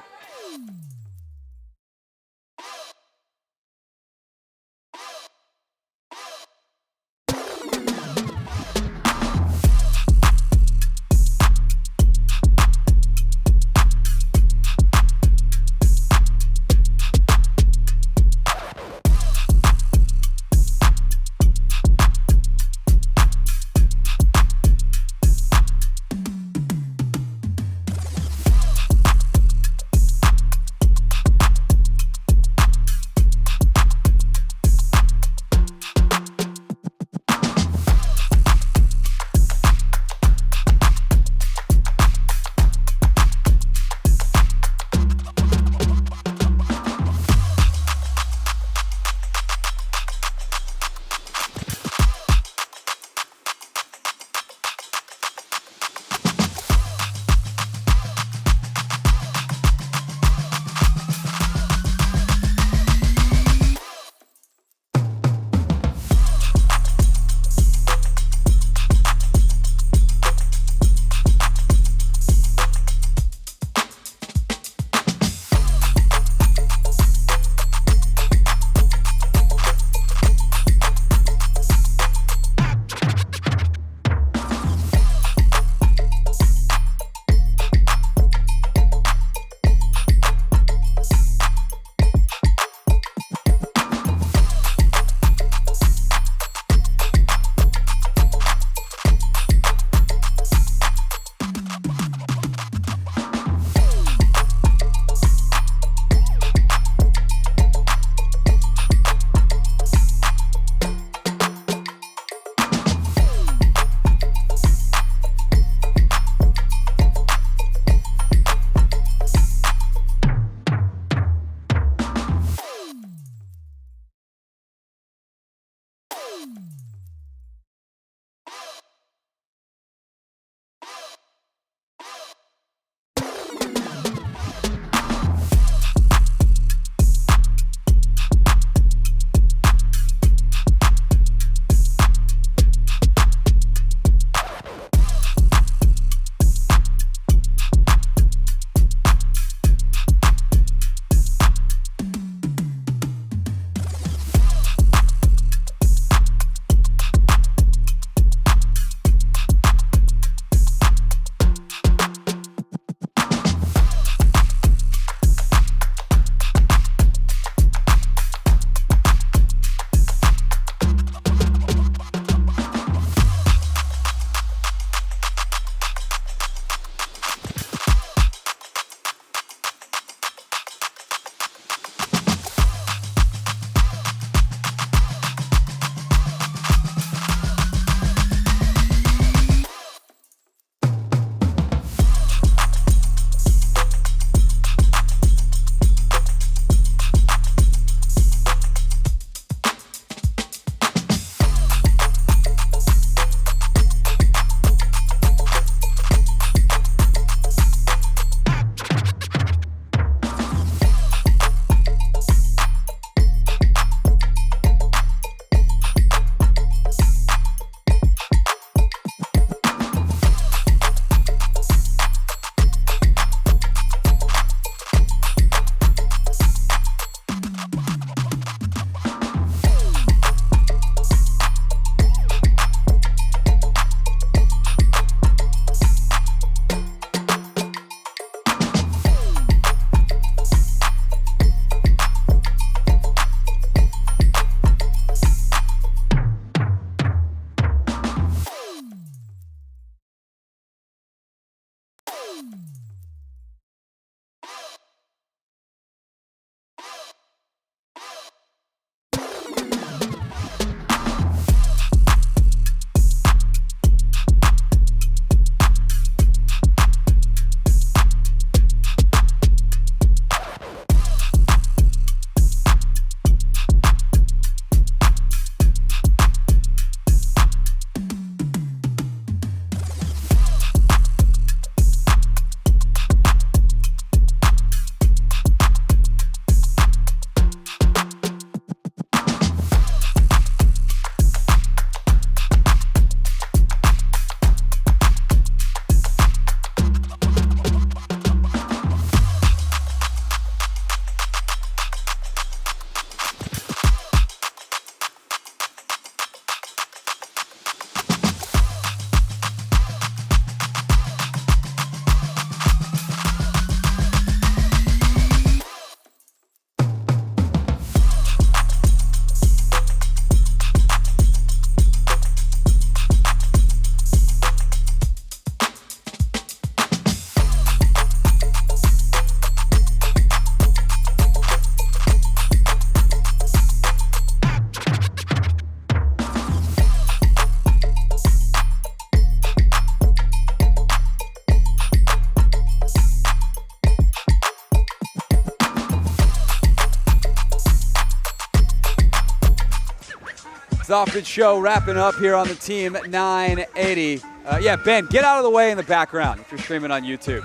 Hoffman Show wrapping up here on the Team 980. Yeah, Ben, get out of the way in the background if you're streaming on YouTube.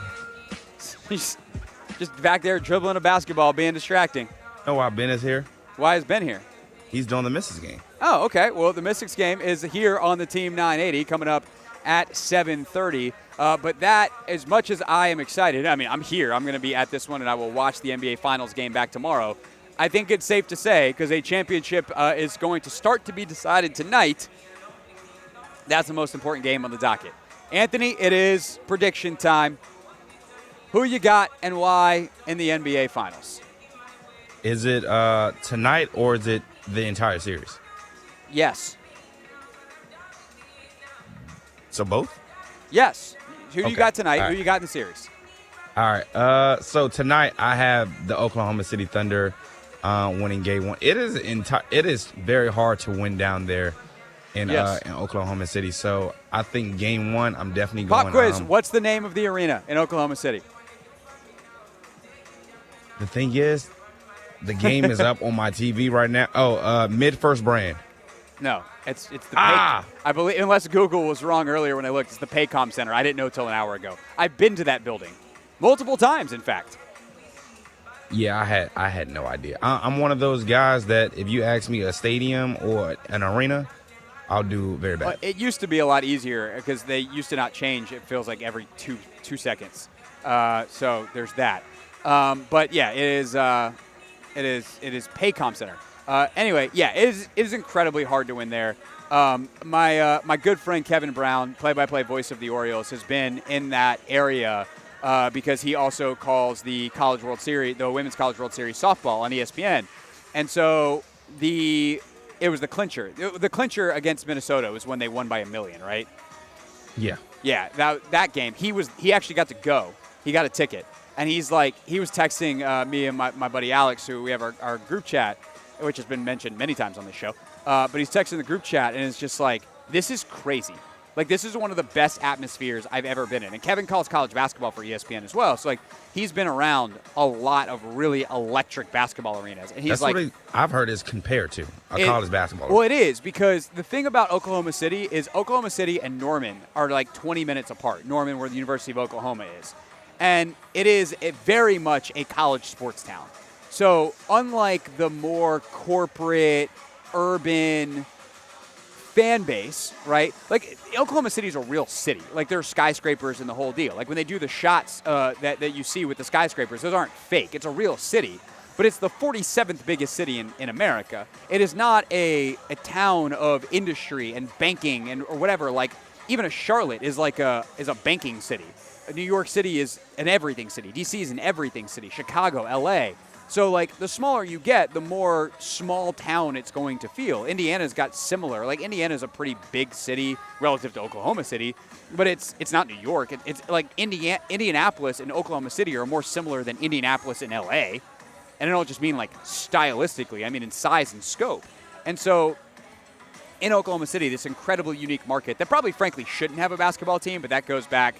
He's just back there dribbling a basketball, being distracting. Know why Ben is here? Why is Ben here? He's doing the Mystics game. Oh, okay. Well, the Mystics game is here on the Team 980 coming up at 7:30. But that, as much as I am excited, I mean, I'm here. I'm going to be at this one, and I will watch the NBA Finals game back tomorrow. I think it's safe to say, because a championship is going to start to be decided tonight, that's the most important game on the docket. Anthony, it is prediction time. Who you got and why in the NBA Finals? Is it tonight or is it the entire series? Yes. So both? Yes. Who do you got tonight? Right. Who you got in the series? All right. So tonight I have the Oklahoma City Thunder winning game one. It is very hard to win down there in Oklahoma City. So I think game one, I'm definitely going. Pop quiz. What's the name of the arena in Oklahoma City? The thing is, the game is up on my TV right now. Oh, Mid-First Brand. No, it's the I believe, unless Google was wrong earlier when I looked, it's the Paycom Center. I didn't know till an hour ago. I've been to that building multiple times, in fact. Yeah, I had no idea. I'm one of those guys that if you ask me a stadium or an arena, I'll do very bad. Well, it used to be a lot easier because they used to not change. It feels like every two seconds. So there's that. But yeah, it is Paycom Center. Anyway, yeah, it is incredibly hard to win there. My good friend Kevin Brown, play-by-play voice of the Orioles, has been in that area because he also calls the College World Series, the Women's College World Series softball on ESPN. And so it was the clincher. The clincher against Minnesota was when they won by 1 million, right? Yeah. Yeah, that game. He actually got to go. He got a ticket. And he was texting me and my buddy Alex, who we have our group chat, which has been mentioned many times on this show. But he's texting the group chat, and it's just like, this is crazy. Like, this is one of the best atmospheres I've ever been in. And Kevin calls college basketball for ESPN as well. So, like, he's been around a lot of really electric basketball arenas. And he's That's what I've heard is compared to college basketball. Well, it is, because the thing about Oklahoma City is Oklahoma City and Norman are like 20 minutes apart. Norman, where the University of Oklahoma is. And it is very much a college sports town. So unlike the more corporate, urban fan base, right? Like, Oklahoma City is a real city. Like, there are skyscrapers and the whole deal. Like, when they do the shots that you see with the skyscrapers, those aren't fake. It's a real city. But it's the 47th biggest city in America. It is not a town of industry and banking or whatever. Like, even a Charlotte is a banking city. New York City is an everything city. D.C. is an everything city. Chicago, L.A. So, like, the smaller you get, the more small town it's going to feel. Indiana's got similar. Like, Indiana's a pretty big city relative to Oklahoma City, but it's not New York. It's like Indianapolis and Oklahoma City are more similar than Indianapolis and L.A., and I don't just mean, like, stylistically. I mean in size and scope. And so in Oklahoma City, this incredibly unique market that probably, frankly, shouldn't have a basketball team, but that goes back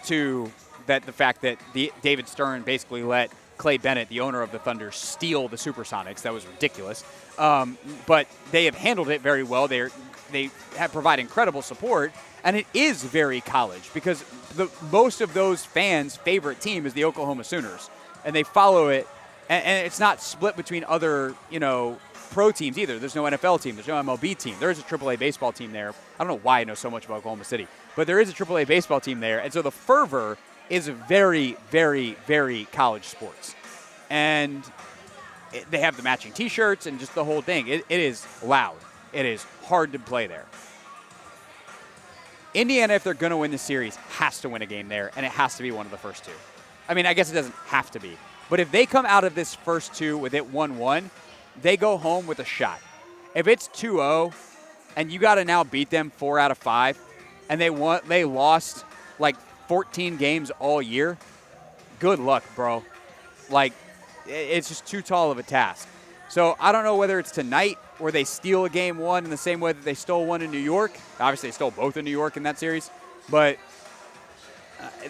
to the fact that David Stern basically let Clay Bennett, the owner of the Thunder, steal the Supersonics. That was ridiculous. But they have handled it very well. They provide incredible support, and it is very college because most of those fans' favorite team is the Oklahoma Sooners, and they follow it. And it's not split between other, pro teams either. There's no NFL team. There's no MLB team. There is a AAA baseball team there. I don't know why I know so much about Oklahoma City, but there is a AAA baseball team there. And so the fervor is very, very, very college sports. And they have the matching T-shirts and just the whole thing. It is loud. It is hard to play there. Indiana, if they're going to win the series, has to win a game there, and it has to be one of the first two. I mean, I guess it doesn't have to be. But if they come out of this first two with it 1-1, they go home with a shot. If it's 2-0 and you got to now beat them 4 out of 5, and they lost like 14 games all year, good luck, bro. Like, it's just too tall of a task. So I don't know whether it's tonight where they steal a game 1 in the same way that they stole one in New York. Obviously, they stole both in New York in that series. But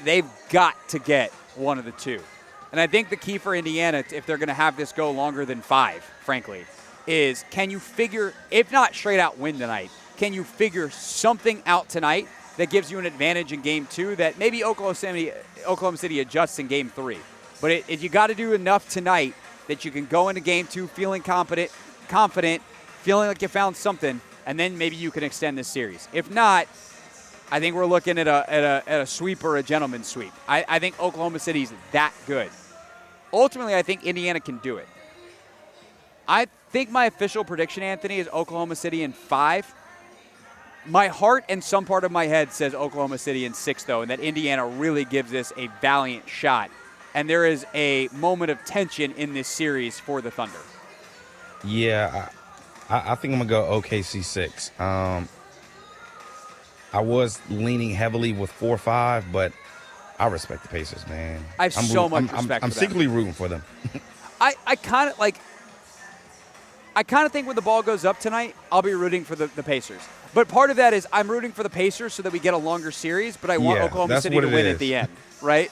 they've got to get one of the two. And I think the key for Indiana, if they're going to have this go longer than 5, frankly, is can you figure, if not straight out win tonight, can you figure something out tonight that gives you an advantage in Game 2 that maybe Oklahoma City adjusts in Game 3. But you got to do enough tonight that you can go into Game 2 feeling confident, feeling like you found something, and then maybe you can extend this series. If not, I think we're looking at a sweep or a gentleman's sweep. I think Oklahoma City's that good. Ultimately, I think Indiana can do it. I think my official prediction, Anthony, is Oklahoma City in 5. My heart and some part of my head says Oklahoma City in 6, though, and that Indiana really gives this a valiant shot. And there is a moment of tension in this series for the Thunder. Yeah, I think I'm going to go OKC 6. I was leaning heavily with 4-5, but I respect the Pacers, man. I have so much respect for them. I'm secretly rooting for them. I kind of think when the ball goes up tonight, I'll be rooting for the Pacers. But part of that is I'm rooting for the Pacers so that we get a longer series, but I want Oklahoma City to win at the end, right?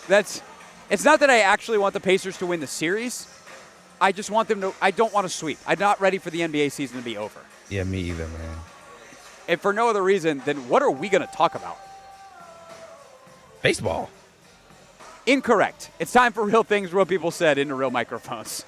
It's not that I actually want the Pacers to win the series. I just want them to – I don't want to sweep. I'm not ready for the NBA season to be over. Yeah, me either, man. If for no other reason, then what are we going to talk about? Baseball. Incorrect. It's time for real things, real people said into real microphones.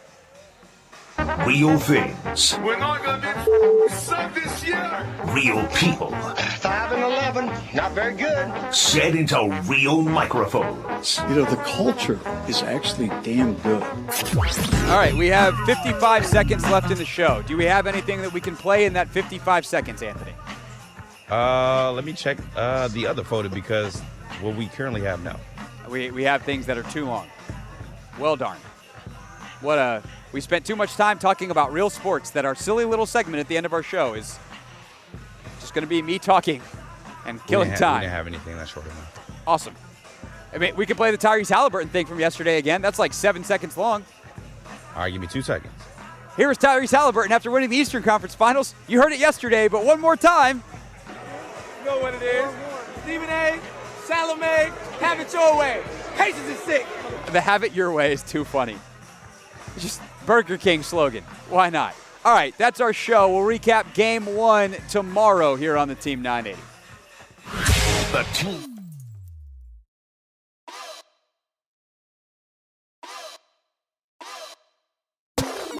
Real things. We're not going to suck this year. Real people. 5-11, not very good. Said into real microphones. You know, the culture is actually damn good. All right, we have 55 seconds left in the show. Do we have anything that we can play in that 55 seconds, Anthony? Let me check the other photo because what we currently have now. We have things that are too long. Well darn. We spent too much time talking about real sports that our silly little segment at the end of our show is just going to be me talking and killing time. We didn't have anything that short enough. Awesome. I mean, we could play the Tyrese Halliburton thing from yesterday again. That's like 7 seconds long. All right, give me 2 seconds. Here is Tyrese Halliburton after winning the Eastern Conference Finals. You heard it yesterday, but one more time. You know what it is. Stephen A., Salome, have it your way. Pacers is sick. The have it your way is too funny. It's just Burger King slogan. Why not? All right, that's our show. We'll recap Game 1 tomorrow here on the Team 980. The Team